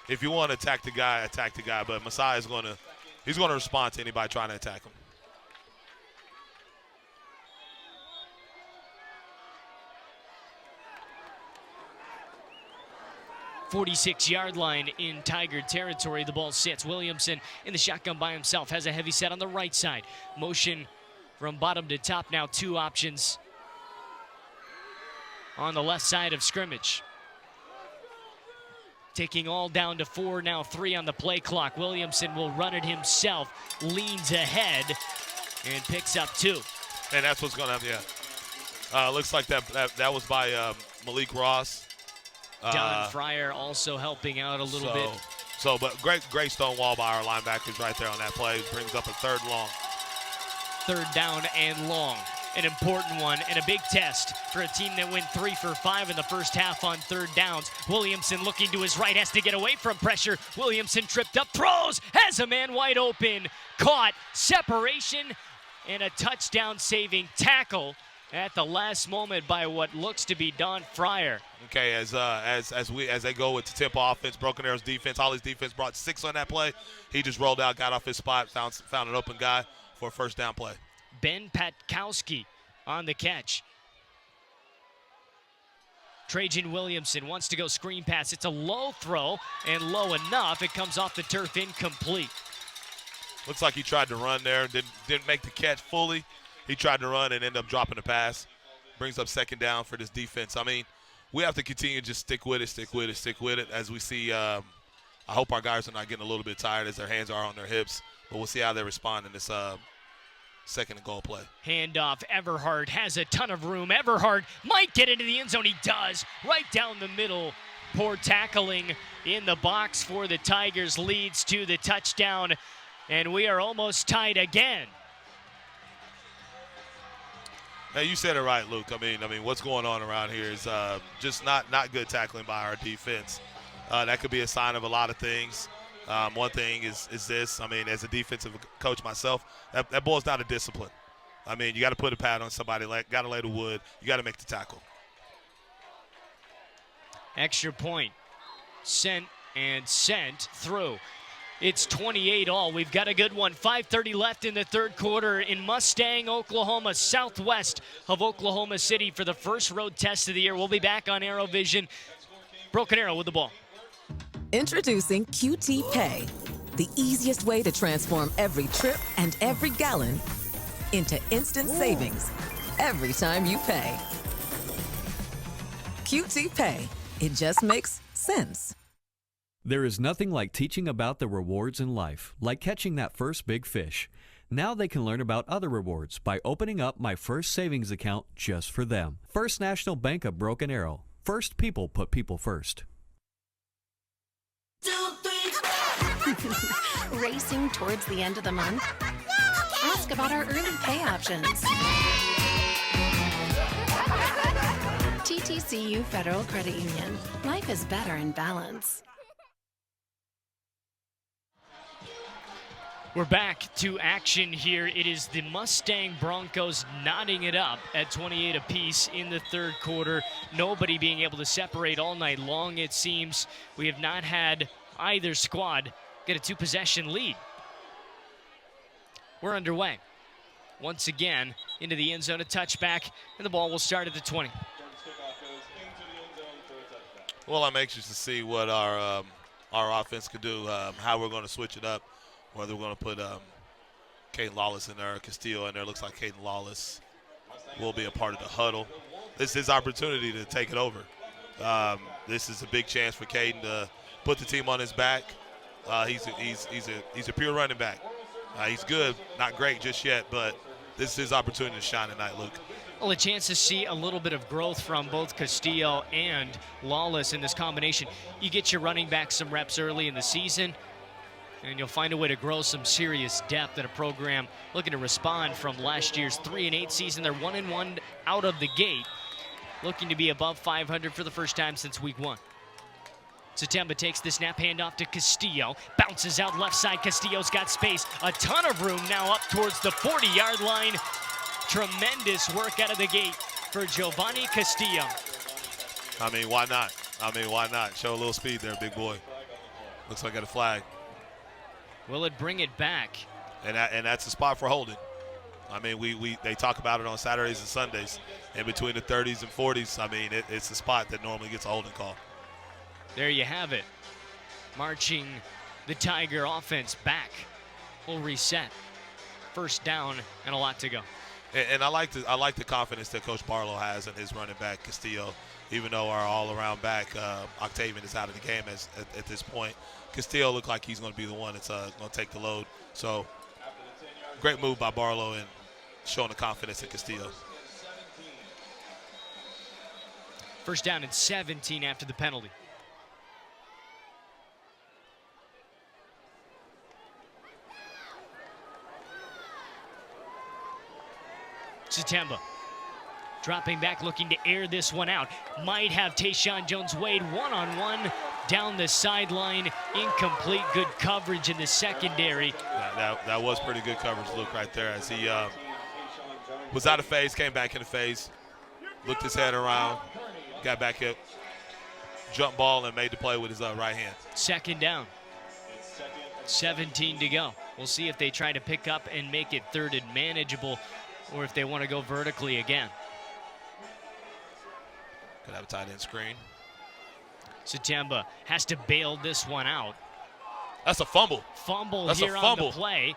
if you want to attack the guy, but Messiah's he's going to respond to anybody trying to attack him. 46-yard line in Tiger territory. The ball sits. Williamson in the shotgun by himself. Has a heavy set on the right side. Motion from bottom to top now. Two options on the left side of scrimmage. Taking all down to 4, now 3 on the play clock. Williamson will run it himself. Leans ahead and picks up 2. And that's what's going to happen, looks like that was by Malik Ross. Don Fryer also helping out a little bit. But great stone wall by our linebackers right there on that play. Brings up a 3rd long. 3rd down and long. An important one and a big test for a team that went 3 for 5 in the first half on 3rd downs. Williamson looking to his right, has to get away from pressure. Williamson tripped up, throws, has a man wide open. Caught, separation, and a touchdown saving tackle at the last moment by what looks to be Don Fryer. Okay, as they go with the tempo offense, Broken Arrow's defense, Holly's defense brought 6 on that play. He just rolled out, got off his spot, found an open guy for a 1st down play. Ben Patkowski on the catch. Trajan Williamson wants to go screen pass. It's a low throw, and low enough. It comes off the turf, incomplete. Looks like he tried to run there, didn't make the catch fully. He tried to run and ended up dropping the pass. Brings up 2nd down for this defense. I mean, we have to continue to just stick with it. As we see, I hope our guys are not getting a little bit tired as their hands are on their hips. But we'll see how they respond in this 2nd and goal play. Handoff, Everhart has a ton of room. Everhart might get into the end zone. He does, right down the middle. Poor tackling in the box for the Tigers leads to the touchdown. And we are almost tied again. Hey, you said it right, Luke. I mean, what's going on around here is just not good tackling by our defense. That could be a sign of a lot of things. One thing is this. I mean, as a defensive coach myself, that boils down to discipline. I mean, you got to put a pad on somebody. Got to lay the wood. You got to make the tackle. Extra point. Sent through. It's 28 all. We've got a good one. 5:30 left in the 3rd quarter in Mustang, Oklahoma, southwest of Oklahoma City for the first road test of the year. We'll be back on ArrowVision. Broken Arrow with the ball. Introducing QT Pay, the easiest way to transform every trip and every gallon into instant savings every time you pay. QT Pay. It just makes sense. There is nothing like teaching about the rewards in life, like catching that first big fish. Now they can learn about other rewards by opening up my first savings account just for them. First National Bank of Broken Arrow. First people put people first. Racing towards the end of the month? Ask about our early pay options. TTCU Federal Credit Union. Life is better in balance. We're back to action here. It is the Mustang Broncos knotting it up at 28 apiece in the 3rd quarter. Nobody being able to separate all night long, it seems. We have not had either squad get a 2-possession lead. We're underway. Once again, into the end zone, a touchback, and the ball will start at the 20. Well, I'm anxious to see what our offense could do, how we're going to switch it up. Whether we're going to put Caden Lawless in there, Castillo in there. Looks like Caden Lawless will be a part of the huddle. This is his opportunity to take it over. This is a big chance for Caden to put the team on his back. He's a pure running back. He's good, not great just yet, but this is his opportunity to shine tonight, Luke. Well, a chance to see a little bit of growth from both Castillo and Lawless in this combination. You get your running back some reps early in the season, and you'll find a way to grow some serious depth in a program looking to respond from last year's 3-8 season. They're 1-1 out of the gate, looking to be above 500 for the first time since week 1. Satemba takes the snap, handoff to Castillo, bounces out left side. Castillo's got space, a ton of room now up towards the 40-yard line. Tremendous work out of the gate for Giovanni Castillo. I mean, why not? Why not? Show a little speed there, big boy. Looks like I got a flag. Will it bring it back? And that's a spot for holding. I mean, they talk about it on Saturdays and Sundays. In between the 30s and 40s, I mean, it's a spot that normally gets a holding call. There you have it. Marching the Tiger offense back. We'll reset. First down and a lot to go. And I like the confidence that Coach Barlow has in his running back, Castillo. Even though our all-around back, Octavian, is out of the game at this point. Castillo looked like he's going to be the one that's going to take the load. So, great move by Barlow and showing the confidence in Castillo. First down and 17 after the penalty. Satemba dropping back, looking to air this one out. Might have Tayshawn Jones-Wade one-on-one down the sideline. Incomplete. Good coverage in the secondary. That was pretty good coverage, Luke, right there. As he was out of phase, came back into phase, looked his head around, got back up, jump ball, and made the play with his right hand. Second down. 17 to go. We'll see if they try to pick up and make it third and manageable, or if they want to go vertically again. Could have a tight end screen. Satemba has to bail this one out. That's a fumble. That's here on the play.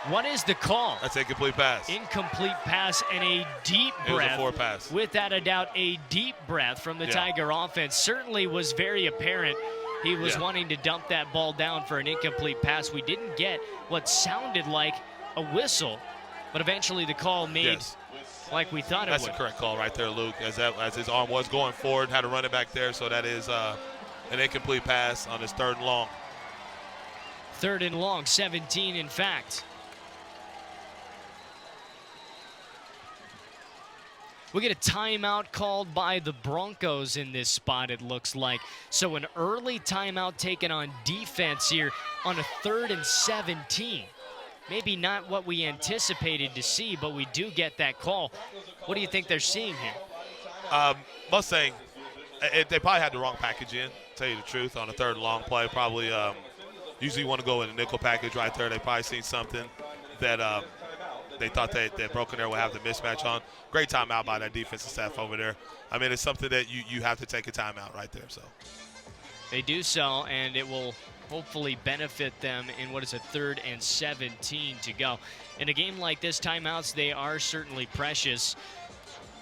What is the call? That's an incomplete pass. Incomplete pass and a deep breath. It was a forward pass. Without a doubt, a deep breath from the Tiger offense. Certainly was very apparent. He was wanting to dump that ball down for an incomplete pass. We didn't get what sounded like a whistle, but eventually the call made like we thought it would. That's the correct call right there, Luke, as his arm was going forward, had to run it back there, so that is an incomplete pass on his third and long. Third and long, 17 in fact. We get a timeout called by the Broncos in this spot, it looks like. So an early timeout taken on defense here on a 3rd and 17. Maybe not what we anticipated to see, but we do get that call. What do you think they're seeing here? Mustang, they probably had the wrong package in, to tell you the truth, on a 3rd and long play. Probably usually want to go in a nickel package right there. They probably seen something that they thought that Broken Arrow would have the mismatch on. Great timeout by that defensive staff over there. I mean, it's something that you have to take a timeout right there. So they do so, and it will hopefully benefit them in what is a 3rd and 17 to go. In a game like this, timeouts, they are certainly precious.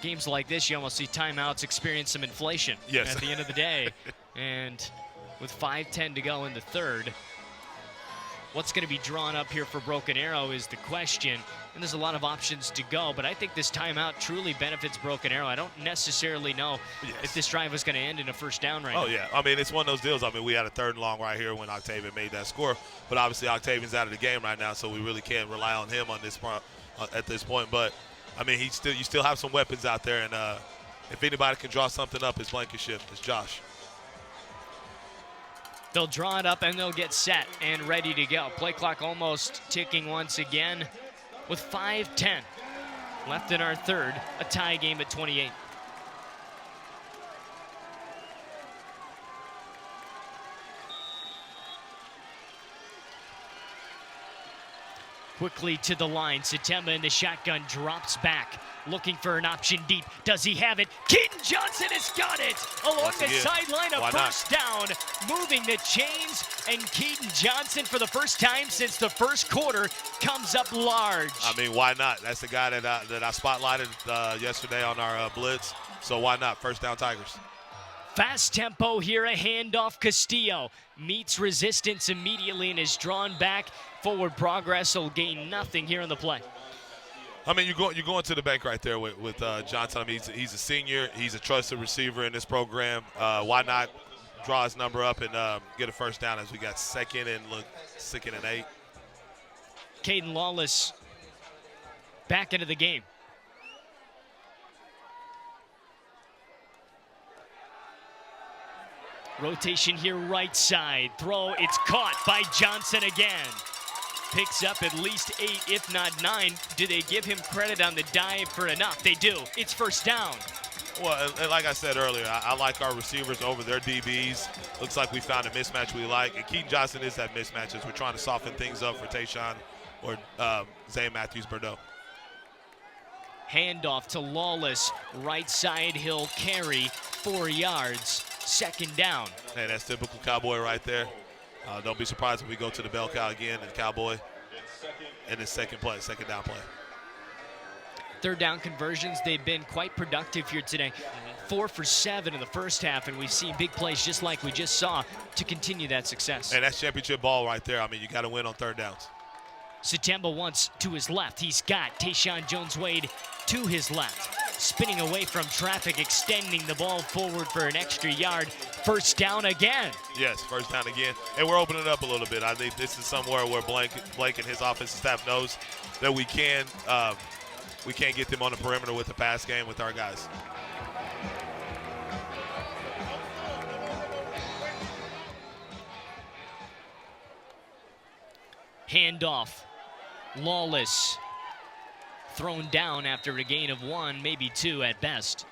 Games like this, you almost see timeouts experience some inflation at the end of the day. And with 5:10 to go in the 3rd, what's going to be drawn up here for Broken Arrow is the question. And there's a lot of options to go, but I think this timeout truly benefits Broken Arrow. I don't necessarily know if this drive was going to end in a first down right now. Oh, yeah. I mean, it's one of those deals. I mean, we had a 3rd and long right here when Octavian made that score, but obviously Octavian's out of the game right now, so we really can't rely on him on this at this point. But, I mean, you still have some weapons out there, and if anybody can draw something up, it's Blankenship. It's Josh. They'll draw it up, and they'll get set and ready to go. Play clock almost ticking once again with 5:10 left in our 3rd, a tie game at 28. Quickly to the line. Satemba in the shotgun drops back. Looking for an option deep. Does he have it? Keaton Johnson has got it! Along the sideline, a first down. Moving the chains, and Keaton Johnson, for the first time since the first quarter, comes up large. I mean, why not? That's the guy that I spotlighted yesterday on our blitz. So why not? First down, Tigers. Fast tempo here, a handoff. Castillo meets resistance immediately and is drawn back. Forward progress will gain nothing here on the play. I mean, you're going to the bank right there with Johnson. I mean, he's a senior. He's a trusted receiver in this program. Why not draw his number up and get a first down as we got second and 8. Caden Lawless back into the game. Rotation here, right side. Throw, it's caught by Johnson again. Picks up at least 8, if not 9. Do they give him credit on the dive for enough? They do. It's first down. Well, like I said earlier, I like our receivers over their DBs. Looks like we found a mismatch we like. And Keaton Johnson is that mismatch as we're trying to soften things up for Tayshawn or Zay Matthews-Bordeaux. Handoff to Lawless. Right side, he'll carry 4 yards. Second down. Hey, that's typical Cowboy right there. Don't be surprised if we go to the bell cow again and Cowboy in his second down play. Third down conversions, they've been quite productive here today. 4 for 7 in the first half, and we've seen big plays just like we just saw to continue that success. And that's championship ball right there. I mean, you got to win on third downs. Satemba once to his left. He's got Tayshawn Jones-Wade to his left. Spinning away from traffic, extending the ball forward for an extra yard. First down again. Yes, first down again. And we're opening it up a little bit. I think this is somewhere where Blake and his offensive staff knows that we can get them on the perimeter with the pass game with our guys. Handoff. Lawless. Thrown down after a gain of 1, maybe 2 at best.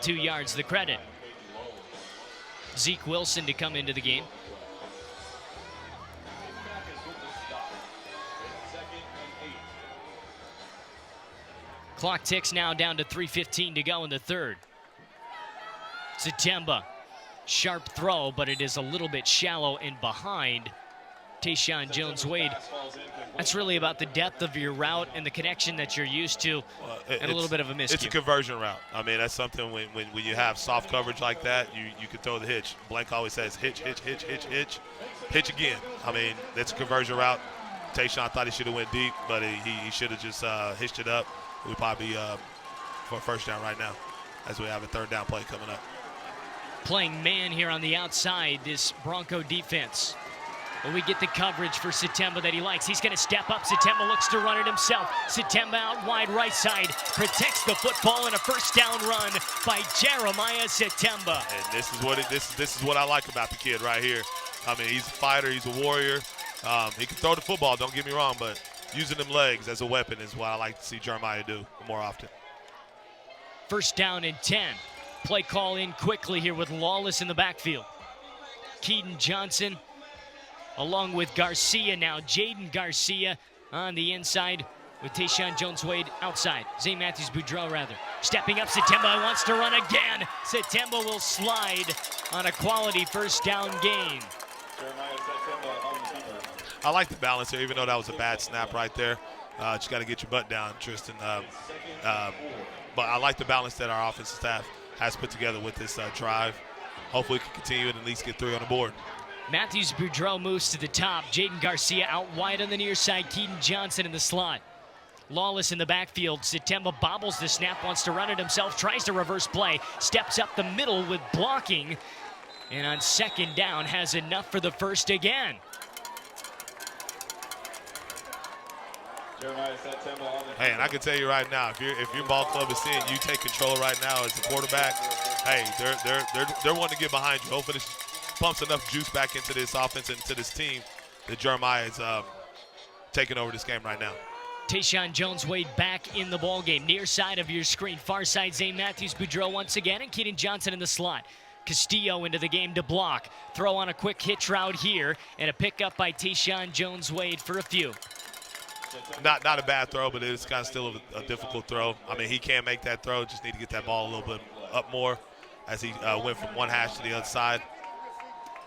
2 yards the credit. Zeke Wilson to come into the game. Clock ticks now down to 3:15 to go in the third. Satemba, sharp throw, but it is a little bit shallow and behind Tayshawn Jones-Wade. That's really about the depth of your route and the connection that you're used to, and a little bit of a miscue. It's a conversion route. I mean, that's something when you have soft coverage like that, you can throw the hitch. Blank always says hitch, hitch, hitch, hitch, hitch, hitch again. I mean, that's a conversion route. Tayshawn thought he should have went deep, but he should have just hitched it up. We'd probably be for a first down right now as we have a third down play coming up. Playing man here on the outside, this Bronco defense. But we get the coverage for Satemba that he likes. He's going to step up. Satemba looks to run it himself. Satemba out wide right side. Protects the football and a first down run by Jeremiah Satemba. And this is what I like about the kid right here. I mean, he's a fighter. He's a warrior. He can throw the football, don't get me wrong, but using them legs as a weapon is what I like to see Jeremiah do more often. First down and 10. Play call in quickly here with Lawless in the backfield. Keaton Johnson along with Garcia now. Jaden Garcia on the inside with Tayshawn Jones-Wade outside. Zay Matthews-Bordeaux rather. Stepping up, Satemba wants to run again. Satemba will slide on a quality first down gain. I like the balance here, even though that was a bad snap right there. Just got to get your butt down, Tristan. But I like the balance that our offensive staff has put together with this drive. Hopefully we can continue and at least get 3 on the board. Matthews-Bordeaux moves to the top. Jaden Garcia out wide on the near side. Keaton Johnson in the slot. Lawless in the backfield. Satemba bobbles the snap, wants to run it himself, tries to reverse play, steps up the middle with blocking, and on second down has enough for the first again. Hey, and I can tell you right now, if your ball club is seeing you take control right now as the quarterback, hey, they're wanting to get behind you. Hopefully this pumps enough juice back into this offense and into this team that Jeremiah is taking over this game right now. Tayshawn Jones-Wade back in the ball game. Near side of your screen, far side, Zay Matthews-Bordeaux once again, and Keaton Johnson in the slot. Castillo into the game to block. Throw on a quick hitch route here, and a pickup by Tayshawn Jones-Wade for a few. Not a bad throw, but it's kind of still a difficult throw. I mean, he can make that throw. Just need to get that ball a little bit up more as he went from one hash to the other side.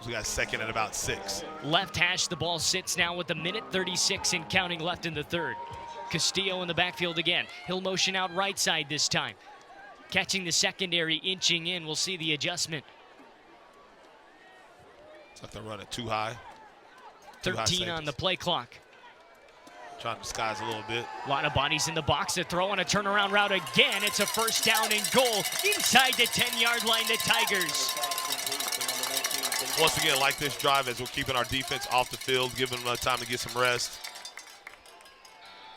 So we got second at about 6. Left hash, the ball sits now with a minute 36 and counting left in the third. Castillo in the backfield again. He'll motion out right side this time. Catching the secondary, inching in. We'll see the adjustment. It's like they're running too high. 13 on the play clock. Trying to disguise a little bit. A lot of bodies in the box to throw on a turnaround route again. It's a first down and goal inside the 10-yard line, the Tigers. Once again, like this drive, as we're keeping our defense off the field, giving them time to get some rest.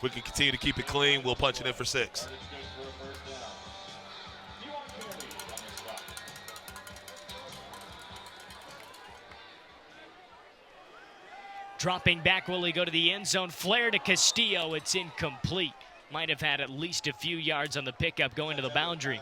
We can continue to keep it clean. We'll punch it in for 6. Dropping back, will he go to the end zone? Flare to Castillo, it's incomplete. Might have had at least a few yards on the pickup going to the boundary.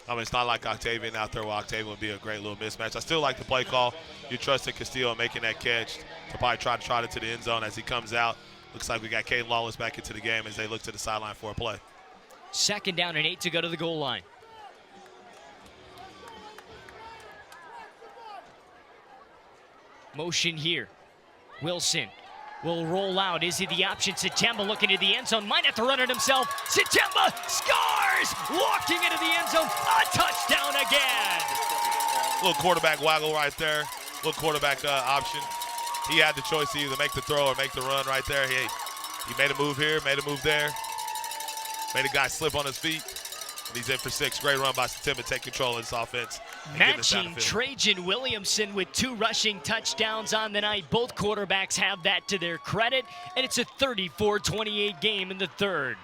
I mean, it's not like Octavian out there where Octavian would be a great little mismatch. I still like the play call. You trust in Castillo making that catch to probably try to trot it to the end zone as he comes out. Looks like we got Caden Lawless back into the game as they look to the sideline for a play. Second down and 8 to go to the goal line. Motion here. Wilson will roll out. Is he the option? Sitemba looking to the end zone. Might have to run it himself. Sitemba scores! Walking into the end zone. A touchdown again! Little quarterback waggle right there. Little quarterback option. He had the choice to either make the throw or make the run right there. He made a move here, made a move there. Made a guy slip on his feet. And he's in for 6. Great run by Sitemba to take control of this offense. Matching Trajan Williamson with 2 rushing touchdowns on the night. Both quarterbacks have that to their credit, and it's a 34-28 game in the third.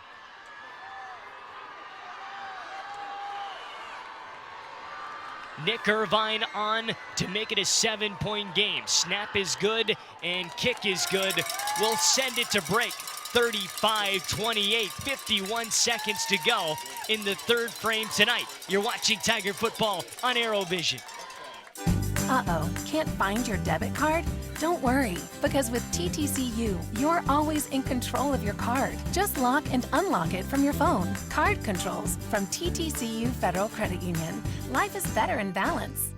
Nick Irvine on to make it a 7-point game. Snap is good and kick is good. We'll send it to break. 35-28, 51 seconds to go in the third frame tonight. You're watching Tiger football on ArrowVision. Uh-oh, can't find your debit card? Don't worry, because with TTCU, you're always in control of your card. Just lock and unlock it from your phone. Card controls from TTCU Federal Credit Union. Life is better in balance.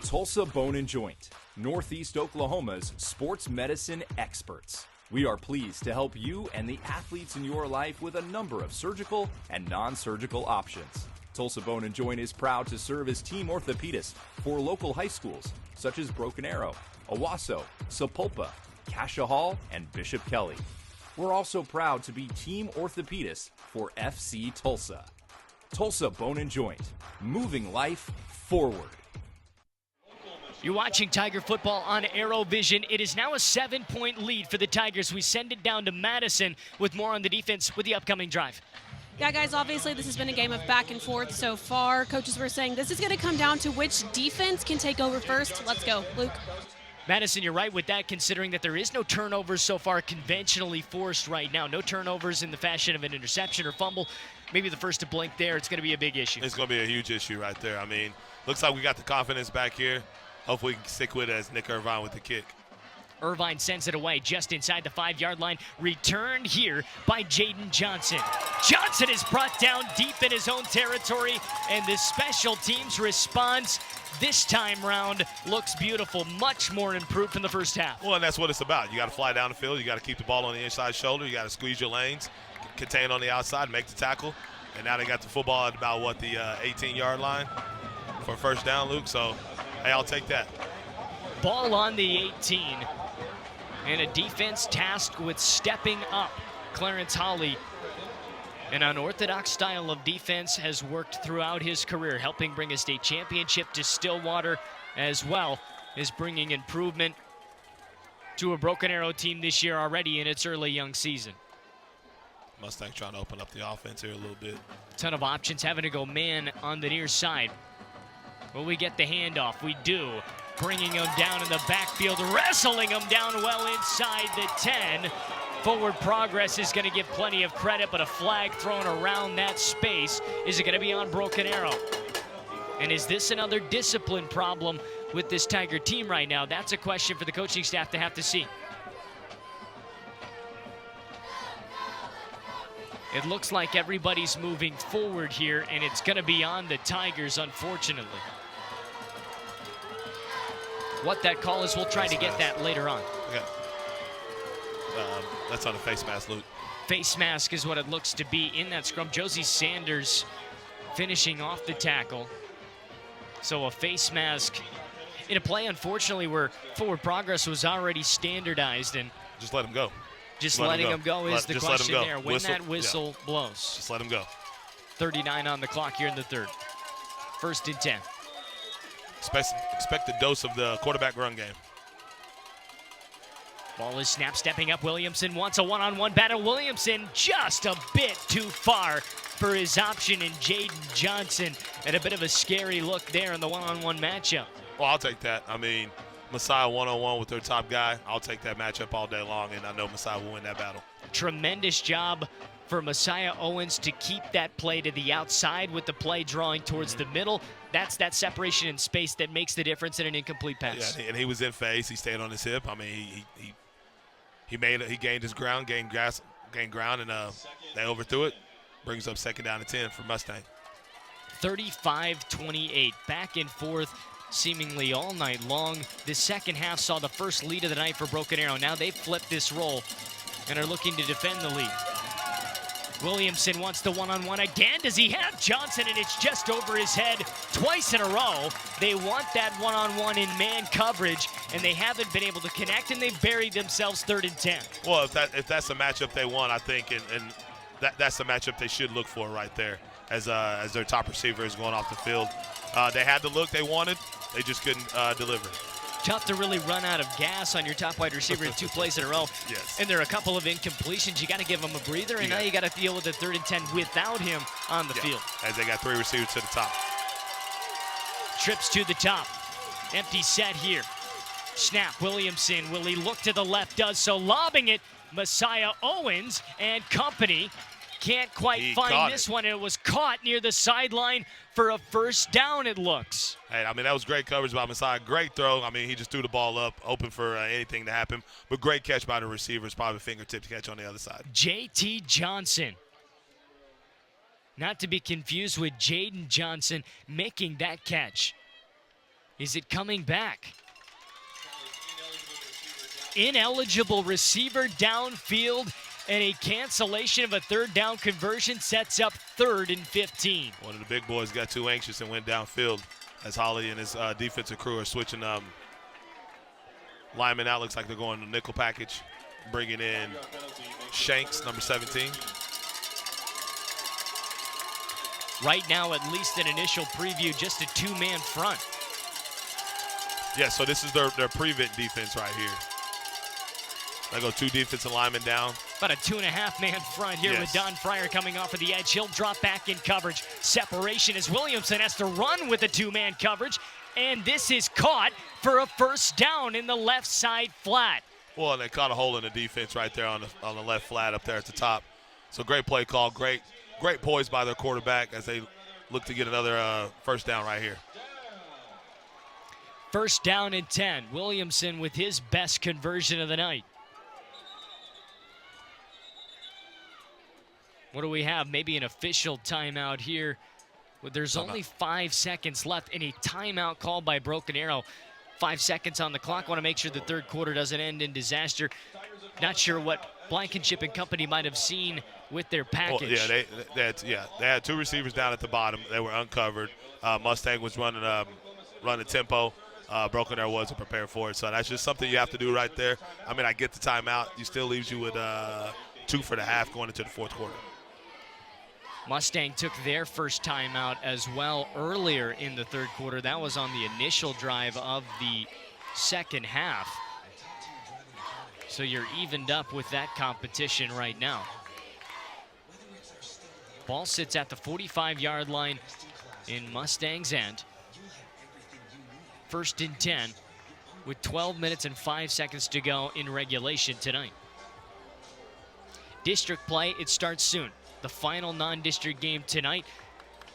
Tulsa Bone and Joint, Northeast Oklahoma's sports medicine experts. We are pleased to help you and the athletes in your life with a number of surgical and non-surgical options. Tulsa Bone and Joint is proud to serve as team orthopedist for local high schools such as Broken Arrow, Owasso, Sapulpa, Cascia Hall, and Bishop Kelly. We're also proud to be team orthopedist for FC Tulsa. Tulsa Bone and Joint, moving life forward. You're watching Tiger football on ArrowVision. It is now a 7-point lead for the Tigers. We send it down to Madison with more on the defense with the upcoming drive. Yeah, guys, obviously this has been a game of back and forth so far. Coaches were saying this is going to come down to which defense can take over first. Let's go, Luke. Madison, you're right with that, considering that there is no turnovers so far conventionally forced right now. No turnovers in the fashion of an interception or fumble. Maybe the first to blink there. It's going to be a big issue. It's going to be a huge issue right there. I mean, looks like we got the confidence back here. Hopefully we can stick with it as Nick Irvine with the kick. Irvine sends it away just inside the 5-yard line. Returned here by Jaden Johnson. Johnson is brought down deep in his own territory, and the special teams response this time round looks beautiful. Much more improved from the first half. Well, and that's what it's about. You got to fly down the field. You got to keep the ball on the inside shoulder. You got to squeeze your lanes, contain on the outside, make the tackle. And now they got the football at about, what, the 18-yard line for a first down, Luke. So, hey, I'll take that. Ball on the 18. And a defense tasked with stepping up. Clarence Holly, an unorthodox style of defense, has worked throughout his career, helping bring a state championship to Stillwater, as well as bringing improvement to a Broken Arrow team this year already in its early young season. Mustang trying to open up the offense here a little bit. Ton of options, having to go man on the near side. Will we get the handoff? We do. Bringing him down in the backfield, wrestling him down well inside the 10. Forward progress is going to give plenty of credit, but a flag thrown around that space. Is it going to be on Broken Arrow? And is this another discipline problem with this Tiger team right now? That's a question for the coaching staff to have to see. It looks like everybody's moving forward here, and it's going to be on the Tigers, unfortunately. What that call is, we'll try to get that later on. Okay. That's on the face mask, Luke. Face mask is what it looks to be in that scrum. Josie Sanders finishing off the tackle. So a face mask in a play, unfortunately, where forward progress was already standardized. And just let him go. Just letting him go is the question there. When Whistle, that whistle blows. Just let him go. 39 on the clock here in the third. 1st and 10. Expect a dose of the quarterback run game. Ball is snapped, stepping up. Williamson wants a one-on-one battle. Williamson just a bit too far for his option, and Jaden Johnson at a bit of a scary look there in the one-on-one matchup. Well, I'll take that. I mean, Messiah one-on-one with their top guy. I'll take that matchup all day long, and I know Messiah will win that battle. Tremendous job for Messiah Owens to keep that play to the outside with the play drawing towards the middle. That's that separation in space that makes the difference in an incomplete pass. Yeah, and he was in phase. He stayed on his hip. I mean, he gained his ground, gained ground, and they overthrew it. Brings up 2nd down and 10 for Mustang. 35-28, back and forth seemingly all night long. The second half saw the first lead of the night for Broken Arrow. Now they've flipped this role and are looking to defend the lead. Williamson wants the one-on-one again. Does he have Johnson? And it's just over his head twice in a row. They want that one-on-one in man coverage, and they haven't been able to connect, and they've buried themselves 3rd and 10. Well, if that's a matchup they want, I think, and that's the matchup they should look for right there as their top receiver is going off the field. They had the look they wanted. They just couldn't deliver. Tough to really run out of gas on your top wide receiver in 2 plays in a row. Yes. And there are a couple of incompletions. You got to give him a breather, and now you got to deal with the 3rd and 10 without him on the field. As they got 3 receivers to the top. Trips to the top. Empty set here. Snap, Williamson. Will he look to the left? Does so. Lobbing it, Messiah Owens and company. Can't quite find this one. It was caught near the sideline for a 1st down, it looks. Hey, I mean, that was great coverage by Messiah. Great throw. I mean, he just threw the ball up, open for anything to happen. But great catch by the receivers, probably fingertip catch on the other side. J.T. Johnson. Not to be confused with Jaden Johnson making that catch. Is it coming back? Ineligible receiver downfield. And a cancellation of a 3rd down conversion sets up 3rd and 15. One of the big boys got too anxious and went downfield as Holly and his defensive crew are switching linemen out. Looks like they're going to nickel package, bringing in Shanks, number 17. Right now, at least an initial preview, just a 2-man front. Yeah, so this is their prevent defense right here. They go 2 defensive linemen down. About a 2.5-man front here with Don Fryer coming off of the edge. He'll drop back in coverage. Separation as Williamson has to run with a 2-man coverage. And this is caught for a 1st down in the left side flat. Well, and they caught a hole in the defense right there on the left flat up there at the top. So great play call. Great poise by their quarterback as they look to get another 1st down right here. 1st down and 10. Williamson with his best conversion of the night. What do we have? Maybe an official timeout here. There's only 5 seconds left, and a timeout called by Broken Arrow. 5 seconds on the clock. Want to make sure the 3rd quarter doesn't end in disaster. Not sure what Blankenship and company might have seen with their package. Well, they had 2 receivers down at the bottom. They were uncovered. Mustang was running tempo. Broken Arrow wasn't prepared for it. So that's just something you have to do right there. I mean, I get the timeout. You still leaves you with 2 for the half going into the 4th quarter. Mustang took their first timeout as well earlier in the 3rd quarter. That was on the initial drive of the 2nd half. So you're evened up with that competition right now. Ball sits at the 45-yard line in Mustang's end. 1st and 10 with 12 minutes and 5 seconds to go in regulation tonight. District play, it starts soon. The final non-district game tonight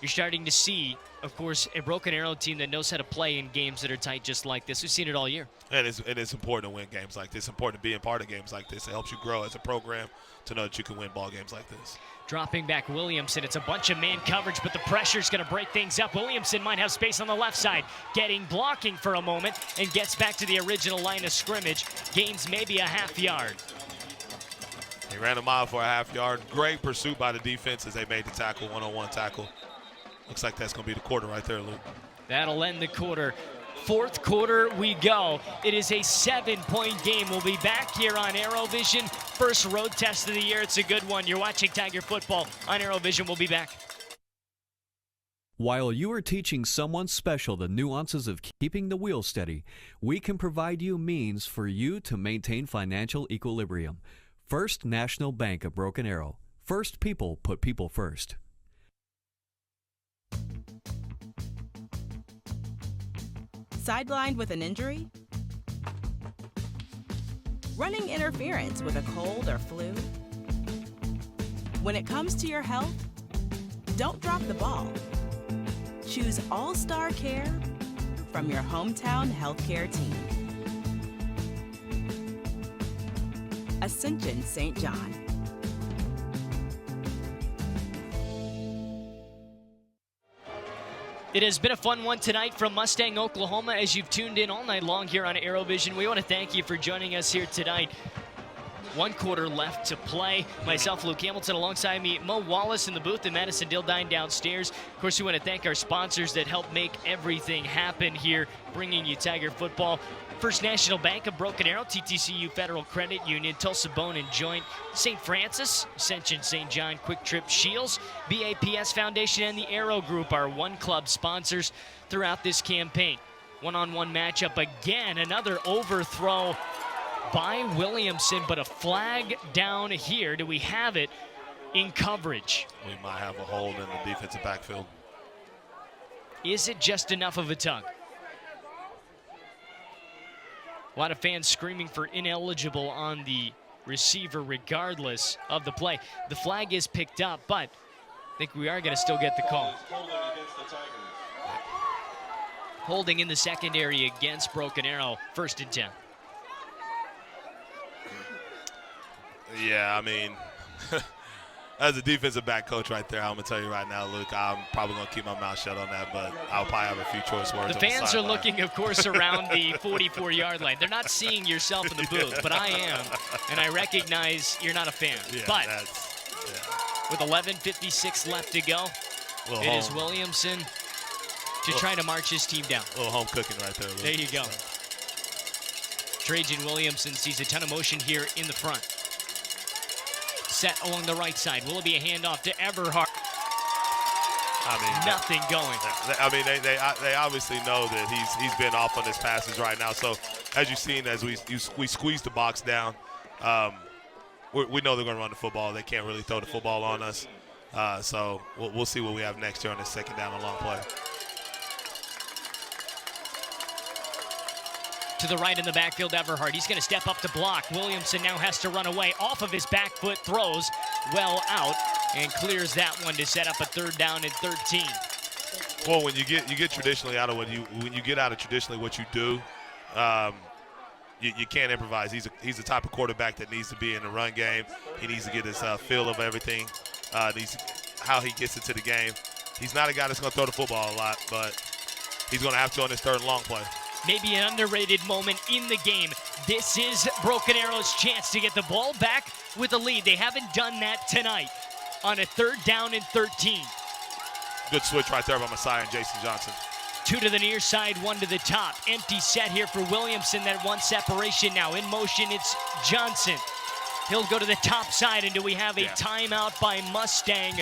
you're starting to see, of course, a Broken Arrow team that knows how to play in games that are tight just like this. We've seen it all year. And it's important to win games like this. It's important to be a part of games like this. It helps you grow as a program to know that you can win ball games like this. Dropping back Williamson. It's a bunch of man coverage, but the pressure's going to break things up. Williamson might have space on the left side. Blocking for a moment and gets back to the original line of scrimmage. Gains maybe a half yard. He ran a mile for a half yard. Great pursuit by the defense as they made the tackle, one-on-one tackle. Looks like that's going to be the quarter right there, Luke. That'll end the quarter. Fourth quarter we go. It is a 7-point game. We'll be back here on ArrowVision. First road test of the year. It's a good one. You're watching Tiger football on ArrowVision. We'll be back. While you are teaching someone special the nuances of keeping the wheel steady, we can provide you means for you to maintain financial equilibrium. First National Bank of Broken Arrow. First people put people first. Sidelined with an injury? Running interference with a cold or flu? When it comes to your health, don't drop the ball. Choose All-Star Care from your hometown healthcare team. Ascension St. John. It has been a fun one tonight from Mustang, Oklahoma. As you've tuned in all night long here on ArrowVision, we want to thank you for joining us here tonight. One quarter left to play. Myself, Luke Hamilton, alongside me, Mo Wallace in the booth, and Madison Dildine downstairs. Of course, we want to thank our sponsors that help make everything happen here, bringing you Tiger football. First National Bank of Broken Arrow, TTCU Federal Credit Union, Tulsa Bone and Joint, St. Francis, Ascension St. John, Quick Trip Shields, BAPS Foundation, and the Arrow Group are one club sponsors throughout this campaign. One-on-one matchup again, another overthrow by Williamson, but a flag down here. Do we have it in coverage? We might have a hold in the defensive backfield. Is it just enough of a tug? A lot of fans screaming for ineligible on the receiver regardless of the play. The flag is picked up, but I think we are going to still get the call. Holding in the secondary against Broken Arrow, 1st and 10. Yeah, I mean, as a defensive back coach right there, I'm going to tell you right now, Luke, I'm probably going to keep my mouth shut on that, but I'll probably have a few choice words. The fans are looking, of course, around the 44-yard line. They're not seeing yourself in the booth, but I am, and I recognize you're not a fan. Yeah, but with 11:56 left to go, it is Williamson to try to march his team down. A little home cooking right there, Luke. There you go. Trajan Williamson sees a ton of motion here in the front. Set along the right side. Will it be a handoff to Everhart? I mean, nothing going. I mean, they obviously know that he's been off on his passes right now. So as you've seen, as we squeeze the box down, we know they're going to run the football. They can't really throw the football on us. So we'll see what we have next year on this 2nd down and long play. To the right in the backfield, Everhart. He's going to step up to block. Williamson now has to run away off of his back foot, throws well out, and clears that one to set up a 3rd down and 13. Well, when you get traditionally out of when you get out of traditionally what you do, you can't improvise. He's the type of quarterback that needs to be in the run game. He needs to get his feel of everything. How he gets into the game. He's not a guy that's going to throw the football a lot, but he's going to have to on his 3rd and long play. Maybe an underrated moment in the game. This is Broken Arrow's chance to get the ball back with a lead. They haven't done that tonight on a 3rd down and 13. Good switch right there by Messiah and Jason Johnson. 2 to the near side, 1 to the top. Empty set here for Williamson. That one separation now. In motion, it's Johnson. He'll go to the top side, and do we have a timeout by Mustang?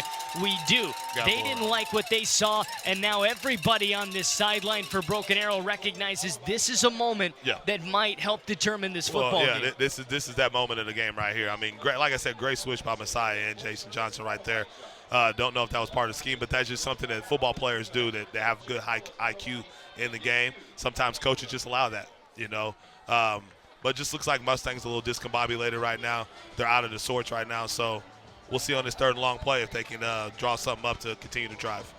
We do. They didn't like what they saw, and now everybody on this sideline for Broken Arrow recognizes this is a moment that might help determine this football game. This is that moment of the game right here. I mean, like I said, great switch by Messiah and Jason Johnson right there. Don't know if that was part of the scheme, but that's just something that football players do, that they have good high IQ in the game. Sometimes coaches just allow that, you know. But just looks like Mustang's a little discombobulated right now. They're out of the sorts right now. So we'll see on this 3rd and long play if they can draw something up to continue to drive.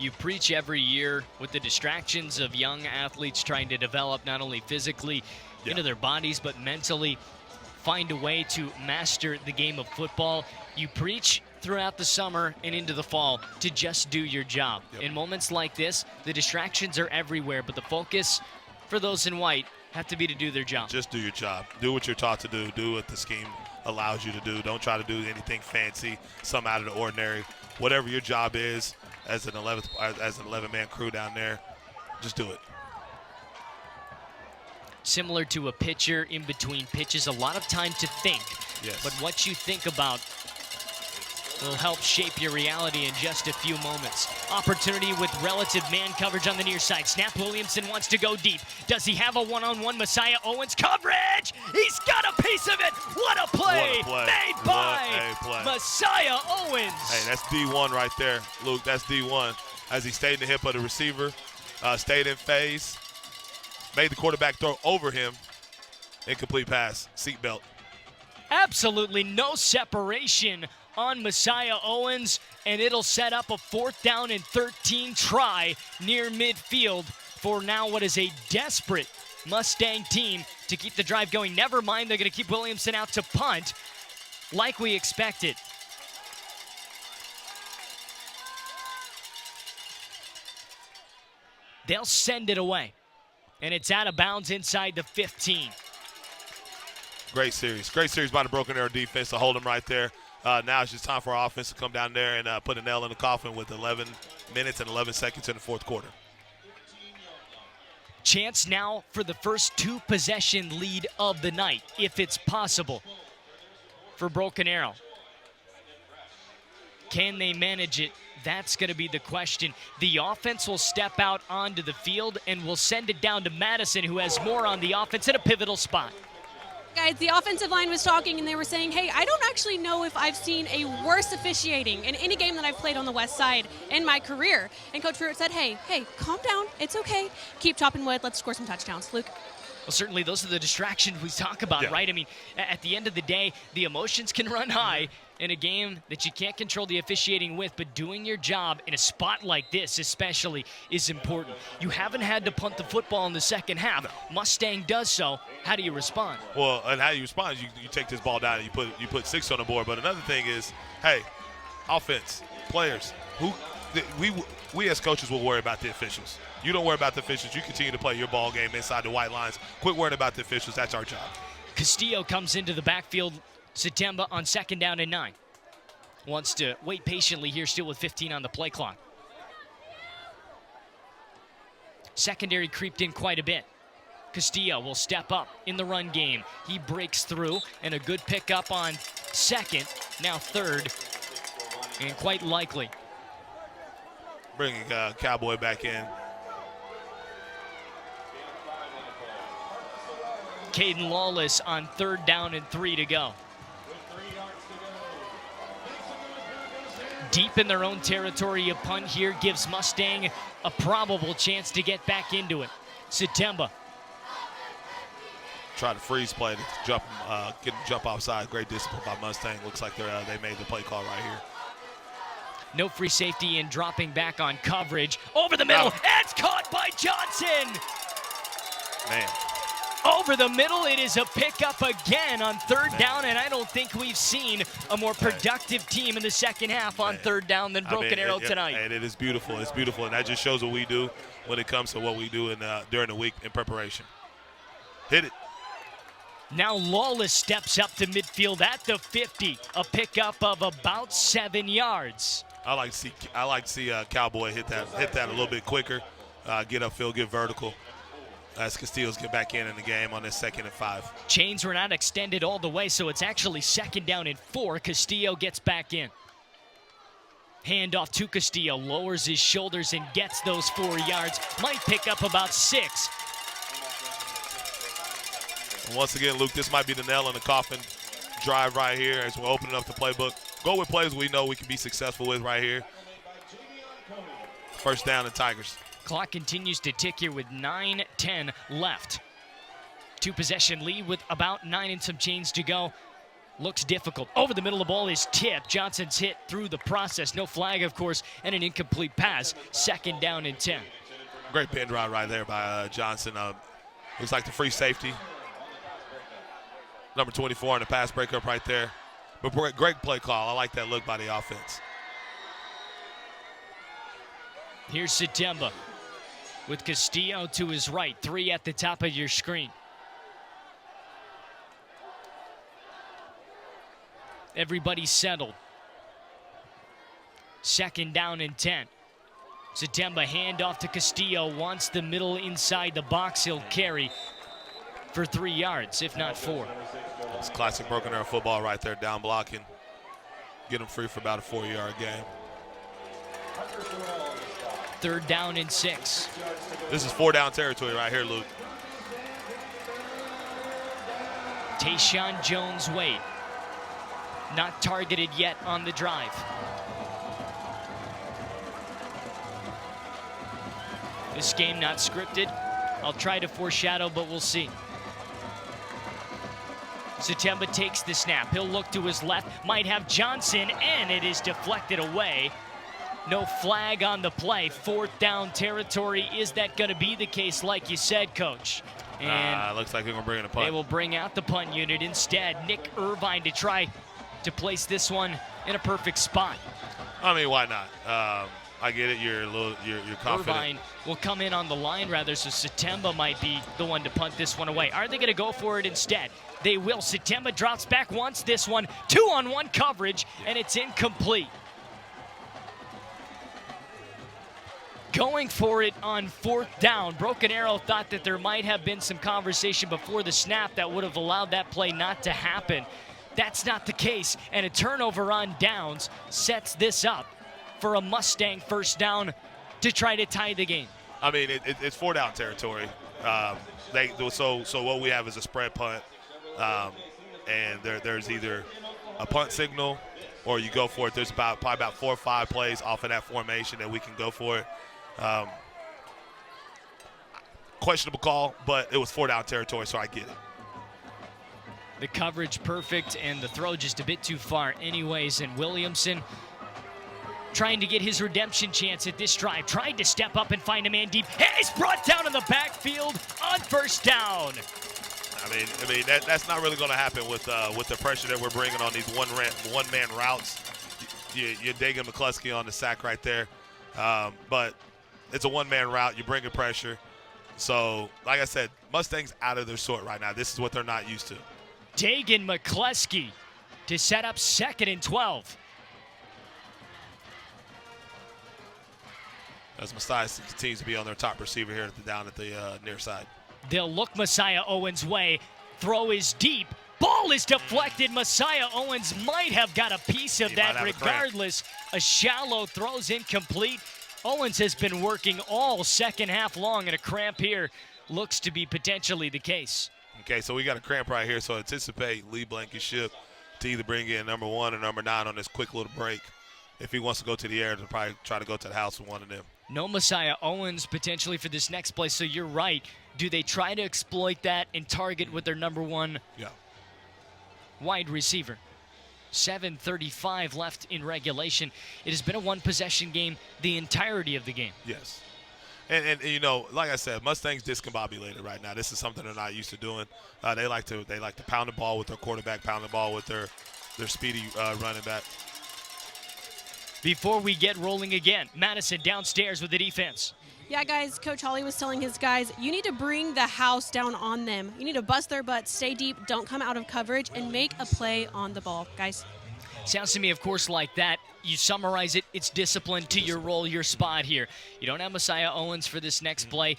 You preach every year with the distractions of young athletes trying to develop not only physically into their bodies, but mentally find a way to master the game of football. You preach throughout the summer and into the fall to just do your job. In moments like this, the distractions are everywhere, but the focus for those in white have to be to do their job. Just do your job. Do what you're taught to do. Do what the scheme allows you to do. Don't try to do anything fancy, some out of the ordinary. Whatever your job is as an 11-man crew down there, just do it. Similar to a pitcher in between pitches, a lot of time to think. Yes. But what you think about will help shape your reality in just a few moments. Opportunity with relative man coverage on the near side. Snap. Williamson wants to go deep. Does he have a one-on-one? Messiah Owens coverage. He's got a piece of it. What a play, made by Messiah Owens. Hey, that's D1 right there, Luke. That's D1. As he stayed in the hip of the receiver, stayed in phase, made the quarterback throw over him. Incomplete pass. Seatbelt. Absolutely no separation on Messiah Owens, and it'll set up a 4th down and 13 try near midfield for now what is a desperate Mustang team to keep the drive going. Never mind, they're going to keep Williamson out to punt like we expected. They'll send it away, and it's out of bounds inside the 15. Great series. Great series by the Broken Arrow defense to hold them right there. Now it's just time for our offense to come down there and put a nail in the coffin with 11 minutes and 11 seconds in the 4th quarter. Chance now for the first 2-possession lead of the night, if it's possible, for Broken Arrow. Can they manage it? That's going to be the question. The offense will step out onto the field and will send it down to Madison, who has more on the offense in a pivotal spot. Guys, the offensive line was talking, and they were saying, hey, I don't actually know if I've seen a worse officiating in any game that I've played on the West Side in my career. And Coach Pruitt said, hey, calm down. It's okay. Keep chopping wood. Let's score some touchdowns. Luke? Well, certainly those are the distractions we talk about, right? I mean, at the end of the day, the emotions can run high in a game that you can't control the officiating with, but doing your job in a spot like this especially is important. You haven't had to punt the football in the second half. Mustang does so. How do you respond? Well, and how you respond is you take this ball down and you put 6 on the board. But another thing is, hey, offense, players, we as coaches will worry about the officials. You don't worry about the officials. You continue to play your ball game inside the white lines. Quit worrying about the officials. That's our job. Castillo comes into the backfield. September on 2nd down and 9. Wants to wait patiently here, still with 15 on the play clock. Secondary creeped in quite a bit. Castillo will step up in the run game. He breaks through, and a good pickup on 2nd, now 3rd, and quite likely. Bringing Cowboy back in. Caden Lawless on 3rd down and 3 to go. Deep in their own territory, a punt here gives Mustang a probable chance to get back into it. Sitemba. Try to freeze play to jump, get a jump offside. Great discipline by Mustang. Looks like they made the play call right here. No free safety and dropping back on coverage. Over the middle, it's caught by Johnson. Man. Over the middle, it is a pickup again on 3rd down, and I don't think we've seen a more productive team in the second half on 3rd down than Broken Arrow tonight. And it is beautiful. It's beautiful, and that just shows what we do when it comes to what we do during the week in preparation. Hit it. Now Lawless steps up to midfield at the 50, a pickup of about 7 yards. I like to see Cowboy hit that a little bit quicker, get upfield, get vertical. As Castillo's get back in the game on this 2nd and 5. Chains were not extended all the way, so it's actually 2nd down and 4. Castillo gets back in. Handoff to Castillo, lowers his shoulders and gets those 4 yards. Might pick up about 6. And once again, Luke, this might be the nail in the coffin drive right here as we're opening up the playbook. Go with plays we know we can be successful with right here. 1st down and Tigers. Clock continues to tick here with 9:10 left. 2-possession lead with about 9 and some change to go. Looks difficult. Over the middle, the ball is tipped. Johnson's hit through the process. No flag, of course, and an incomplete pass. 2nd down and 10. Great bend route right there by Johnson. Looks like the free safety. Number 24 on the pass breakup right there. But great play call. I like that look by the offense. Here's Satemba with Castillo to his right. 3 at the top of your screen. Everybody settled. 2nd down and 10. Satemba handoff to Castillo. Wants the middle inside the box. He'll carry for 3 yards, if not 4. It's classic Broken Arrow football right there, down blocking. Get him free for about a 4-yard gain. 3rd down and 6. This is 4-down territory right here, Luke. Tayshawn Jones-Wade. Not targeted yet on the drive. This game not scripted. I'll try to foreshadow, but we'll see. Satemba takes the snap. He'll look to his left. Might have Johnson, and it is deflected away. No flag on the play. 4th down territory. Is that going to be the case, like you said, Coach? And looks like they're going to bring in a punt. They will bring out the punt unit instead. Nick Irvine to try to place this one in a perfect spot. I mean, why not? I get it. You're confident. Irvine will come in on the line rather, so Satemba might be the one to punt this one away. Are they going to go for it instead? They will. Satemba drops back once. This one 2-on-1 coverage, and it's incomplete. Going for it on 4th down. Broken Arrow thought that there might have been some conversation before the snap that would have allowed that play not to happen. That's not the case, and a turnover on downs sets this up for a Mustang 1st down to try to tie the game. I mean, it's 4-down territory. So what we have is a spread punt, and there's either a punt signal or you go for it. There's probably about 4 or 5 plays off of that formation that we can go for it. Questionable call, but it was 4-down territory, so I get it. The coverage perfect, and the throw just a bit too far anyways, and Williamson trying to get his redemption chance at this drive. Tried to step up and find a man deep, and he's brought down in the backfield on 1st down. I mean that's not really going to happen with the pressure that we're bringing on these one-man routes. You're digging McCluskey on the sack right there, but it's a one-man route. You're bringing pressure. So, like I said, Mustangs out of their sort right now. This is what they're not used to. Dagan McCluskey to set up 2nd and 12. As Messiah continues to be on their top receiver here down at the near side. They'll look Messiah Owens' way. Throw is deep. Ball is deflected. Messiah Owens might have got a piece of that regardless. A shallow throw's incomplete. Owens has been working all 2nd half long, and a cramp here looks to be potentially the case. Okay, so we got a cramp right here, so anticipate Lee Blankenship to either bring in number 1 or number 9 on this quick little break. If he wants to go to the air, to probably try to go to the house with one of them. No Messiah Owens potentially for this next play, so you're right. Do they try to exploit that and target with their number 1 wide receiver? 7:35 left in regulation. It has been a one-possession game the entirety of the game. Yes. And you know, like I said, Mustangs discombobulated right now. This is something they're not used to doing. They like to pound the ball with their quarterback, pound the ball with their speedy running back. Before we get rolling again, Madison downstairs with the defense. Yeah, guys, Coach Hawley was telling his guys, you need to bring the house down on them. You need to bust their butts, stay deep, don't come out of coverage, and make a play on the ball, guys. Sounds to me, of course, like that. You summarize it, it's discipline to your role, your spot here. You don't have Messiah Owens for this next play.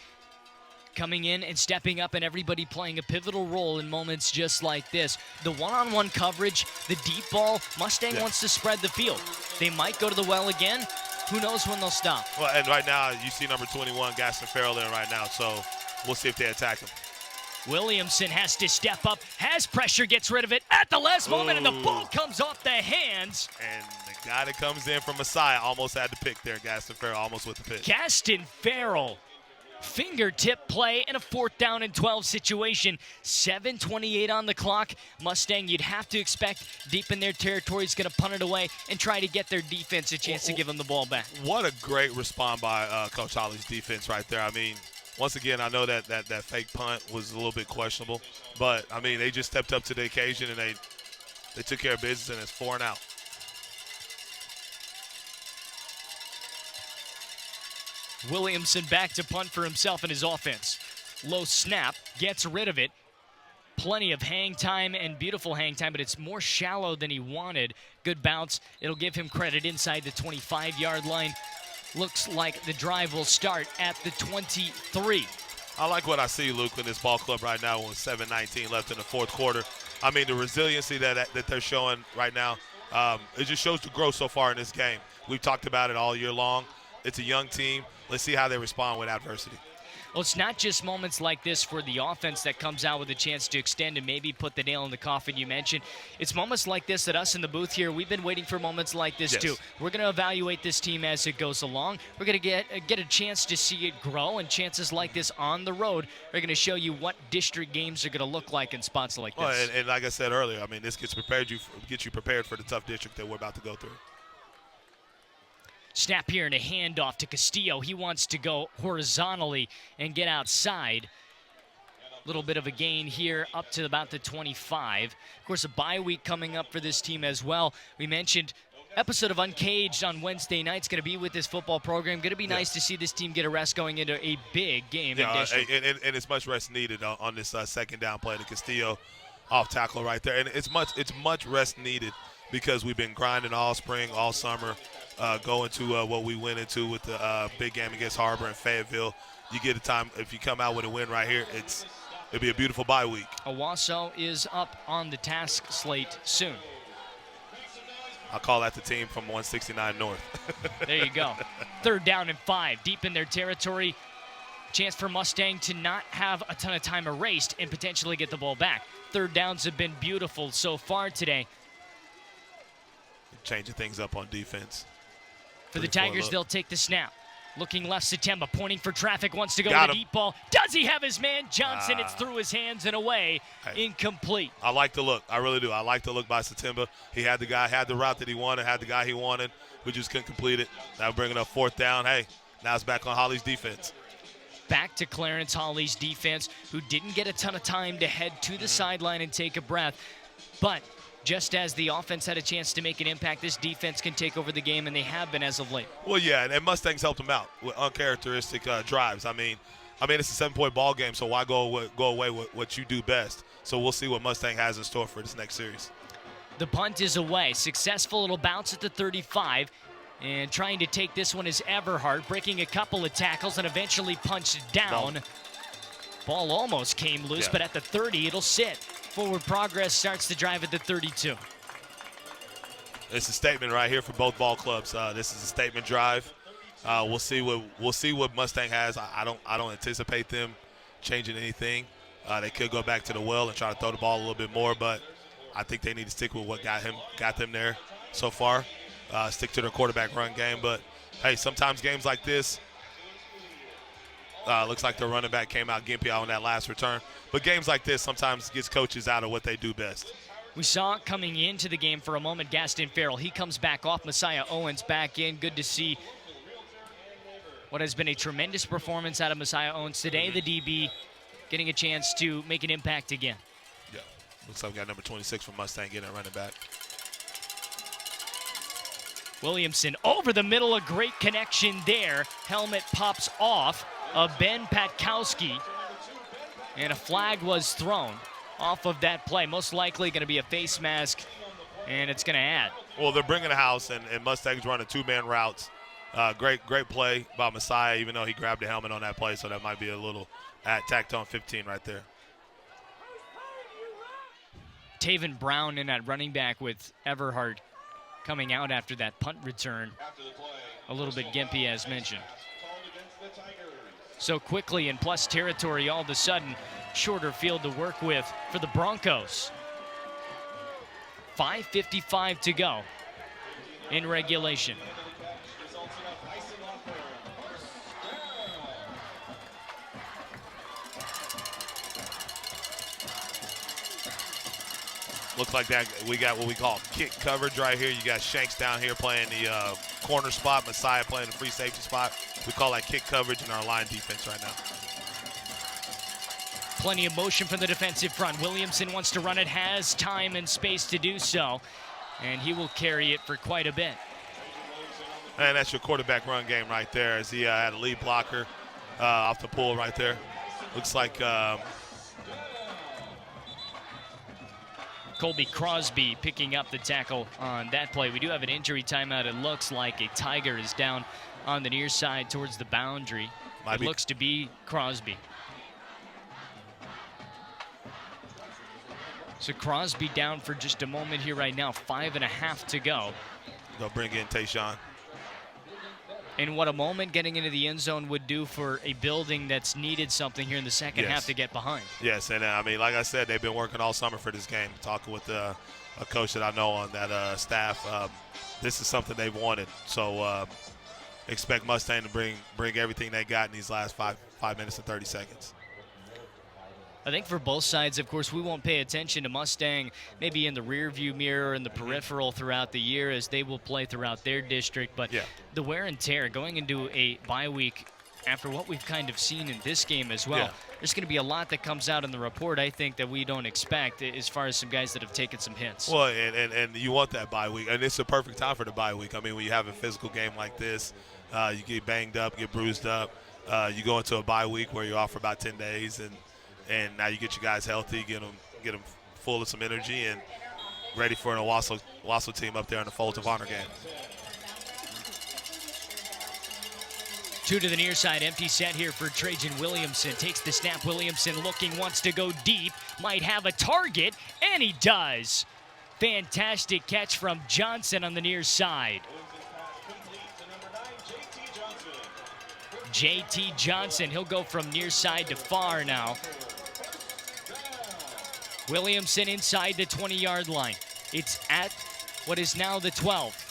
Coming in and stepping up, and everybody playing a pivotal role in moments just like this. The one-on-one coverage, the deep ball, Mustang wants to spread the field. They might go to the well again. Who knows when they'll stop? Well, and right now, you see number 21, Gaston Farrell in right now, so we'll see if they attack him. Williamson has to step up, has pressure, gets rid of it at the last moment, and the ball comes off the hands. And the guy that comes in from Messiah almost had the pick there, Gaston Farrell, almost with the pick. Gaston Farrell fingertip play and a 4th down and 12 situation. 7:28 on the clock. Mustang, you'd have to expect deep in their territory, is going to punt it away and try to get their defense a chance to give them the ball back. What a great response by Coach Holly's defense right there. I mean, once again, I know that fake punt was a little bit questionable, but, I mean, they just stepped up to the occasion and they took care of business, and it's 4 and out. Williamson back to punt for himself and his offense. Low snap, gets rid of it. Plenty of hang time and beautiful hang time, but it's more shallow than he wanted. Good bounce. It'll give him credit inside the 25-yard line. Looks like the drive will start at the 23. I like what I see, Luke, in this ball club right now with 7:19 left in the 4th quarter. I mean, the resiliency that they're showing right now, it just shows the growth so far in this game. We've talked about it all year long. It's a young team. Let's see how they respond with adversity. Well, it's not just moments like this for the offense that comes out with a chance to extend and maybe put the nail in the coffin you mentioned. It's moments like this that us in the booth here, we've been waiting for moments like this too. We're going to evaluate this team as it goes along. We're going to get a chance to see it grow, and chances like this on the road are going to show you what district games are going to look like in spots like this. Well, and like I said earlier, I mean, this gets you prepared for the tough district that we're about to go through. Snap here and a handoff to Castillo. He wants to go horizontally and get outside. Little bit of a gain here up to about the 25. Of course, a bye week coming up for this team as well. We mentioned episode of Uncaged on Wednesday night's going to be with this football program. Going to be nice to see this team get a rest going into a big game. Yeah, and it's much rest needed on this 2nd down play to Castillo off tackle right there. And it's much rest needed because we've been grinding all spring, all summer. Going to what we went into with the big game against Harbor and Fayetteville. You get a time, if you come out with a win right here, it'll be a beautiful bye week. Owasso is up on the task slate soon. I'll call that the team from 169 North. There you go. 3rd down and 5, deep in their territory. Chance for Mustang to not have a ton of time erased and potentially get the ball back. 3rd downs have been beautiful so far today. Changing things up on defense. For the Tigers, they'll take the snap. Looking left, Satemba pointing for traffic, wants to go Got with a him. deep ball. Does he have his man? Johnson, it's through his hands and away. Incomplete. I like the look. I really do. I like the look by Satemba. He had the route that he wanted, had the guy he wanted. We just couldn't complete it. Now bringing up 4th down. Hey, now it's back on Holly's defense. Back to Clarence Holly's defense, who didn't get a ton of time to head to the sideline and take a breath. But just as the offense had a chance to make an impact, this defense can take over the game, and they have been as of late. Well, yeah, and Mustangs helped them out with uncharacteristic drives. I mean, it's a 7-point ball game, so why go away with what you do best? So we'll see what Mustang has in store for this next series. The punt is away. Successful little bounce at the 35. And trying to take this one is Everhart, breaking a couple of tackles and eventually punched down. Ball almost came loose, but at the 30, it'll sit. Forward progress starts the drive at the 32. It's a statement right here for both ball clubs. This is a statement drive. We'll see what Mustang has. I don't anticipate them changing anything. They could go back to the well and try to throw the ball a little bit more, but I think they need to stick with what got them there so far. Stick to their quarterback run game. But hey, sometimes games like this, looks like the running back came out gimpy on that last return. But games like this sometimes gets coaches out of what they do best. We saw coming into the game for a moment Gaston Farrell. He comes back off. Messiah Owens back in. Good to see what has been a tremendous performance out of Messiah Owens today. The DB getting a chance to make an impact again. Yeah, looks like we got number 26 from Mustang getting a running back. Williamson over the middle, a great connection there. Helmet pops off of Ben Patkowski, and a flag was thrown off of that play. Most likely going to be a face mask, and it's going to add. Well, they're bringing the house, and Mustang's running 2-man routes. Great play by Messiah, even though he grabbed the helmet on that play, so that might be a little tacked on 15 right there. Taven Brown in at running back with Everhart coming out after that punt return. A little bit gimpy, as mentioned. So quickly in plus territory, all of a sudden, shorter field to work with for the Broncos. 5:55 to go in regulation. Looks like that we got what we call kick coverage right here. You got Shanks down here playing the corner spot, Messiah playing the free safety spot. We call that kick coverage in our line defense right now. Plenty of motion from the defensive front. Williamson wants to run it, has time and space to do so, and he will carry it for quite a bit. And that's your quarterback run game right there, as he had a lead blocker off the pull right there. Looks like Colby Crosby picking up the tackle on that play. We do have an injury timeout. It looks like a Tiger is down on the near side towards the boundary. It looks to be Crosby. So Crosby down for just a moment here right now. 5.5 to go. They'll bring in Tayshawn. And what a moment getting into the end zone would do for a building that's needed something here in the second half to get behind. Yes, and I mean, like I said, they've been working all summer for this game. Talking with a coach that I know on that staff, this is something they've wanted. So expect Mustang to bring everything they got in these last 5 minutes and 30 seconds. I think for both sides, of course, we won't pay attention to Mustang maybe in the rearview mirror and the peripheral throughout the year as they will play throughout their district. But the wear and tear going into a bye week after what we've kind of seen in this game as well, there's going to be a lot that comes out in the report, I think, that we don't expect as far as some guys that have taken some hits. Well, and you want that bye week, and it's a perfect time for the bye week. I mean, when you have a physical game like this, you get banged up, get bruised up. You go into a bye week where you're off for about 10 days, and now you get your guys healthy, get them full of some energy and ready for an Owasso team up there in the Folds of Honor game. 2 to the near side, empty set here for Trajan Williamson. Takes the snap, Williamson looking, wants to go deep, might have a target, and he does. Fantastic catch from Johnson on the near side. JT Johnson, he'll go from near side to far now. Williamson inside the 20-yard line. It's at what is now the 12.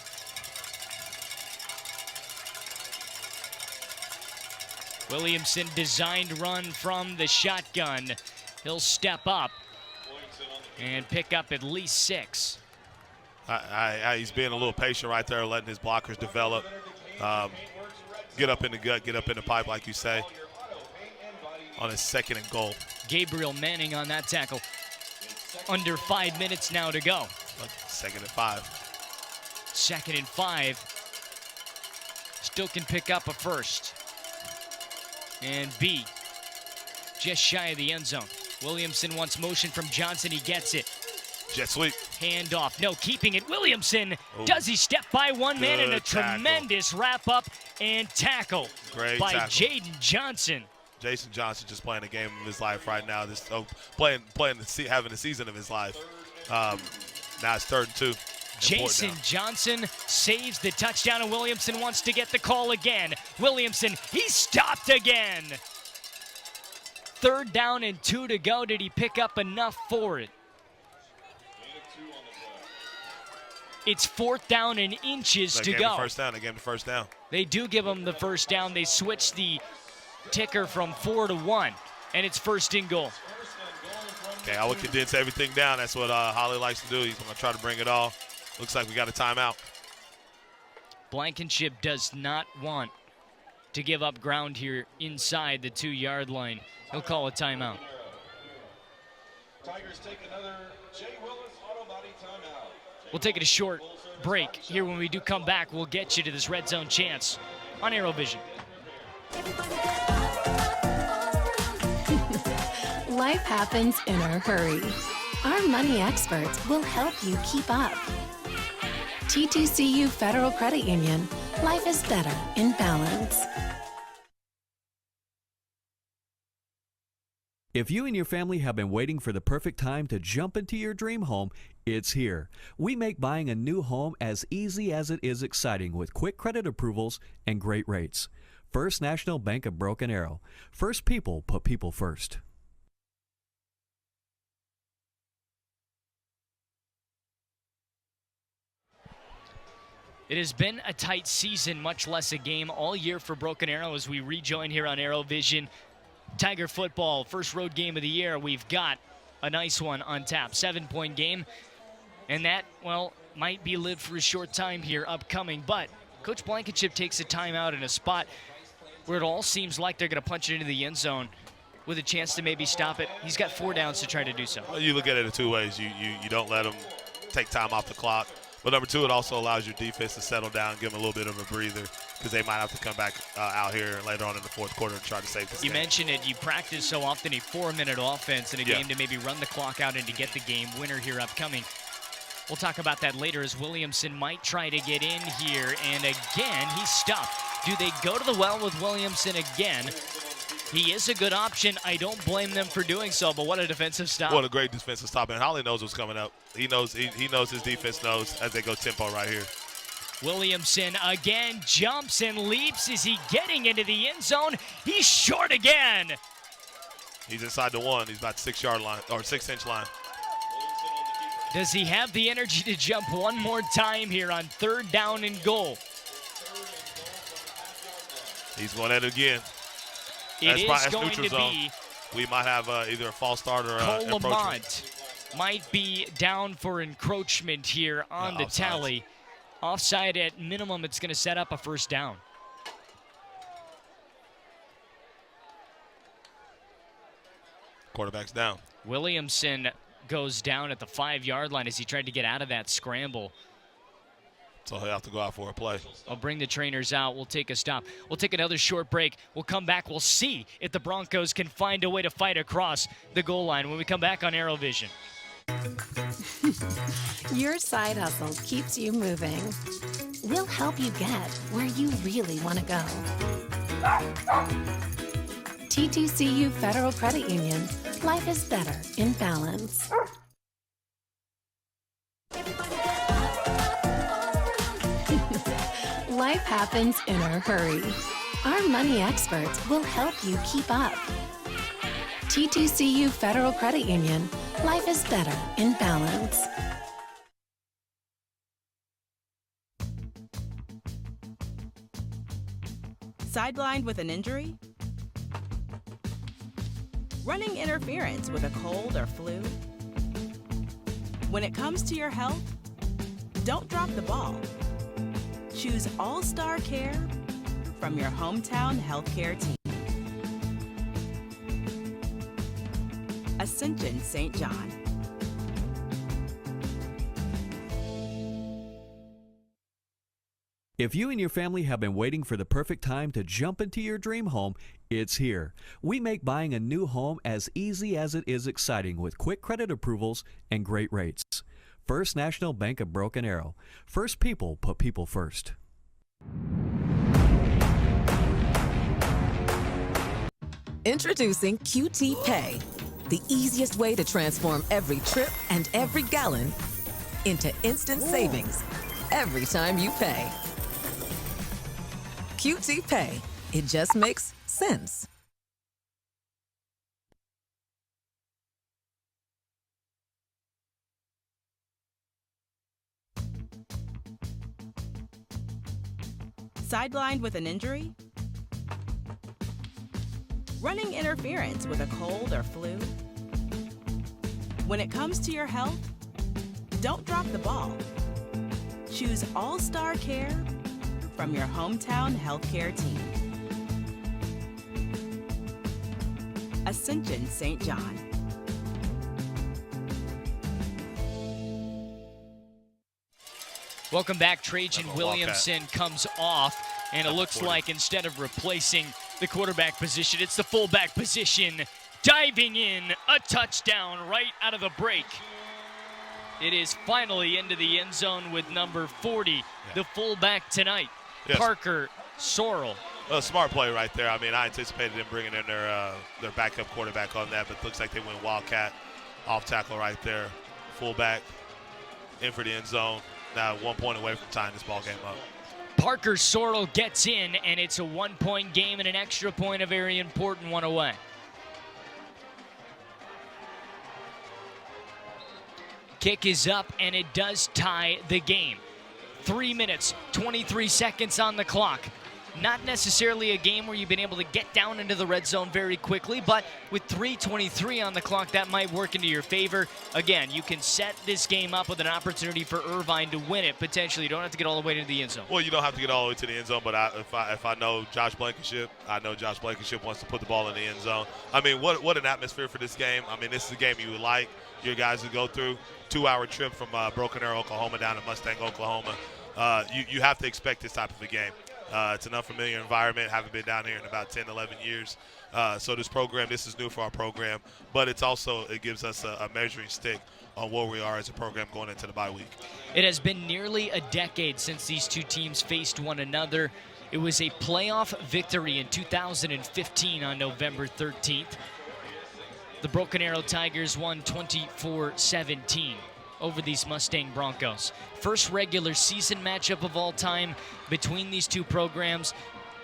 Williamson designed run from the shotgun. He'll step up and pick up at least 6. He's being a little patient right there, letting his blockers develop. Get up in the gut, get up in the pipe, like you say, on his 2nd and goal. Gabriel Manning on that tackle. Under 5 minutes now to go. 2nd and 5. 2nd and 5. Still can pick up a first. And B, just shy of the end zone. Williamson wants motion from Johnson. He gets it. Jet sweep. Hand off. No, keeping it. Williamson. Does he step by one man in a tremendous wrap up and tackle by Jaden Johnson. Jason Johnson just playing the game of his life right now. Having the season of his life. Now it's 3rd and 2. Jason Johnson saves the touchdown, and Williamson wants to get the call again. Williamson, he stopped again. 3rd down and 2 to go. Did he pick up enough for it? It's 4th down and inches to go. They gave him the first down. They do give him the first down. They switch the ticker from 4 to 1, and it's 1st and goal. Okay, I would condense everything down. That's what Holly likes to do. He's going to try to bring it all. Looks like we got a timeout. Blankenship does not want to give up ground here inside the 2-yard line. He'll call a timeout. Tigers take another Jay Willis auto body timeout. We'll take it a short break. Here when we do come back, we'll get you to this red zone chance on ArrowVision. Life happens in a hurry. Our money experts will help you keep up. TTCU Federal Credit Union. Life is better in balance. If you and your family have been waiting for the perfect time to jump into your dream home, it's here. We make buying a new home as easy as it is exciting with quick credit approvals and great rates. First National Bank of Broken Arrow. First people put people first. It has been a tight season, much less a game all year for Broken Arrow as we rejoin here on ArrowVision. Tiger football, first road game of the year. We've got a nice one on tap. 7-point game And that, well, might be lived for a short time here upcoming. But Coach Blankenship takes a timeout in a spot where it all seems like they're going to punch it into the end zone with a chance to maybe stop it. He's got 4 downs to try to do so. Well, you look at it in 2 ways. You don't let them take time off the clock. But number 2, it also allows your defense to settle down, give them a little bit of a breather, because they might have to come back out here later on in the fourth quarter and try to save this game. You mentioned it. You practice so often a 4-minute offense in a game to maybe run the clock out and to get the game winner here upcoming. We'll talk about that later as Williamson might try to get in here. And again, he's stuffed. Do they go to the well with Williamson again? He is a good option. I don't blame them for doing so, but what a defensive stop. What a great defensive stop. And Holly knows what's coming up. He knows his defense knows as they go tempo right here. Williamson again jumps and leaps. Is he getting into the end zone? He's short again. He's inside the 1. He's about 6-yard line or 6-inch line. Does he have the energy to jump one more time here on 3rd down and goal? He's going at it again. It is going to be. We might have either a false start or Cole encroachment. Lamont might be down for encroachment here on the tally. Offside at minimum, it's going to set up a 1st down. Quarterback's down. Williamson goes down at the 5-yard line as he tried to get out of that scramble. So he'll have to go out for a play. I'll bring the trainers out. We'll take a stop. We'll take another short break. We'll come back. We'll see if the Broncos can find a way to fight across the goal line when we come back on ArrowVision. Your side hustle keeps you moving. We'll help you get where you really want to go. TTCU Federal Credit Union. Life is better in balance. Life happens in a hurry. Our money experts will help you keep up. TTCU Federal Credit Union. Life is better in balance. Sidelined with an injury? Running interference with a cold or flu? When it comes to your health, don't drop the ball. Choose All-Star Care from your hometown healthcare team. Ascension St. John. If you and your family have been waiting for the perfect time to jump into your dream home, it's here. We make buying a new home as easy as it is exciting with quick credit approvals and great rates. First National Bank of Broken Arrow. First people put people first. Introducing QT Pay, the easiest way to transform every trip and every gallon into instant savings every time you pay. QT Pay. It just makes sense. Sidelined with an injury? Running interference with a cold or flu? When it comes to your health, don't drop the ball. Choose All-Star Care from your hometown healthcare team. Ascension St. John. Welcome back. Trajan Williamson comes off, and it looks like instead of replacing the quarterback position, it's the fullback position. Diving in, a touchdown right out of the break. It is finally into the end zone with number 40, the fullback tonight, Parker Sorrell. A smart play right there. I mean, I anticipated them bringing in their backup quarterback on that, but looks like they went Wildcat off tackle right there. Fullback in for the end zone. Now 1 point away from tying this ball game up. Parker Sorrell gets in, and it's a 1-point game and an extra point, a very important one away. Kick is up, and it does tie the game. 3 minutes, 23 seconds on the clock. Not necessarily a game where you've been able to get down into the red zone very quickly, but with 3:23 on the clock, that might work into your favor. Again, you can set this game up with an opportunity for Irvine to win it, potentially. You don't have to get all the way to the end zone. Well, you don't have to get all the way to the end zone, but if I know Josh Blankenship, I know Josh Blankenship wants to put the ball in the end zone. I mean, what an atmosphere for this game. I mean, this is a game you would like your guys to go through. 2-hour trip from Broken Arrow, Oklahoma down to Mustang, Oklahoma. You have to expect this type of a game. It's an unfamiliar environment. Haven't been down here in about 10, 11 years. So this is new for our program, but it gives us a measuring stick on where we are as a program going into the bye week. It has been nearly a decade since these two teams faced one another. It was a playoff victory in 2015 on November 13th. The Broken Arrow Tigers won 24-17 over these Mustang Broncos. First regular season matchup of all time between these two programs,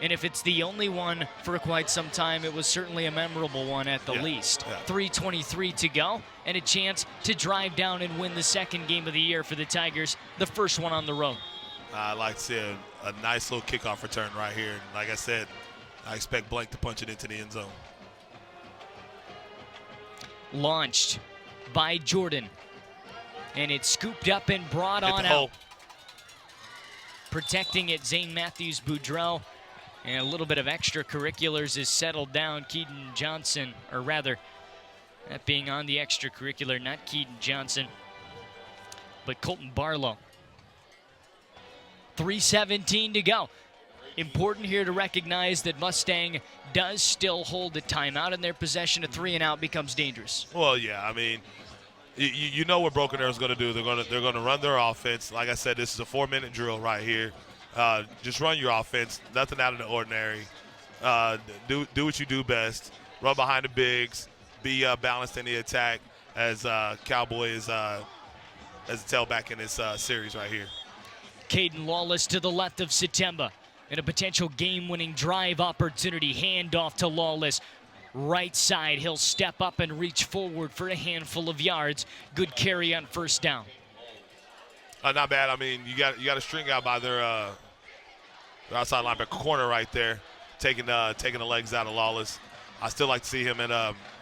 and if it's the only one for quite some time, it was certainly a memorable one at the least. 3:23 to go, and a chance to drive down and win the second game of the year for the Tigers, the first one on the road. I'd like to see a nice little kickoff return right here. And like I said, I expect Blank to punch it into the end zone. Launched by Jordan. And it's scooped up and brought on out. Protecting it, Zane Matthews-Boudreau. And a little bit of extracurriculars is settled down. Keaton Johnson, or rather, that being on the extracurricular, not Keaton Johnson, but Colton Barlow. 3:17 to go. Important here to recognize that Mustang does still hold a timeout in their possession. A 3-and-out becomes dangerous. Well, yeah, I mean, you know what Broken Arrow is going to do. They're going to run their offense. Like I said, this is a 4-minute drill right here. Just run your offense. Nothing out of the ordinary. Do what you do best. Run behind the bigs. Be balanced in the attack as Cowboy is as a tailback in this series right here. Caden Lawless to the left of Satemba. And a potential game-winning drive opportunity. Handoff to Lawless. Right side, he'll step up and reach forward for a handful of yards. Good carry on first down. Not bad. I mean, you got a string out by their outside linebacker corner right there, taking the legs out of Lawless. I still like to see him and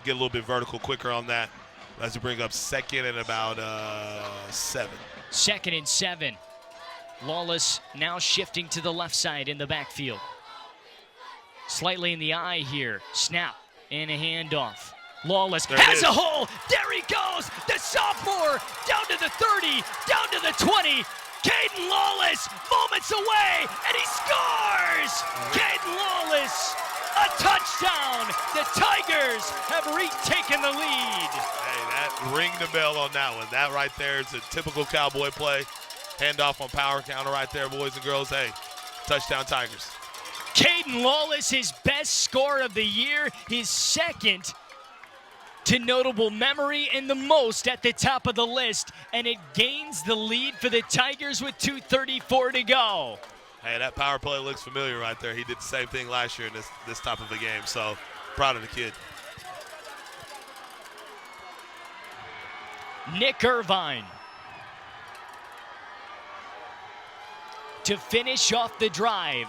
get a little bit vertical quicker on that as we bring up second and about 7. 2nd and 7. Lawless now shifting to the left side in the backfield. Slightly in the eye here. Snap and a handoff. Lawless has a hole. There he goes. The sophomore down to the 30, down to the 20. Caden Lawless moments away, and he scores! Caden Lawless, a touchdown. The Tigers have retaken the lead. Hey, that ring the bell on that one. That right there is a typical Cowboy play. Handoff on power counter right there, boys and girls. Hey, touchdown Tigers. Caden Lawless, his best score of the year, his second to notable memory and the most at the top of the list, and it gains the lead for the Tigers with 2:34 to go. Hey, that power play looks familiar right there. He did the same thing last year in this type of a game, so proud of the kid. Nick Irvine to finish off the drive.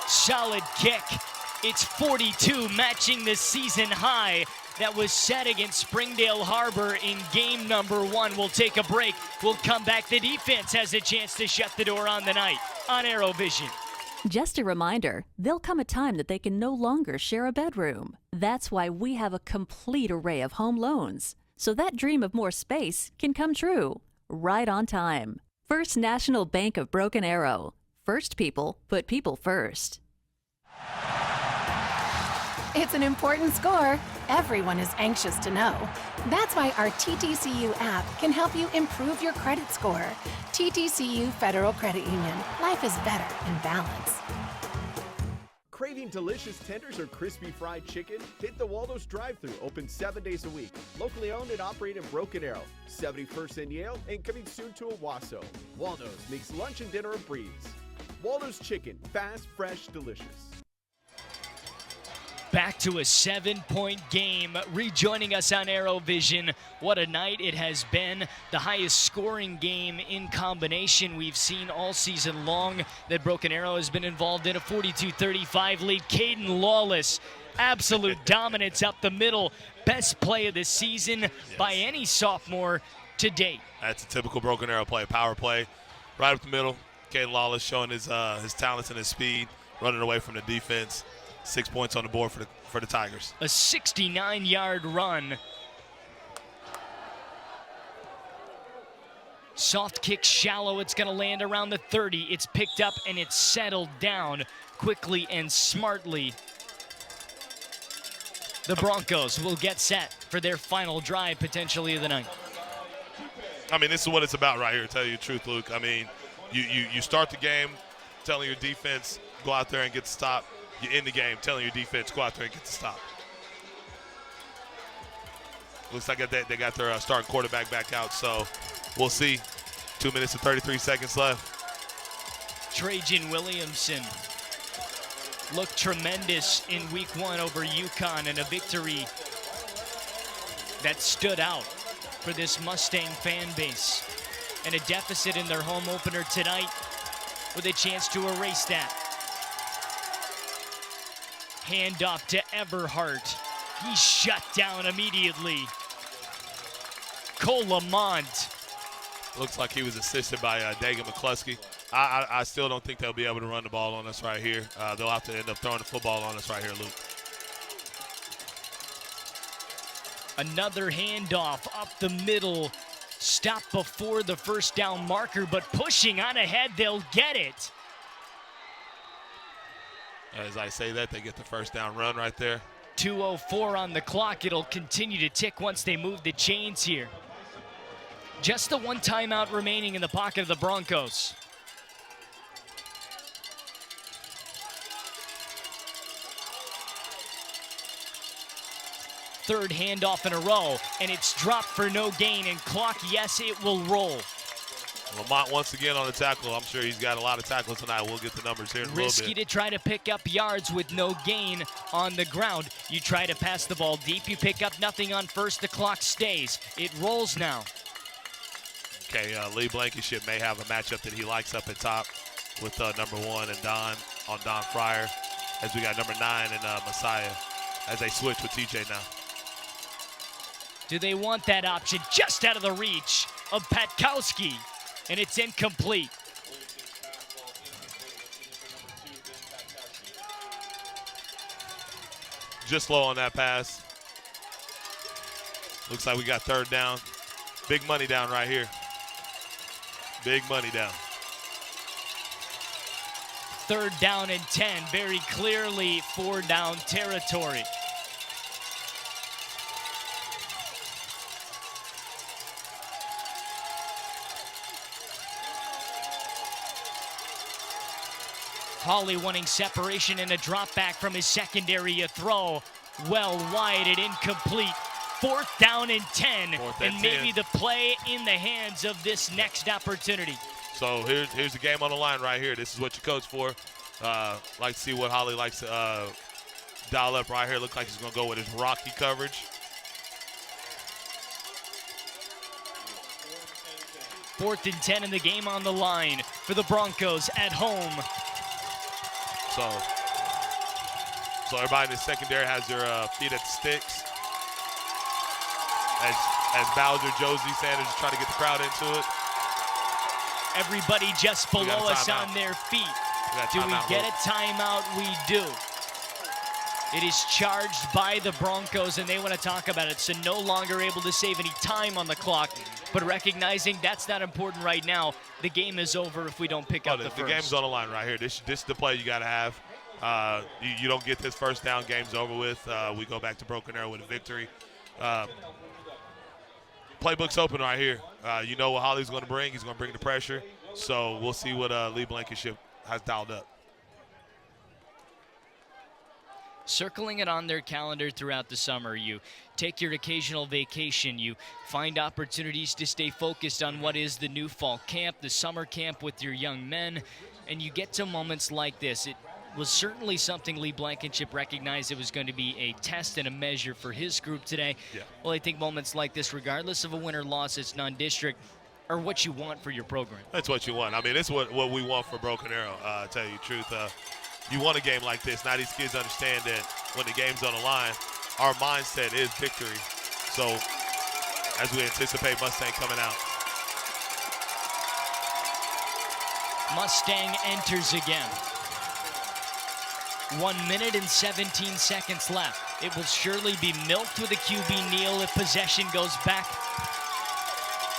Solid kick. It's 42, matching the season high that was set against Springdale Harbor in game number 1. We'll take a break. We'll come back. The defense has a chance to shut the door on the night on ArrowVision. Just a reminder, there'll come a time that they can no longer share a bedroom. That's why we have a complete array of home loans, so that dream of more space can come true, right on time. First National Bank of Broken Arrow. First people put people first. It's an important score. Everyone is anxious to know. That's why our TTCU app can help you improve your credit score. TTCU Federal Credit Union. Life is better in balance. Craving delicious tenders or crispy fried chicken? Hit the Waldo's drive-thru, open 7 days a week. Locally owned and operated in Broken Arrow, 71st and Yale, and coming soon to Owasso. Waldo's makes lunch and dinner a breeze. Waldo's chicken, fast, fresh, delicious. Back to a 7-point game. Rejoining us on ArrowVision. What a night it has been. The highest scoring game in combination we've seen all season long that Broken Arrow has been involved in. A 42-35 lead. Caden Lawless, absolute dominance up the middle. Best play of the season by any sophomore to date. That's a typical Broken Arrow play. Power play right up the middle. Caden Lawless showing his talents and his speed, running away from the defense. 6 points on the board for the Tigers. A 69-yard run. Soft kick shallow. It's going to land around the 30. It's picked up and it's settled down quickly and smartly. The Broncos will get set for their final drive potentially of the night. I mean, this is what it's about right here, to tell you the truth, Luke. I mean, you start the game telling your defense, go out there and get the stop. You end the game telling your defense, go out there and get the stop. Looks like they got their starting quarterback back out, so we'll see. 2 minutes and 33 seconds left. Trajan Williamson looked tremendous in week 1 over UConn, and a victory that stood out for this Mustang fan base. And a deficit in their home opener tonight with a chance to erase that. Handoff to Everhart. He's shut down immediately. Cole Lamont. Looks like he was assisted by Dagan McCluskey. I still don't think they'll be able to run the ball on us right here. They'll have to end up throwing the football on us right here, Luke. Another handoff up the middle. Stop before the first down marker, but pushing on ahead, they'll get it. As I say that, they get the first down run right there. 2:04 on the clock. It'll continue to tick once they move the chains here. Just the one timeout remaining in the pocket of the Broncos. Third handoff in a row, and it's dropped for no gain, and clock, yes, it will roll. Lamont once again on the tackle. I'm sure he's got a lot of tackles tonight. We'll get the numbers here in a little bit. Risky to try to pick up yards with no gain on the ground. You try to pass the ball deep, you pick up nothing on first, the clock stays. It rolls now. Okay, Lee Blankenship may have a matchup that he likes up at top with number 1 and Don Fryer, as we got number 9 and Messiah as they switch with TJ now. Do they want that option just out of the reach of Patkowski? And it's incomplete. Just low on that pass. Looks like we got third down. Big money down right here. Big money down. Third down and 10, very clearly 4-down territory. Hawley wanting separation and a drop back from his secondary. A throw well wide and incomplete. 4th down and 10. And maybe the play in the hands of this next opportunity. So here's the game on the line right here. This is what you coach for. Like to see what Hawley likes to dial up right here. Looks like he's going to go with his rocky coverage. 4th and 10 in the game on the line for the Broncos at home. So everybody in the secondary has their feet at the sticks. As Bowser, Josie, Sanders is trying to get the crowd into it. Everybody just below us on their feet. Do we get a timeout? We do. It is charged by the Broncos, and they want to talk about it. So no longer able to save any time on the clock, but recognizing that's not important right now. The game is over if we don't pick up the first. The game's on the line right here. This is the play you got to have. You don't get this first down, game's over with. We go back to Broken Arrow with a victory. Playbook's open right here. You know what Hawley's going to bring. He's going to bring the pressure. So we'll see what Lee Blankenship has dialed up. Circling it on their calendar throughout the summer. You take your occasional vacation. You find opportunities to stay focused on what is the new fall camp, the summer camp with your young men, and you get to moments like this. was certainly something Lee Blankenship recognized it was going to be a test and a measure for his group today. Yeah. Well, I think moments like this, regardless of a win or loss, it's non-district, are what you want for your program. That's what you want. I mean, it's what we want for Broken Arrow, tell you the truth. You want a game like this. Now these kids understand that when the game's on the line, our mindset is victory. So as we anticipate Mustang coming out. Mustang enters again. 1 minute and 17 seconds left. It will surely be milked with a QB kneel if possession goes back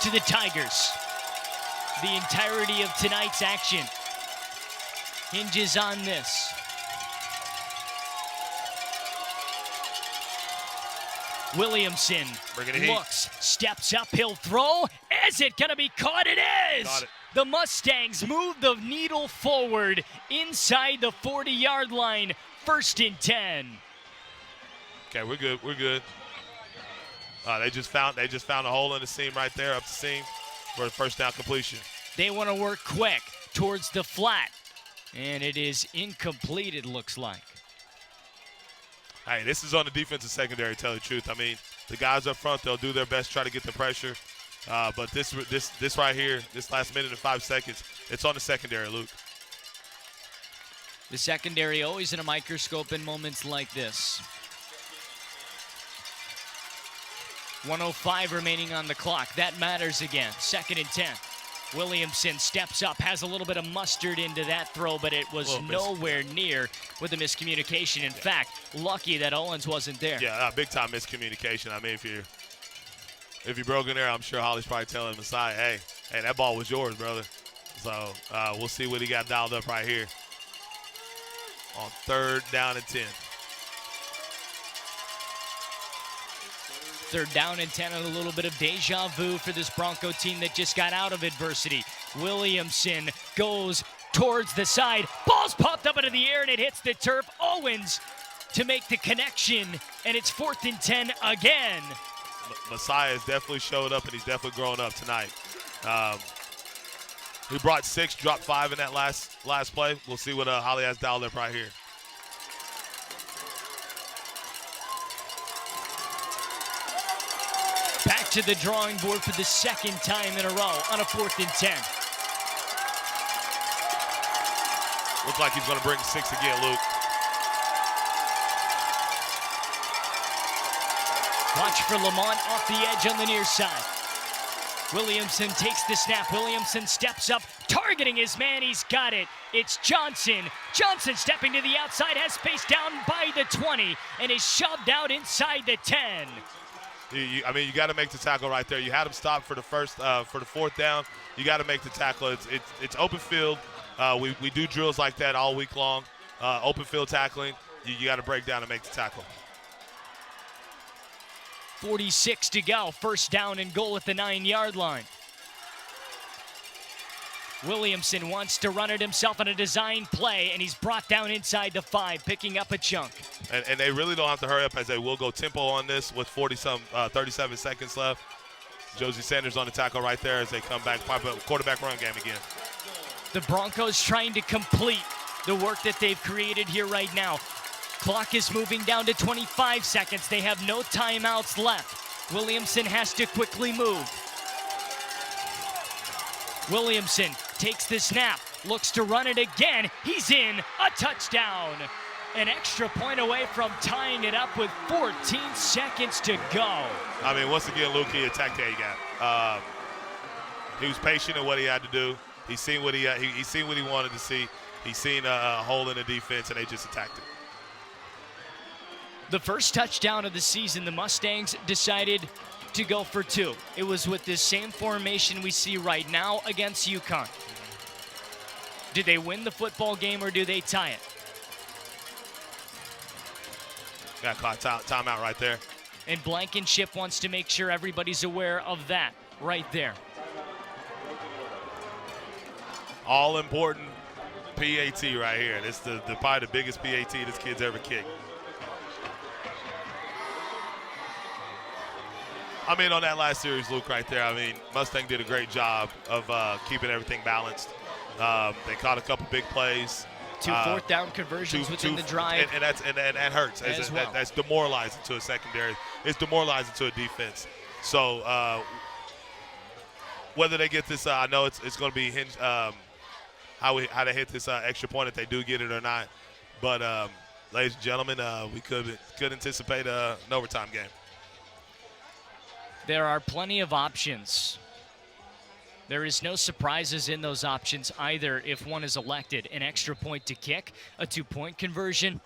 to the Tigers. The entirety of tonight's action hinges on this. Williamson looks, steps up, he'll throw. Is it gonna be caught? It is! Got it. The Mustangs move the needle forward inside the 40-yard line. 1st and 10. Okay, we're good. We're good. They just found a hole in the seam right there, up the seam for the first down completion. They want to work quick towards the flat, and it is incomplete, it looks like. Hey, this is on the defensive secondary, tell you the truth. I mean, the guys up front, they'll do their best, try to get the pressure. But this right here, this last minute and 5 seconds, it's on the secondary, Luke. The secondary always in a microscope in moments like this. 1:05 remaining on the clock. That matters again. 2nd and 10. Williamson steps up, has a little bit of mustard into that throw, but it was nowhere near with the miscommunication. In fact, lucky that Owens wasn't there. Yeah, big time miscommunication. I mean, if you're Broken Arrow, I'm sure Holly's probably telling Messiah, hey, that ball was yours, brother. So we'll see what he got dialed up right here on 3rd down and 10. 3rd down and 10, and a little bit of deja vu for this Bronco team that just got out of adversity. Williamson goes towards the side. Ball's popped up into the air, and it hits the turf. Owens to make the connection, and it's 4th and 10 again. Messiah has definitely showed up, and he's definitely grown up tonight. He brought 6, dropped 5 in that last play. We'll see what Holly has dialed up right here. Back to the drawing board for the 2nd time in a row on a 4th and 10. Looks like he's going to bring 6 again, Luke. Watch for Lamont off the edge on the near side. Williamson takes the snap. Williamson steps up, targeting his man. He's got it. It's Johnson. Johnson stepping to the outside, has space down by the 20, and is shoved out inside the 10. I mean, you got to make the tackle right there. You had him stop for the 4th down. You got to make the tackle. It's open field. We do drills like that all week long. Open field tackling. You got to break down and make the tackle. 46 to go. 1st down and goal at the 9-yard line. Williamson wants to run it himself on a design play, and he's brought down inside the 5, picking up a chunk. And they really don't have to hurry up, as they will go tempo on this with 37 seconds left. Josie Sanders on the tackle right there as they come back, pop up quarterback run game again. The Broncos trying to complete the work that they've created here right now. Clock is moving down to 25 seconds. They have no timeouts left. Williamson has to quickly move. Williamson takes the snap, looks to run it again. He's in, a touchdown. An extra point away from tying it up with 14 seconds to go. I mean, once again, Luke, he attacked that he got. He was patient in what he had to do. He's seen what he wanted to see. He's seen a hole in the defense, and they just attacked it. The first touchdown of the season, the Mustangs decided to go for 2. It was with this same formation we see right now against UConn. Do they win the football game or do they tie it? Got caught timeout right there. And Blankenship wants to make sure everybody's aware of that right there. All important PAT right here. This is probably the biggest PAT this kid's ever kicked. I mean, on that last series, Luke, right there, I mean, Mustang did a great job of keeping everything balanced. They caught a couple big plays. Two fourth down conversions within the drive. And that hurts. As well. That's demoralizing to a secondary. It's demoralizing to a defense. So whether they get this, I know it's going to be hinged how they hit this extra point, if they do get it or not. But ladies and gentlemen, we could anticipate an overtime game. There are plenty of options. There is no surprises in those options either if one is elected. An extra point to kick, a 2-point conversion,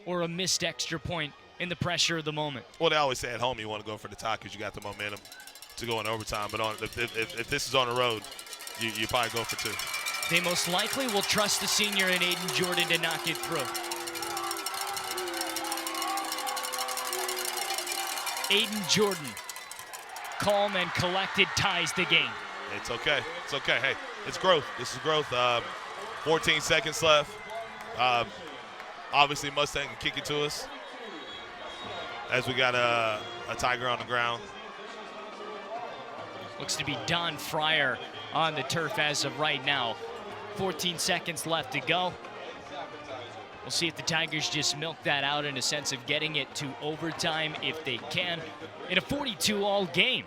or a missed extra point in the pressure of the moment. Well, they always say at home you want to go for the tie because you got the momentum to go in overtime. But if this is on the road, you probably go for 2. They most likely will trust the senior in Aiden Jordan to knock it through. Aiden Jordan, calm and collected, ties the game. It's okay. It's okay. Hey, it's growth. This is growth. 14 seconds left. Obviously, Mustang can kick it to us as we got a Tiger on the ground. Looks to be Don Fryer on the turf as of right now. 14 seconds left to go. We'll see if the Tigers just milk that out in a sense of getting it to overtime if they can in a 42-all game.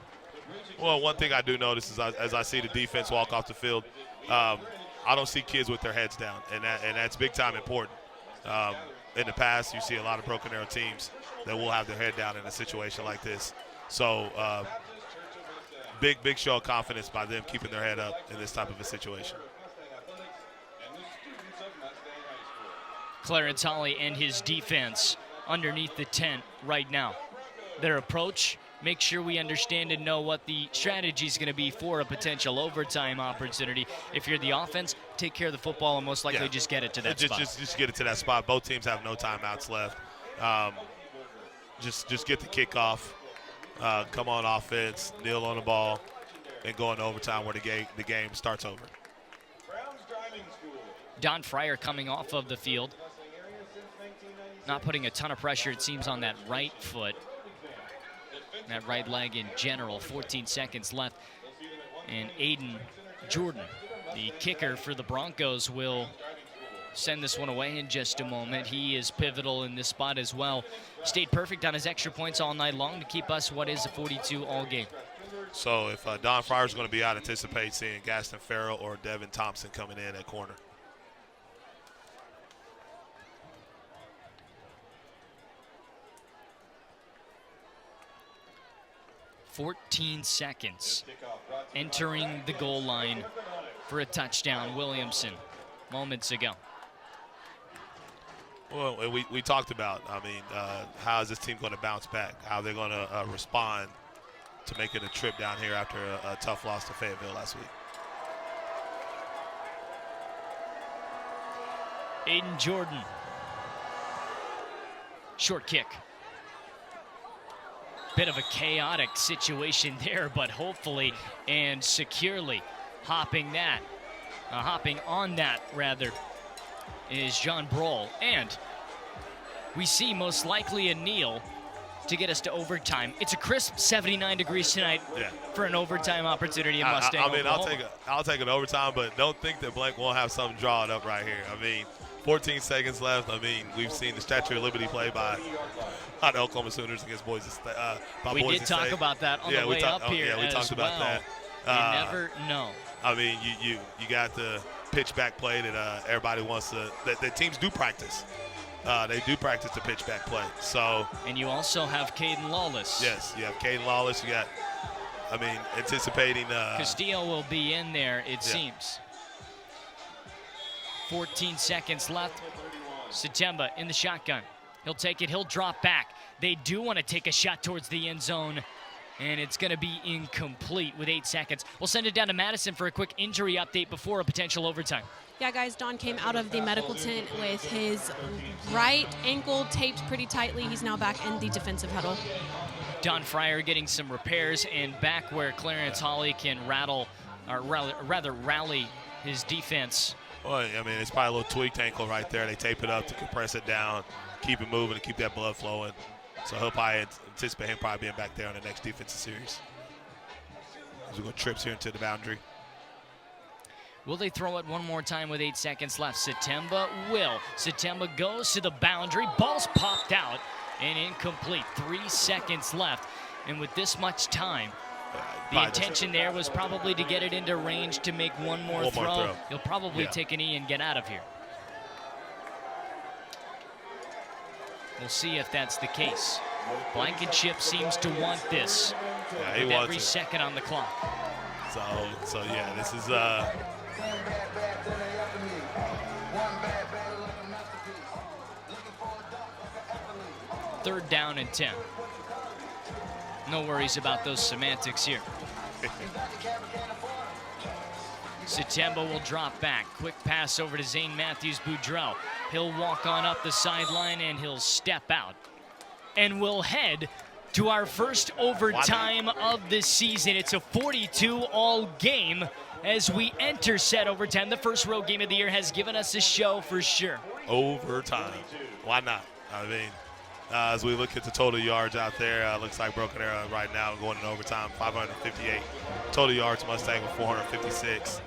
Well, one thing I do notice is as I see the defense walk off the field, I don't see kids with their heads down, and that's big time important. In the past, you see a lot of Broken Arrow teams that will have their head down in a situation like this. So big show of confidence by them keeping their head up in this type of a situation. Clarence Holly and his defense underneath the tent right now. Their approach, make sure we understand and know what the strategy is going to be for a potential overtime opportunity. If you're the offense, take care of the football and most likely just get it to that spot. Just get it to that spot. Both teams have no timeouts left. Just get the kickoff, come on offense, kneel on the ball, and go into overtime where the game starts over. Don Fryer coming off of the field. Not putting a ton of pressure, it seems, on that right foot. That right leg in general. 14 seconds left. And Aiden Jordan, the kicker for the Broncos, will send this one away in just a moment. He is pivotal in this spot as well. Stayed perfect on his extra points all night long to keep us what is a 42-all game. So if Don Fryer is going to be out, anticipate seeing Gaston Farrell or Devin Thompson coming in at corner. "14 seconds entering the goal line for a touchdown, Williamson, moments ago. Well, we talked about, how is this team going to bounce back? How they're going to respond to making a trip down here after a tough loss to Fayetteville last week. Aiden Jordan. Short kick. Bit of a chaotic situation there, but hopefully and securely hopping on that rather, is John Brohl. And we see most likely a kneel to get us to overtime. It's a crisp 79 degrees tonight for an overtime opportunity in Mustang. I'll take an overtime, but don't think that Blank won't have something drawn up right here. 14 seconds left. We've seen the Statue of Liberty play by the Oklahoma Sooners against Boise State. We did talk about that on the way up here. Yeah, we talked about that. You never know. You got the pitch back play that everybody wants to. That teams do practice. They do practice the pitch back play. So. And you also have Caden Lawless. Yes, you have Caden Lawless. You got. Anticipating. Castillo will be in there. It seems. 14 seconds left. Satemba in the shotgun. He'll take it. He'll drop back. They do want to take a shot towards the end zone, and it's going to be incomplete with 8 seconds. We'll send it down to Madison for a quick injury update before a potential overtime. Yeah, guys, Don came out of the medical tent with his right ankle taped pretty tightly. He's now back in the defensive huddle. Don Fryer getting some repairs and back where Clarence Holly can rally his defense. Well, it's probably a little tweaked ankle right there. They tape it up to compress it down, keep it moving, and keep that blood flowing. So he'll probably anticipate him probably being back there on the next defensive series. As we go trips here into the boundary. Will they throw it one more time with 8 seconds left? Satemba will. Satemba goes to the boundary. Ball's popped out and incomplete. 3 seconds left. And with this much time, the intention there was probably to get it into range to make one more throw. He'll probably take an knee and get out of here. We'll see if that's the case. Blankenship seems to want this. Yeah, he with wants every it. second on the clock. So yeah, this is Third down and 10. No worries about those semantics here. Satemba will drop back. Quick pass over to Zane Matthews-Boudreau. He'll walk on up the sideline and he'll step out. And we'll head to our first overtime of the season. It's a 42-all game as we enter set overtime. The first road game of the year has given us a show for sure. overtime. Why not? I mean, as we look at the total yards out there, looks like Broken Arrow right now going in overtime, 558. Total yards, Mustang with 456.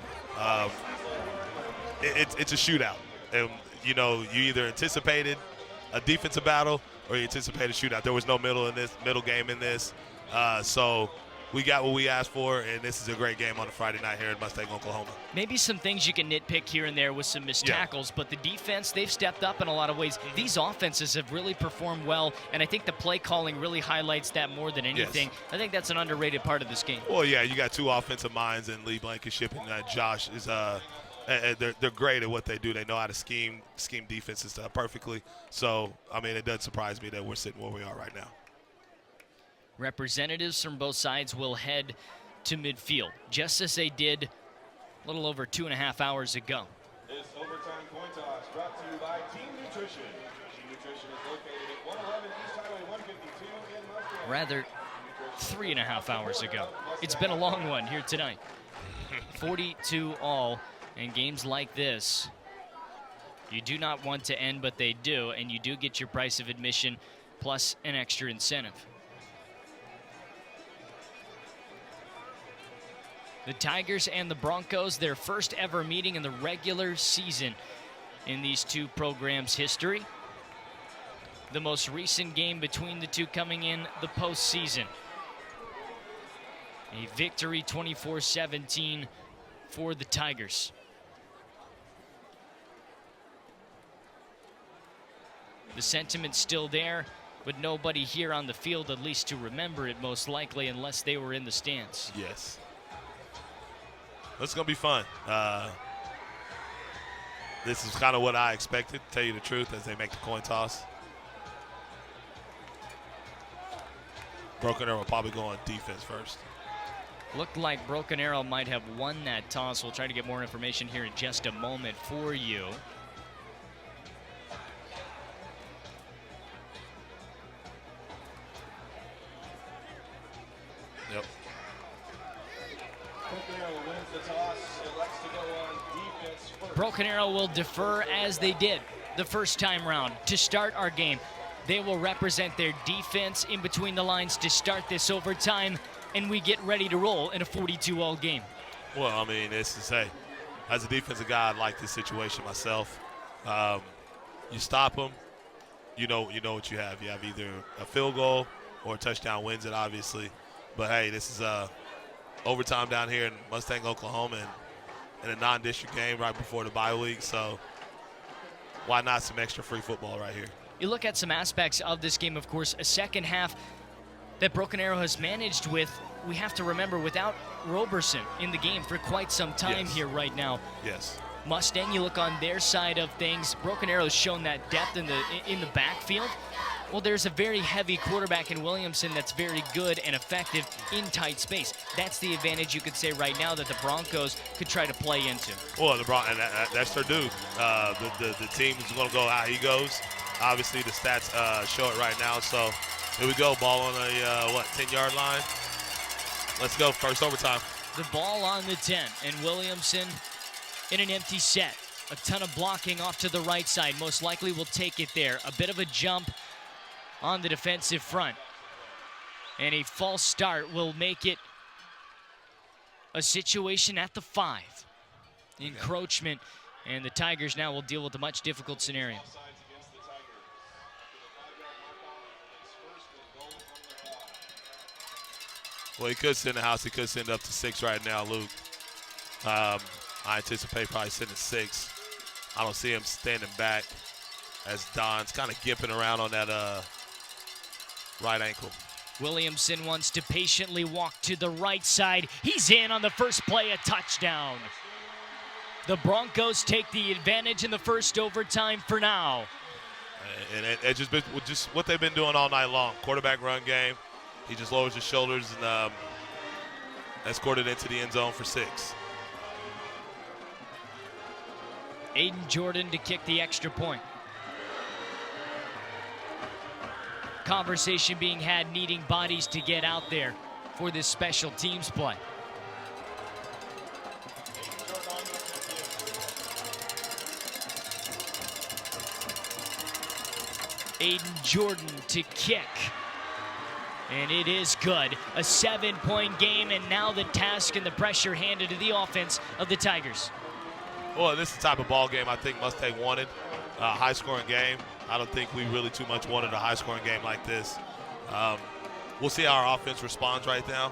It's a shootout. And, you know, you either anticipated a defensive battle or you anticipated a shootout. There was no middle game in this. So we got what we asked for, and this is a great game on a Friday night here in Mustang, Oklahoma. Maybe some things you can nitpick here and there with some missed tackles, but the defense, they've stepped up in a lot of ways. These offenses have really performed well, and I think the play calling really highlights that more than anything. I think that's an underrated part of this game. Well, yeah, you got two offensive minds in Lee Blankenship and Josh. They're great at what they do. They know how to scheme defenses perfectly. So, I mean, it doesn't surprise me that we're sitting where we are right now. Representatives from both sides will head to midfield, just as they did a little over 2.5 hours ago. This overtime coin toss brought to you by Team Nutrition. Team Nutrition is located at 111 East Highway 152 in Mustang. Rather, 3.5 hours ago. It's been a long one here tonight. 42 all, and games like this, you do not want to end, but they do, and you do get your price of admission plus an extra incentive. The Tigers and the Broncos, their first ever meeting in the regular season in these two programs' history. The most recent game between the two coming in the postseason. A victory 24-17 for the Tigers. The sentiment's still there, but nobody here on the field, at least to remember it most likely, unless they were in the stands. Yes. It's going to be fun. This is kind of what I expected, to tell you the truth, as they make the coin toss. Broken Arrow will probably go on defense first. Looked like Broken Arrow might have won that toss. We'll try to get more information here in just a moment for you. Yep. Broken Arrow wins the toss. Elects to go on defense first. Broken Arrow will defer as they did the first time round to start our game. They will represent their defense in between the lines to start this overtime, and we get ready to roll in a 42-all game. Well, I mean, this is, hey, as a defensive guy, I like this situation myself. You stop them, you know what you have. You have either a field goal or a touchdown wins it, obviously. But, hey, this is overtime down here in Mustang, Oklahoma, and in a non-district game right before the bye week. So why not some extra free football right here? You look at some aspects of this game, of course, a second half that Broken Arrow has managed with, we have to remember, without Roberson in the game for quite some time here right now. Yes. Mustang, you look on their side of things. Broken Arrow's shown that depth in the backfield. Well, there's a very heavy quarterback in Williamson that's very good and effective in tight space. That's the advantage you could say right now that the Broncos could try to play into. Well, that's their dude. The team is going to go how he goes. Obviously, the stats show it right now. So here we go. Ball on a 10-yard line. Let's go. First overtime. The ball on the 10, and Williamson in an empty set. A ton of blocking off to the right side. Most likely will take it there. A bit of a jump on the defensive front. And a false start will make it a situation at the 5. encroachment, and the Tigers now will deal with a much difficult scenario. Well, he could send the house. He could send up to 6 right now, Luke. I anticipate probably sending 6. I don't see him standing back as Don's kind of gipping around on that right ankle. Williamson wants to patiently walk to the right side. He's in on the first play, a touchdown. The Broncos take the advantage in the first overtime for now. And it's just been what they've been doing all night long. Quarterback run game. He just lowers his shoulders and escorted into the end zone for 6. Aiden Jordan to kick the extra point. Conversation being had, needing bodies to get out there for this special teams play. Aiden Jordan to kick. And it is good. A 7-point game, and now the task and the pressure handed to the offense of the Tigers. Well, this is the type of ball game I think Mustang wanted. A high-scoring game. I don't think we really too much wanted a high-scoring game like this. We'll see how our offense responds right now.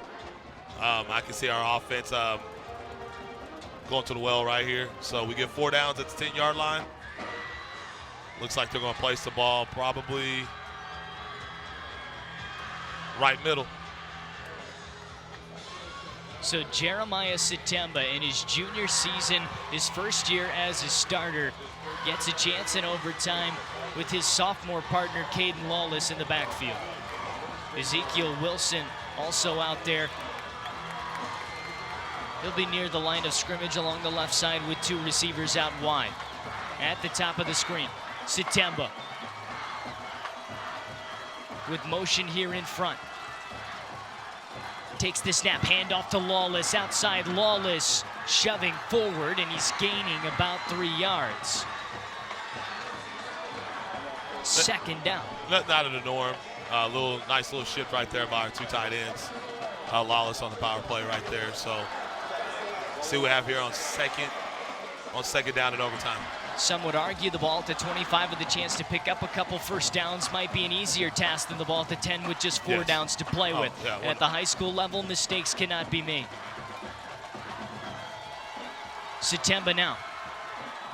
I can see our offense going to the well right here. So we get 4 downs at the 10-yard line. Looks like they're going to place the ball probably right middle. So Jeremiah Sitemba in his junior season, his first year as a starter, gets a chance in overtime with his sophomore partner Caden Lawless in the backfield. Ezekiel Wilson also out there. He'll be near the line of scrimmage along the left side with 2 receivers out wide. At the top of the screen, Sitemba with motion here in front. Takes the snap, handoff to Lawless, outside Lawless, shoving forward, and he's gaining about 3 yards. Second down. Nothing out of the norm. Nice little shift right there by our 2 tight ends. Lawless on the power play right there. So see what we have here on second down and overtime. Some would argue the ball at the 25 with a chance to pick up a couple first downs might be an easier task than the ball at the 10 with just 4 downs to play with. Yeah, at the high school level, mistakes cannot be made. Sitemba now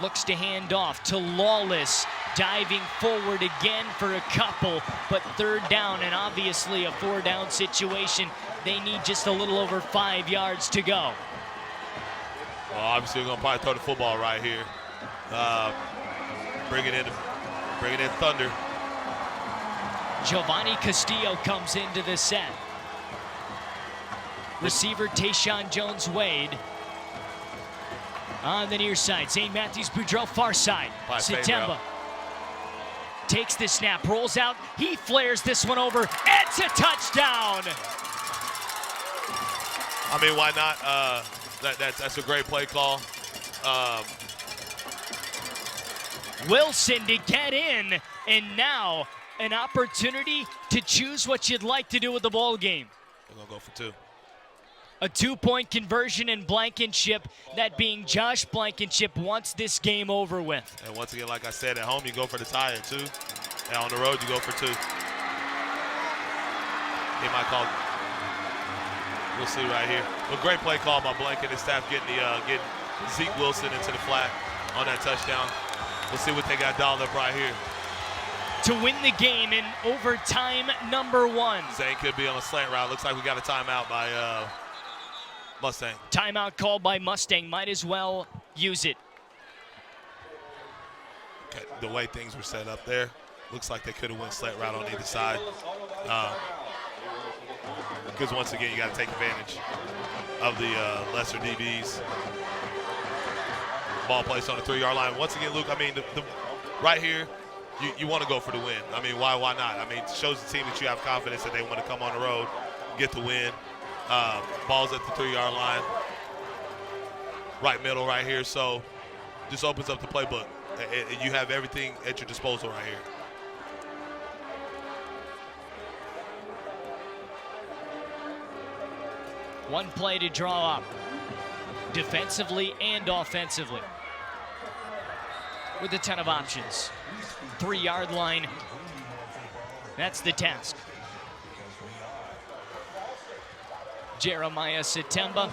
looks to hand off to Lawless, diving forward again for a couple, but 3rd down and obviously a 4-down situation. They need just a little over 5 yards to go. Well, obviously we're going to probably throw the football right here. Bring it in Thunder. Giovanni Castillo comes into the set. Receiver Tayshawn Jones-Wade on the near side. St. Matthews Boudreaux far side. Sitemba takes the snap, rolls out. He flares this one over. It's a touchdown. I mean, why not? That's a great play call. Wilson to get in, and now an opportunity to choose what you'd like to do with the ball game. We're going to go for 2. A 2-point conversion, and Blankenship, that being Josh Blankenship, wants this game over with. And once again, like I said, at home you go for the tie at 2. And on the road you go for 2. He might call. We'll see right here. But great play call by Blank and his staff getting Zeke Wilson into the flat on that touchdown. We'll see what they got dialed up right here. To win the game in overtime number 1. Zane could be on a slant route. Looks like we got a timeout by Mustang. Timeout called by Mustang. Might as well use it. Okay, the way things were set up there, looks like they could have went slant route on either side. Because once again, you got to take advantage of the lesser DBs. Ball placed on the 3-yard line. Once again, Luke, I mean, right here, you want to go for the win. I mean, why not? I mean, it shows the team that you have confidence that they want to come on the road, get the win. Ball's at the 3-yard line. Right middle right here. So just opens up the playbook. You have everything at your disposal right here. One play to draw up. defensively and offensively, with a ton of options. 3-yard line, that's the task. Jeremiah Satemba,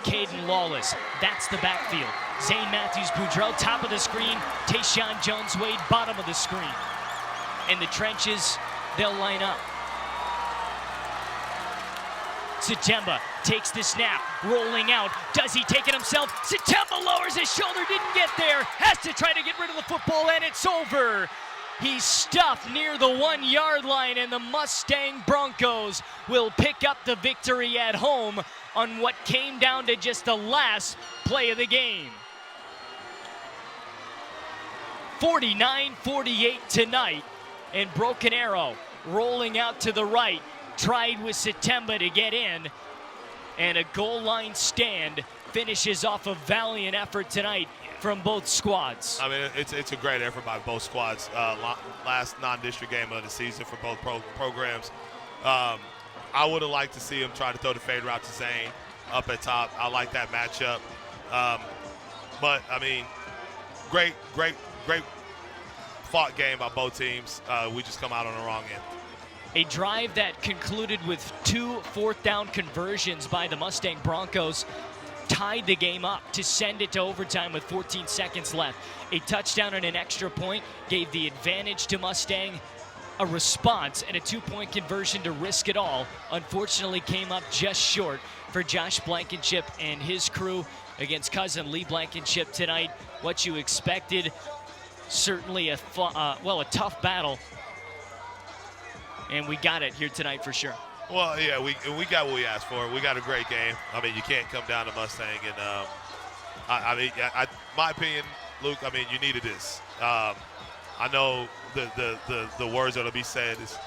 Caden Lawless, that's the backfield. Zane Matthews-Boudreau, top of the screen. Tayshawn Jones-Wade, bottom of the screen. In the trenches, they'll line up. Satemba takes the snap, rolling out. Does he take it himself? Satemba lowers his shoulder, didn't get there. Has to try to get rid of the football, and it's over. He's stuffed near the 1-yard line, and the Mustang Broncos will pick up the victory at home on what came down to just the last play of the game. 49-48 tonight, and Broken Arrow rolling out to the right. Tried with Satemba to get in, and a goal line stand finishes off a valiant effort tonight from both squads. I mean, it's a great effort by both squads. Last non-district game of the season for both programs. I would have liked to see him try to throw the fade route to Zane up at top. I like that matchup. But, I mean, great fought game by both teams. We just come out on the wrong end. A drive that concluded with 2 fourth-down conversions by the Mustang Broncos tied the game up to send it to overtime with 14 seconds left. A touchdown and an extra point gave the advantage to Mustang. A response and a 2-point conversion to risk it all unfortunately came up just short for Josh Blankenship and his crew against cousin Lee Blankenship tonight. What you expected, certainly a tough battle. And we got it here tonight for sure. Well, yeah, we got what we asked for. We got a great game. I mean, you can't come down to Mustang. And, my opinion, Luke, I mean, you needed this. I know the words that will be said is,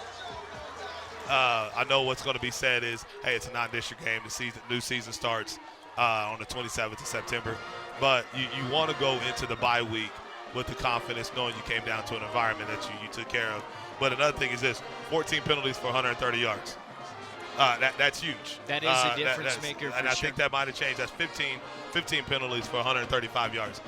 I know what's going to be said is, hey, it's a non-district game. The new season starts on the 27th of September. But you want to go into the bye week with the confidence knowing you came down to an environment that you took care of. But another thing is this, 14 penalties for 130 yards. That's huge. That is a difference maker for sure. And I think that might have changed. That's 15 penalties for 135 yards.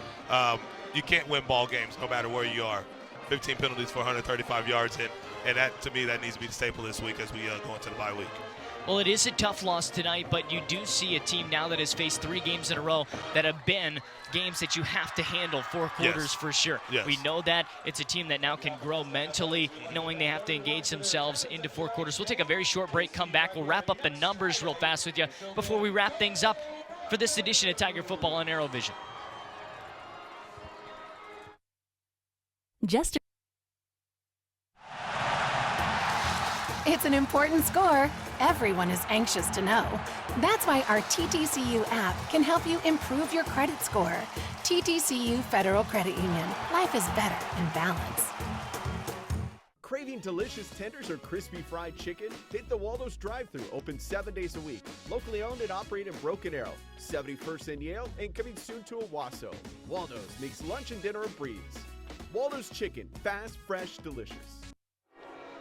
You can't win ball games no matter where you are. 15 penalties for 135 yards, and that, to me, that needs to be the staple this week as we go into the bye week. Well, it is a tough loss tonight, but you do see a team now that has faced 3 games in a row that have been games that you have to handle 4 quarters for sure. Yes. We know that. It's a team that now can grow mentally, knowing they have to engage themselves into 4 quarters. We'll take a very short break, come back. We'll wrap up the numbers real fast with you before we wrap things up for this edition of Tiger Football on ArrowVision. Just It's an important score. Everyone is anxious to know. That's why our TTCU app can help you improve your credit score. TTCU Federal Credit Union. Life is better in balance. Craving delicious tenders or crispy fried chicken? Hit the Waldo's drive-thru, open 7 days a week. Locally owned and operated in Broken Arrow, 71st and Yale, and coming soon to Owasso. Waldo's makes lunch and dinner a breeze. Waldo's Chicken, fast, fresh, delicious.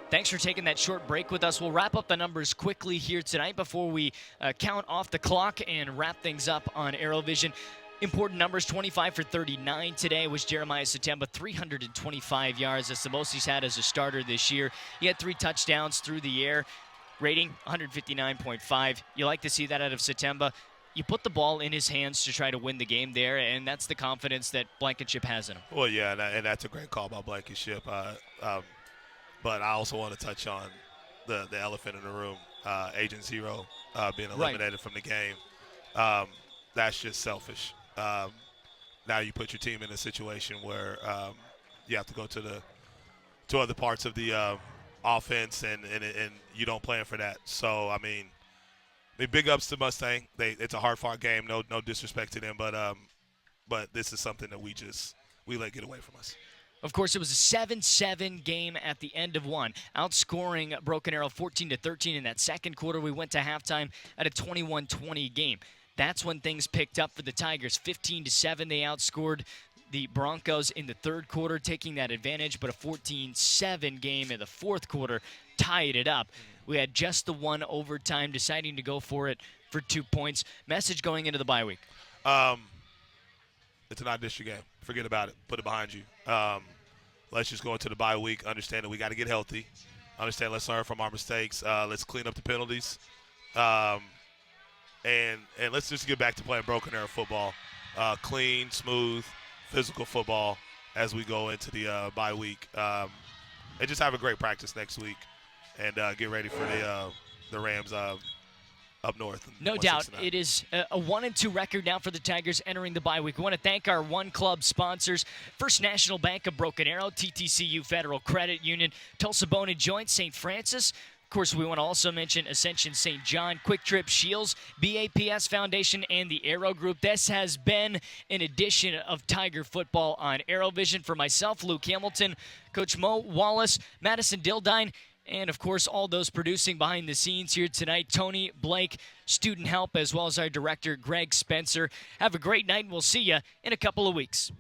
Thanks for taking that short break with us. We'll wrap up the numbers quickly here tonight before we count off the clock and wrap things up on ArrowVision. Important numbers, 25 for 39 today was Jeremiah Satemba, 325 yards. That's the most he's had as a starter this year. He had 3 touchdowns through the air, rating 159.5. You like to see that out of Satemba. You put the ball in his hands to try to win the game there, and that's the confidence that Blankenship has in him. Well, yeah, and that's a great call by Blankenship. But I also want to touch on the elephant in the room, Agent Zero being eliminated from the game. That's just selfish. Now you put your team in a situation where you have to go to other parts of the offense, and you don't plan for that. So, I mean, big ups to Mustang. It's a hard-fought game. No disrespect to them, but this is something that we let get away from us. Of course, it was a 7-7 game at the end of one, outscoring Broken Arrow 14-13 in that second quarter. We went to halftime at a 21-20 game. That's when things picked up for the Tigers. 15-7, they outscored the Broncos in the third quarter, taking that advantage, but a 14-7 game in the fourth quarter tied it up. We had just the one overtime, deciding to go for it for 2 points. Message going into the bye week. It's a non-district game. Forget about it. Put it behind you. Let's just go into the bye week, understand that we got to get healthy. Understand, let's learn from our mistakes. Let's clean up the penalties. And let's just get back to playing Broken Arrow football. Clean, smooth, physical football as we go into the bye week. And just have a great practice next week and get ready for the Rams up north. No doubt. It is a 1-2 record now for the Tigers entering the bye week. We want to thank our one club sponsors: First National Bank of Broken Arrow, TTCU Federal Credit Union, Tulsa Bone and Joint, St. Francis. Of course, we want to also mention Ascension St. John, Quick Trip Shields, BAPS Foundation, and the Arrow Group. This has been an edition of Tiger Football on ArrowVision. For myself, Luke Hamilton, Coach Mo Wallace, Madison Dildine, and, of course, all those producing behind the scenes here tonight: Tony, Blake, student help, as well as our director, Greg Spencer. Have a great night, and we'll see you in a couple of weeks.